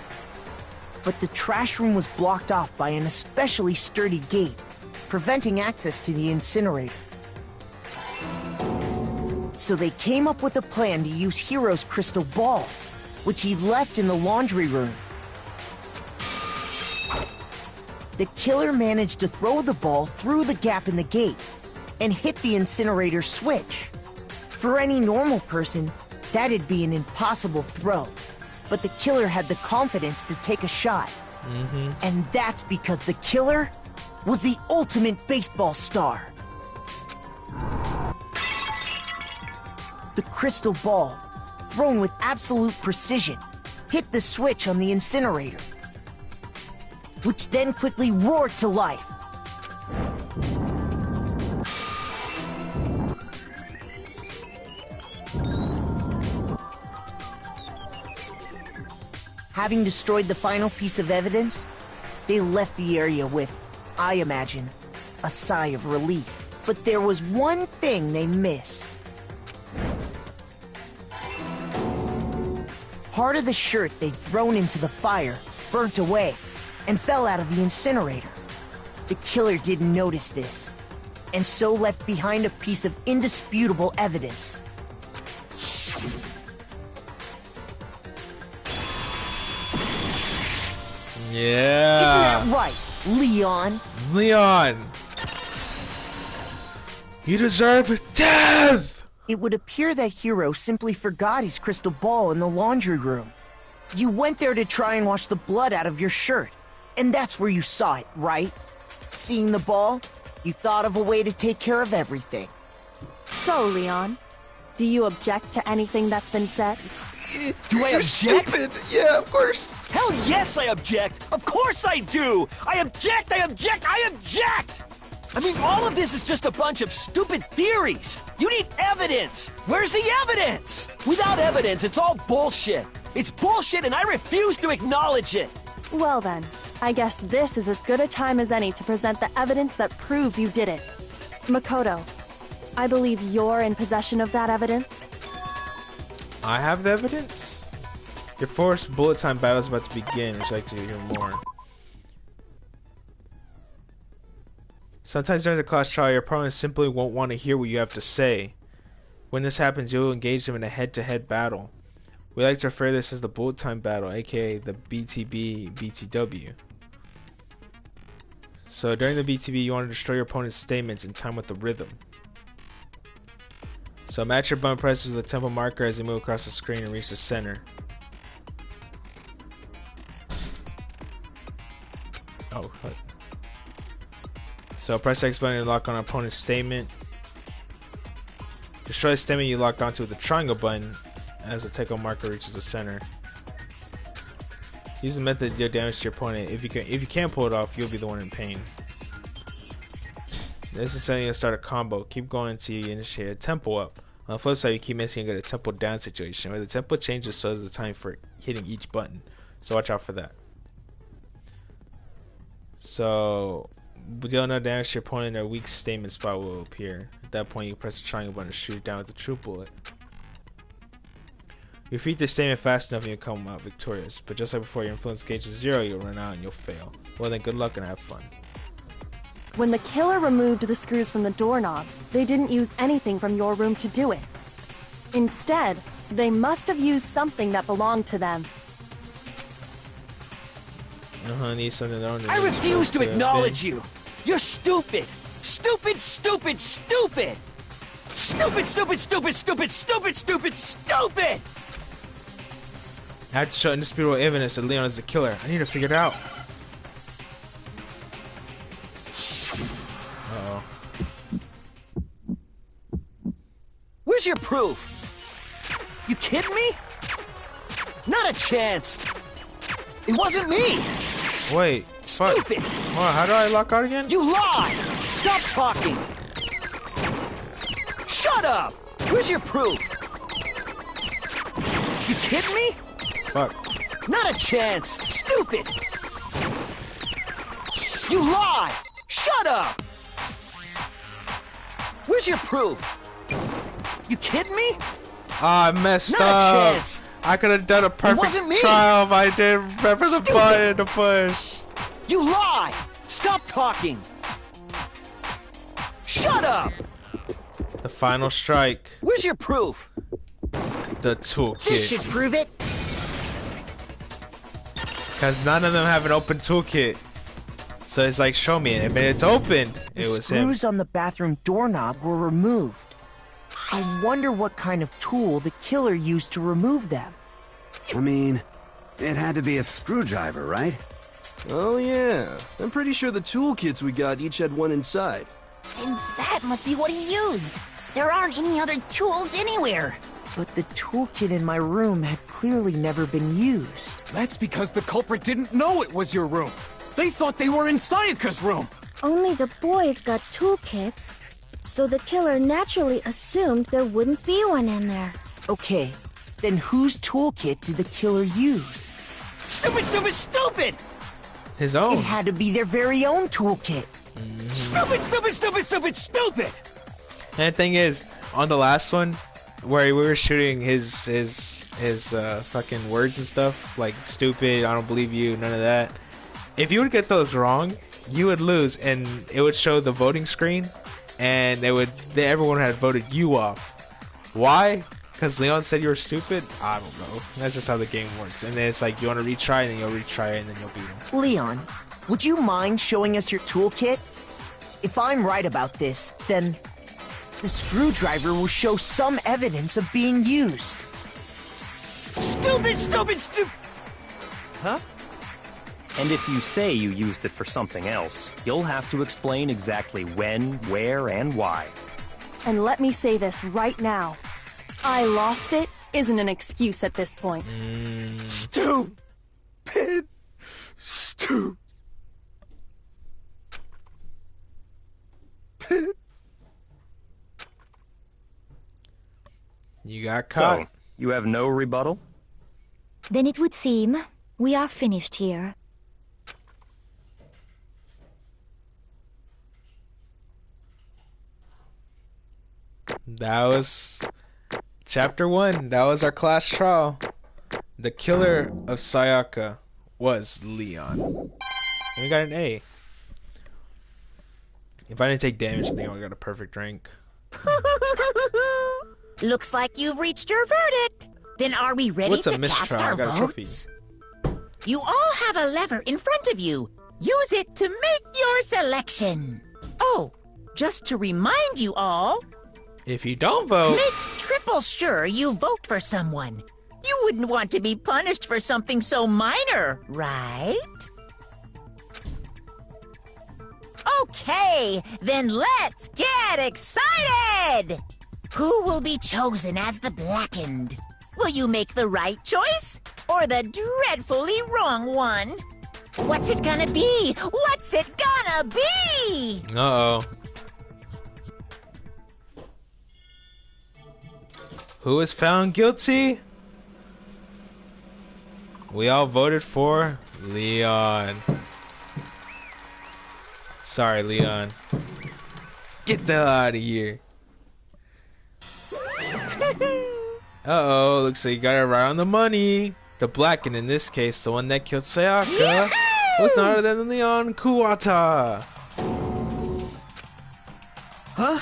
But the trash room was blocked off by an especially sturdy gate, preventing access to the incinerator. So they came up with a plan to use Hiro's crystal ball, which he left in the laundry room. The killer managed to throw the ball through the gap in the gate and hit the incinerator switch. For any normal person, that'd be an impossible throw, but the killer had the confidence to take a shot. And that's because the killer was the ultimate baseball star. The crystal ball, thrown with absolute precision, hit the switch on the incinerator, which then quickly roared to life. Having destroyed the final piece of evidence, they left the area with, I imagine, a sigh of relief. But there was one thing they missed. Part of the shirt they'd thrown into the fire burnt away and fell out of the incinerator. The killer didn't notice this, and so left behind a piece of indisputable evidence. Yeah. Isn't that right, Leon? Leon! You deserve death! It would appear that Hiro simply forgot his crystal ball in the laundry room. You went there to try and wash the blood out of your shirt, And that's where you saw it, right? Seeing the ball, you thought of a way to take care of everything. So, Leon, do you object to anything that's been said? Do I You're object? stupid. Yeah, of course. Hell yes, I object! Of course I do! I object, I object, I object! I mean, all of this is just a bunch of stupid theories. You need evidence. Where's the evidence? Without evidence, it's all bullshit. It's bullshit and I refuse to acknowledge it. Well then, I guess this is as good a time as any to present the evidence that proves you did it. Makoto, I believe you're in possession of that evidence. I have the evidence? Your first bullet time battle is about to begin. Would you like to hear more? Sometimes during the class trial, your opponent simply won't want to hear what you have to say. When this happens, you will engage them in a head-to-head battle. We like to refer to this as the bullet time battle, aka the BTB-BTW. So during the BTB, you want to destroy your opponent's statements in time with the rhythm. So match your button presses with a tempo marker as they move across the screen and reach the center. Oh, what? So press X button to lock on an opponent's statement. Destroy the statement you locked onto with the triangle button as the tempo marker reaches the center. Use the method to deal damage to your opponent. If you can't pull it off, you'll be the one in pain. This is something to start a combo. Keep going until you initiate a tempo up. On the flip side, you keep missing and get a tempo down situation where the tempo changes, so does the time for hitting each button. So watch out for that. So deal no damage to your opponent, their weak statement spot will appear. At that point, you press the triangle button to shoot it down with the true bullet. You defeat the statement fast enough and you'll come out victorious. But just like before, your influence gauge is 0, you'll run out and you'll fail. Well then, good luck and have fun. When the killer removed the screws from the doorknob, they didn't use anything from your room to do it. Instead, they must have used something that belonged to them. Need something I refuse to acknowledge you. You're stupid. Stupid, stupid, stupid. Stupid, stupid, stupid, stupid, stupid, stupid, stupid. I have to show indisputable evidence that Leon is the killer. I need to figure it out. Uh-oh. Where's your proof? You kidding me? Not a chance. It wasn't me. Wait. Stupid. What? How do I lock out again? You lie. Stop talking. Shut up. Where's your proof? You kidding me? Fuck. Not a chance. Stupid. You lie. Shut up. Where's your proof? You kidding me? Ah, I messed Not up. a chance. I could have done a perfect trial if I didn't remember the button to push. You lie. Stop talking. Shut up. The final strike. Where's your proof? The toolkit. This should prove it. Because none of them have an open toolkit. So it's like, show me it. If it's opened, it was him. The screws on the bathroom doorknob were removed. I wonder what kind of tool the killer used to remove them. I mean, it had to be a screwdriver, right? Oh yeah, I'm pretty sure the toolkits we got each had one inside. And that must be what he used. There aren't any other tools anywhere. But the toolkit in my room had clearly never been used. That's because the culprit didn't know it was your room. They thought they were in Sayaka's room. Only the boys got toolkits, so the killer naturally assumed there wouldn't be one in there. Okay, then whose toolkit did the killer use? Stupid, stupid, stupid! His own. It had to be their very own toolkit. Stupid, stupid, stupid, stupid, stupid! And the thing is, on the last one, where we were shooting his fucking words and stuff, like stupid, I don't believe you, none of that. If you would get those wrong, you would lose, and it would show the voting screen, and everyone had voted you off. Why? Because Leon said you were stupid? I don't know. That's just how the game works. And then it's like, you want to retry, and then you'll retry it, and then you'll beat him. Leon, would you mind showing us your toolkit? If I'm right about this, then the screwdriver will show some evidence of being used. Stupid, stupid, stupid! Huh? And if you say you used it for something else, you'll have to explain exactly when, where, and why. And let me say this right now. I lost it isn't an excuse at this point. Stupid. Stupid. You got caught. So, you have no rebuttal? Then it would seem we are finished here. That was chapter 1. That was our class trial. The killer of Sayaka was Leon. And we got an A. If I didn't take damage, I think I got a perfect rank. Looks like you've reached your verdict. Then are we ready What's a to cast mistrial? our I got a trophy. votes? You all have a lever in front of you. Use it to make your selection. Oh, just to remind you all, If you don't vote, make triple sure you vote for someone. You wouldn't want to be punished for something so minor, right? Okay, then let's get excited! Who will be chosen as the Blackened? Will you make the right choice or the dreadfully wrong one? What's it gonna be? What's it gonna be? uh-oh. Who was found guilty? We all voted for Leon. Sorry, Leon. Get the hell out of here. Uh-oh, looks like you got it right on the money. The Blackened, in this case, the one that killed Sayaka, was none other than Leon Kuwata. Huh?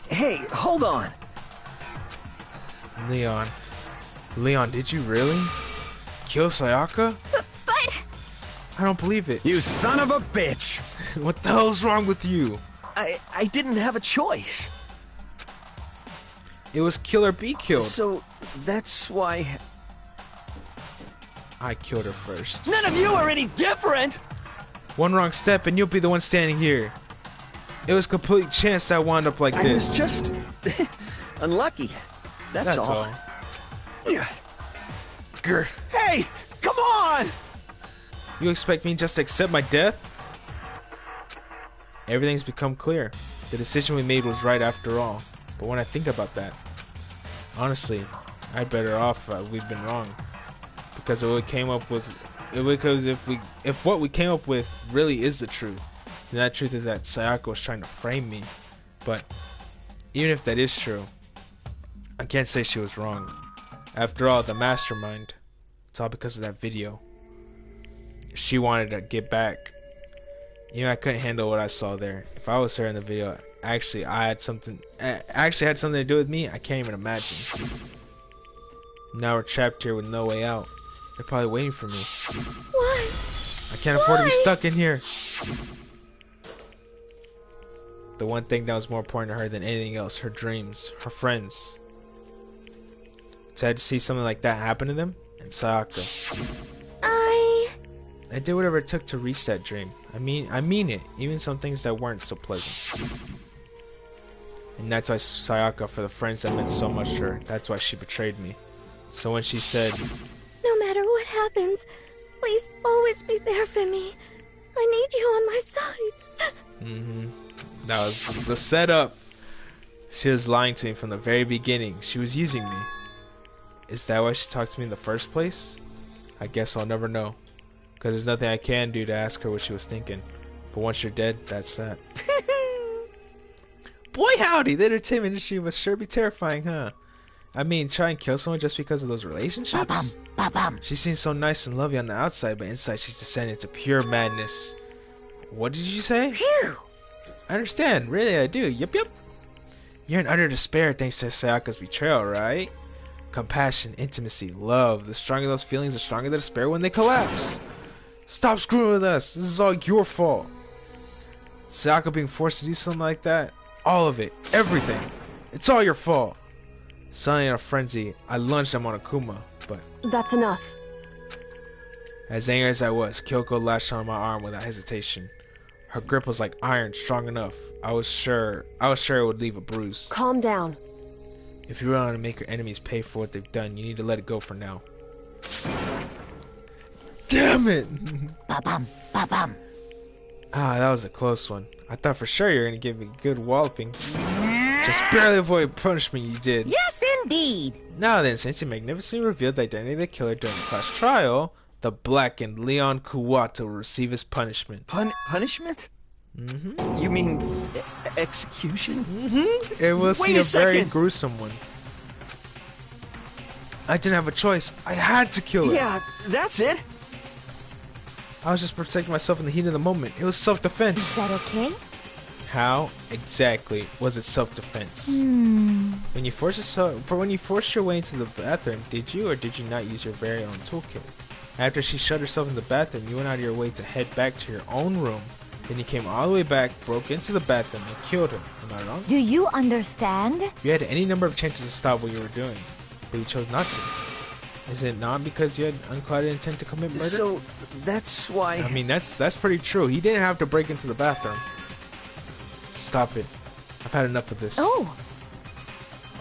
Hey, hold on. Leon. Leon, did you really kill Sayaka? But... I don't believe it. You son of a bitch! What the hell's wrong with you? I didn't have a choice. It was kill or be killed. So, that's why... I killed her first. None of you are any different! One wrong step and you'll be the one standing here. It was complete chance I wound up like I this. was just... unlucky. That's all. Yeah. Grr. Hey! Come on! You expect me just to accept my death? Everything's become clear. The decision we made was right after all. But when I think about that, honestly, I'd better off we've been wrong. Because if what we came up with really is the truth, then that truth is that Sayaka was trying to frame me. But even if that is true, I can't say she was wrong. After all, the mastermind, it's all because of that video. She wanted to get back. You know, I couldn't handle what I saw there. If I was her in the video, actually had something to do with me, I can't even imagine. Now we're trapped here with no way out. They're probably waiting for me. Why? I can't afford to be stuck in here. The one thing that was more important to her than anything else, her dreams, her friends. Sad to see something like that happen to them, and Sayaka. I did whatever it took to reach that dream. I mean it, even some things that weren't so pleasant. And that's why Sayaka, for the friends that meant so much to her, that's why she betrayed me. So when she said, No matter what happens, please always be there for me. I need you on my side. That was the setup. She was lying to me from the very beginning. She was using me. Is that why she talked to me in the first place? I guess I'll never know. Because there's nothing I can do to ask her what she was thinking. But once you're dead, that's that. Boy howdy, the entertainment industry must sure be terrifying, huh? I mean, try and kill someone just because of those relationships? She seems so nice and lovely on the outside, but inside she's descending into pure madness. What did you say? Phew. I understand, really I do, yep. You're in utter despair thanks to Sayaka's betrayal, right? Compassion, intimacy, love. The stronger those feelings, the stronger the despair when they collapse. Stop screwing with us. This is all your fault. Sayaka being forced to do something like that. All of it. Everything. It's all your fault. Suddenly in a frenzy, I lunged him on Akuma, but... That's enough. As angry as I was, Kyoko lashed on my arm without hesitation. Her grip was like iron, strong enough. I was sure it would leave a bruise. Calm down. If you really want to make your enemies pay for what they've done, you need to let it go for now. Damn it! Ba-bum, ba-bum. Ah, that was a close one. I thought for sure you were going to give me a good walloping. Just barely avoid punishment you did. Yes, indeed. Now then, since you magnificently revealed the identity of the killer during the class trial, the blackened Leon Kuwata will receive his punishment. Punishment? Mm-hmm. You mean execution? Mm-hmm. It will see a very gruesome one. I didn't have a choice. I had to kill her. Yeah, that's it. I was just protecting myself in the heat of the moment. It was self-defense. Is that okay? How exactly was it self-defense? When you forced your way into the bathroom, did you or did you not use your very own toolkit? After she shut herself in the bathroom, you went out of your way to head back to your own room. Then you came all the way back, broke into the bathroom, and killed her. Am I wrong? Do you understand? You had any number of chances to stop what you were doing, but you chose not to. Is it not because you had unclouded intent to commit murder? So that's why. I mean, that's pretty true. He didn't have to break into the bathroom. Stop it. I've had enough of this. Oh,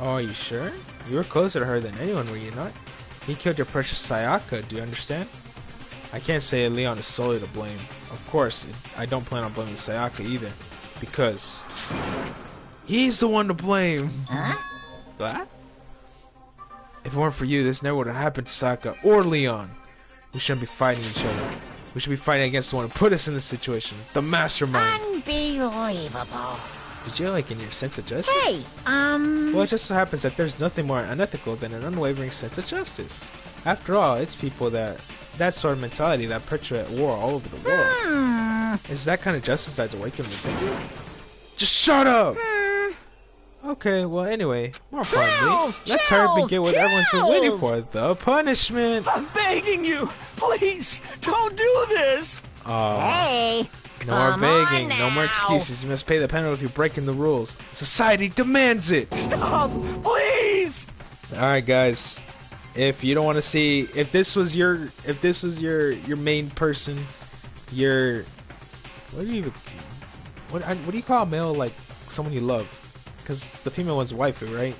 are you sure? You were closer to her than anyone, were you not? He killed your precious Sayaka, do you understand? I can't say Leon is solely to blame. Of course, I don't plan on blaming Sayaka either. Because he's the one to blame. Huh? What? If it weren't for you, this never would have happened to Sayaka or Leon. We shouldn't be fighting each other. We should be fighting against the one who put us in this situation. The mastermind. Unbelievable. Did you in your sense of justice? Hey, Well, it just so happens that there's nothing more unethical than an unwavering sense of justice. After all, it's people that sort of mentality that perpetuate war all over the world. It's that kind of justice that's awakened me thinking. Just shut up! Okay, well anyway, more importantly, let's hurry up and get what everyone's been waiting for, the punishment! I'm begging you, please, don't do this! Hey! No more begging, no more excuses. You must pay the penalty if you're breaking the rules. Society demands it! Stop! Please! Alright guys, if you don't want to see, if this was your main person, what do you call a male, like someone you love? Because the female one's wife, right?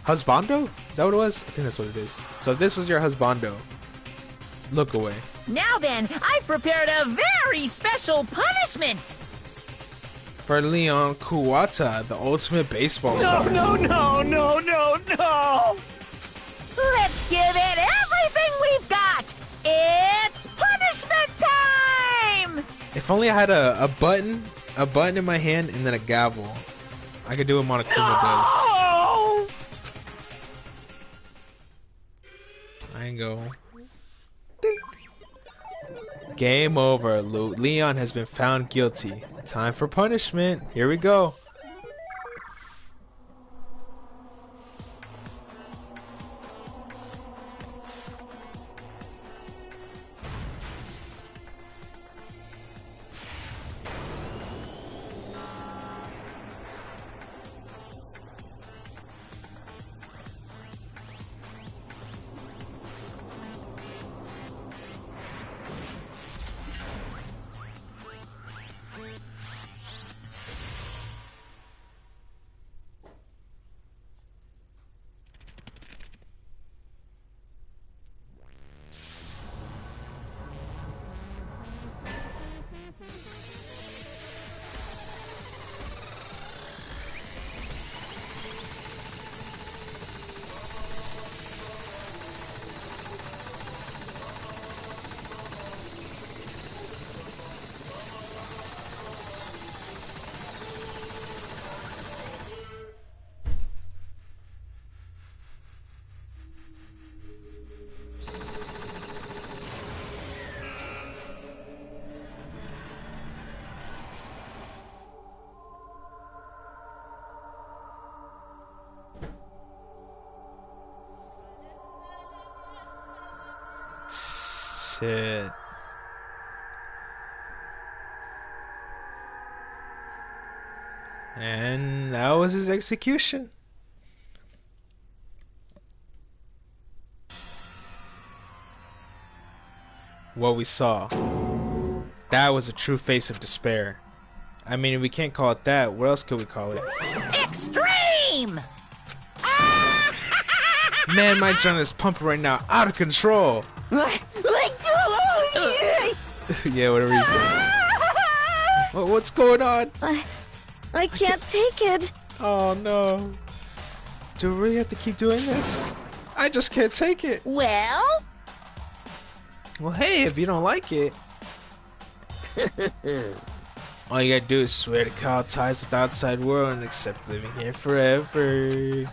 Husbando? Is that what it was? I think that's what it is. So if this was your husbando, look away. Now then, I've prepared a very special punishment. For Leon Kuwata, the ultimate baseball star. No! Let's give it everything we've got. It's punishment time! If only I had a button in my hand and then a gavel. I could do what Monokuma does. I can go. Ding. Game over. Leon has been found guilty. Time for punishment. Here we go. Shit. And that was his execution. what we saw. That was a true face of despair. I mean, if we can't call it that, what else could we call it? Extreme! Man, my adrenaline is pumping right now, out of control. Yeah, whatever you say. What's going on? I can't take it. Oh no. Do we really have to keep doing this? I just can't take it. Well, hey, if you don't like it, all you gotta do is swear to cut all ties with the outside world and accept living here forever.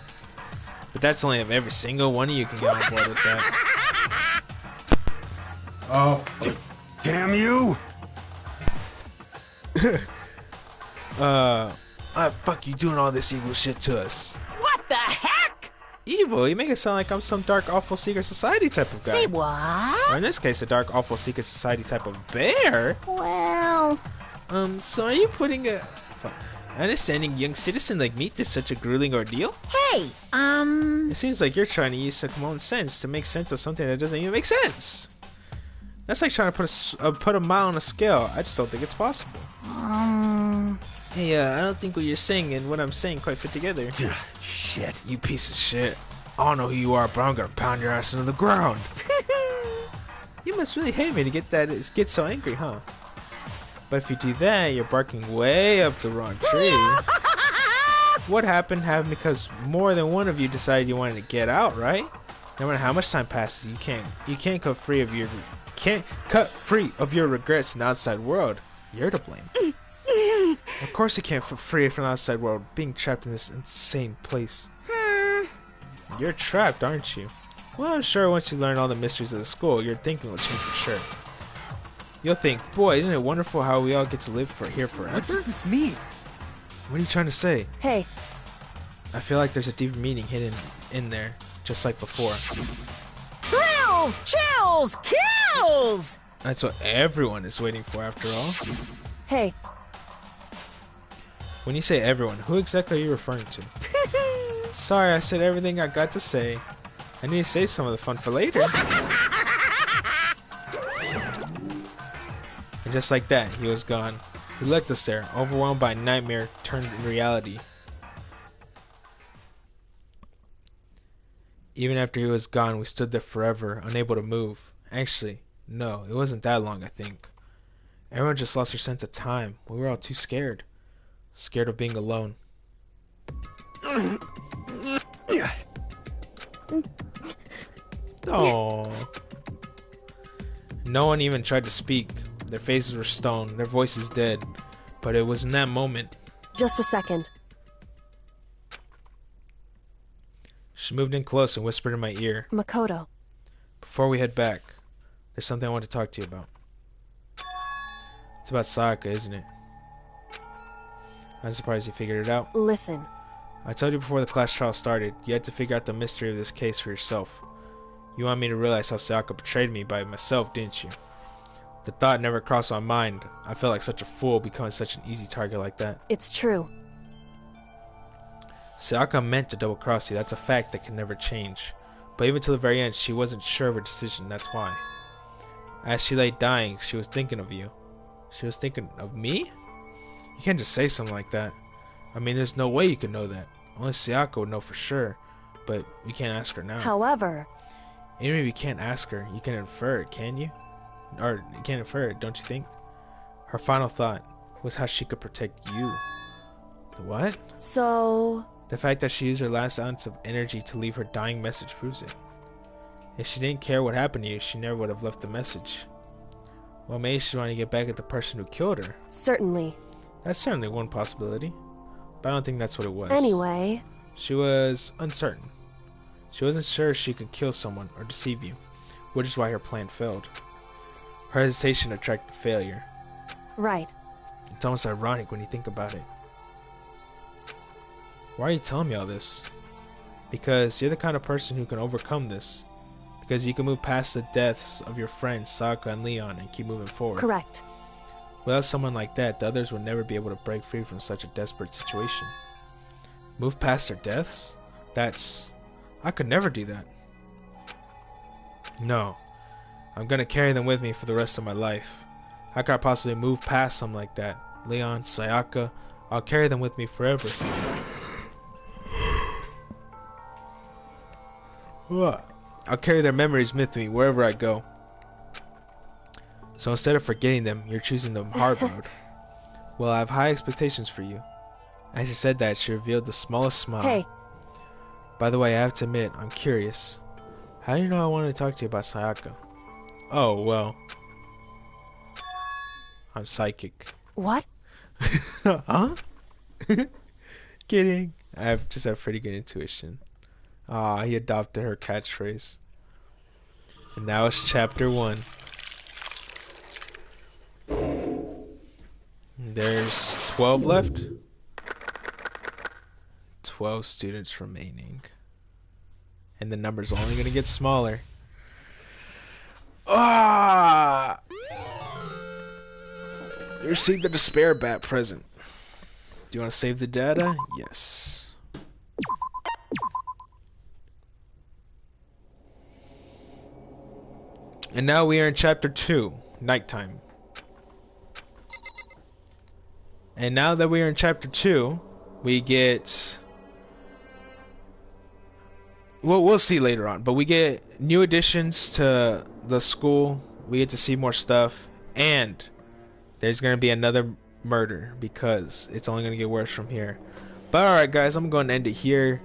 But that's only if every single one of you can get on board with that. Oh. Damn you! Fuck you doing all this evil shit to us. what the heck? Evil? You make it sound like I'm some dark, awful secret society type of guy. Say what? Or in this case, a dark, awful secret society type of bear. Well, So are you putting a understanding young citizen like me through such a grueling ordeal? Hey, It seems like you're trying to use some common sense to make sense of something that doesn't even make sense. That's like trying to put a mile on a scale. I just don't think it's possible. Hey, I don't think what you're saying and what I'm saying quite fit together. Shit. You piece of shit. I don't know who you are, but I'm gonna pound your ass into the ground. You must really hate me to get so angry, huh? But if you do that, you're barking way up the wrong tree. What happened because more than one of you decided you wanted to get out, right? No matter how much time passes, you can't cut free of your regrets in the outside world. You're to blame. Of course you can't free from the outside world, being trapped in this insane place. You're trapped, aren't you? Well, I'm sure once you learn all the mysteries of the school, your thinking will change for sure. You'll think, boy, isn't it wonderful how we all get to live here forever? What does this mean? What are you trying to say? Hey. I feel like there's a deeper meaning hidden in there, just like before. thrills, chills, kills! That's what everyone is waiting for after all. Hey. When you say everyone, who exactly are you referring to? Sorry, I said everything I got to say. I need to save some of the fun for later. And just like that, he was gone. He left us there, overwhelmed by a nightmare turned reality. Even after he was gone, we stood there forever, unable to move. Actually, no, it wasn't that long, I think. Everyone just lost their sense of time. We were all too scared. Scared of being alone. Oh. No one even tried to speak. Their faces were stone, their voices dead. But it was in that moment. Just a second. She moved in close and whispered in my ear. Makoto. Before we head back, there's something I want to talk to you about. It's about Sayaka, isn't it? I'm surprised you figured it out. Listen. I told you before the class trial started, you had to figure out the mystery of this case for yourself. You want me to realize how Sayaka betrayed me by myself, didn't you? The thought never crossed my mind. I felt like such a fool becoming such an easy target like that. It's true. Sayaka meant to double cross you, that's a fact that can never change. But even till the very end, she wasn't sure of her decision, that's why. As she lay dying, she was thinking of you. She was thinking of me? You can't just say something like that. I mean, there's no way you could know that. Only Sayaka would know for sure. But we can't ask her now. However... Even if you can't ask her, you can infer it, can you? Or, you can't infer it, don't you think? Her final thought was how she could protect you. The what? So... The fact that she used her last ounce of energy to leave her dying message proves it. If she didn't care what happened to you, she never would have left the message. Well, maybe she wanted to get back at the person who killed her. Certainly. That's certainly one possibility. But I don't think that's what it was. Anyway... She was uncertain. She wasn't sure she could kill someone or deceive you, which is why her plan failed. Her hesitation attracted failure. Right. It's almost ironic when you think about it. Why are you telling me all this? Because you're the kind of person who can overcome this. Because you can move past the deaths of your friends Saka and Leon and keep moving forward. Correct. Without someone like that, the others would never be able to break free from such a desperate situation. Move past their deaths? I could never do that. No. I'm gonna carry them with me for the rest of my life. How could I possibly move past something like that? Leon, Sayaka, I'll carry them with me forever. I'll carry their memories with me wherever I go. So instead of forgetting them, you're choosing the hard road. Well, I have high expectations for you. As she said that, she revealed the smallest smile. Hey. By the way, I have to admit, I'm curious. How do you know I wanted to talk to you about Sayaka? Oh, well. I'm psychic. What? Huh? Kidding. I just have pretty good intuition. Ah, he adopted her catchphrase. And now it's chapter 1. There's 12 left. 12 students remaining. And the number's only gonna get smaller. Ah! You received the Despair Bat present. Do you want to save the data? Yes. And now we are in chapter 2, nighttime. And now that we are in chapter 2, we get... Well, we'll see later on, but we get new additions to the school. We get to see more stuff, and there's going to be another murder because it's only going to get worse from here. But alright guys, I'm going to end it here.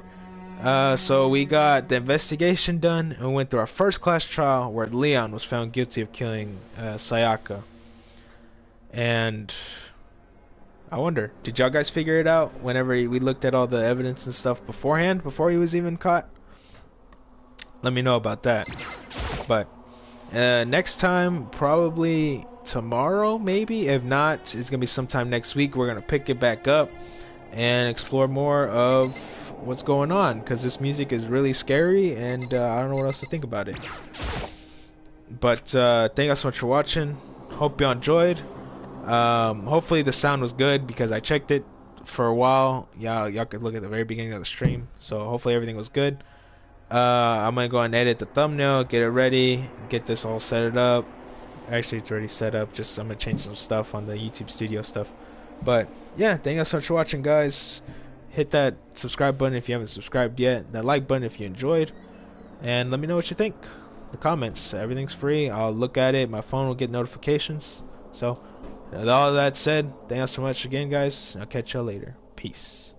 So we got the investigation done and we went through our first class trial where Leon was found guilty of killing Sayaka. And I wonder, did y'all guys figure it out whenever we looked at all the evidence and stuff beforehand, before he was even caught? Let me know about that. But next time, probably tomorrow, maybe. If not, it's gonna be sometime next week. We're gonna pick it back up and explore more of what's going on, because this music is really scary and I don't know what else to think about it. But thank you guys so much for watching. Hope y'all enjoyed. Hopefully the sound was good because I checked it for a while. Y'all could look at the very beginning of the stream, so hopefully everything was good. I'm gonna go and edit the thumbnail, get it ready, get this all set it up. Actually, it's already set up, just I'm gonna change some stuff on the YouTube studio stuff. But yeah, thank you guys so much for watching, guys. Hit that subscribe button if you haven't subscribed yet, that like button if you enjoyed, and let me know what you think. The comments, everything's free. I'll look at it, my phone will get notifications. So with all that said, thank you so much again, guys. I'll catch y'all later. Peace.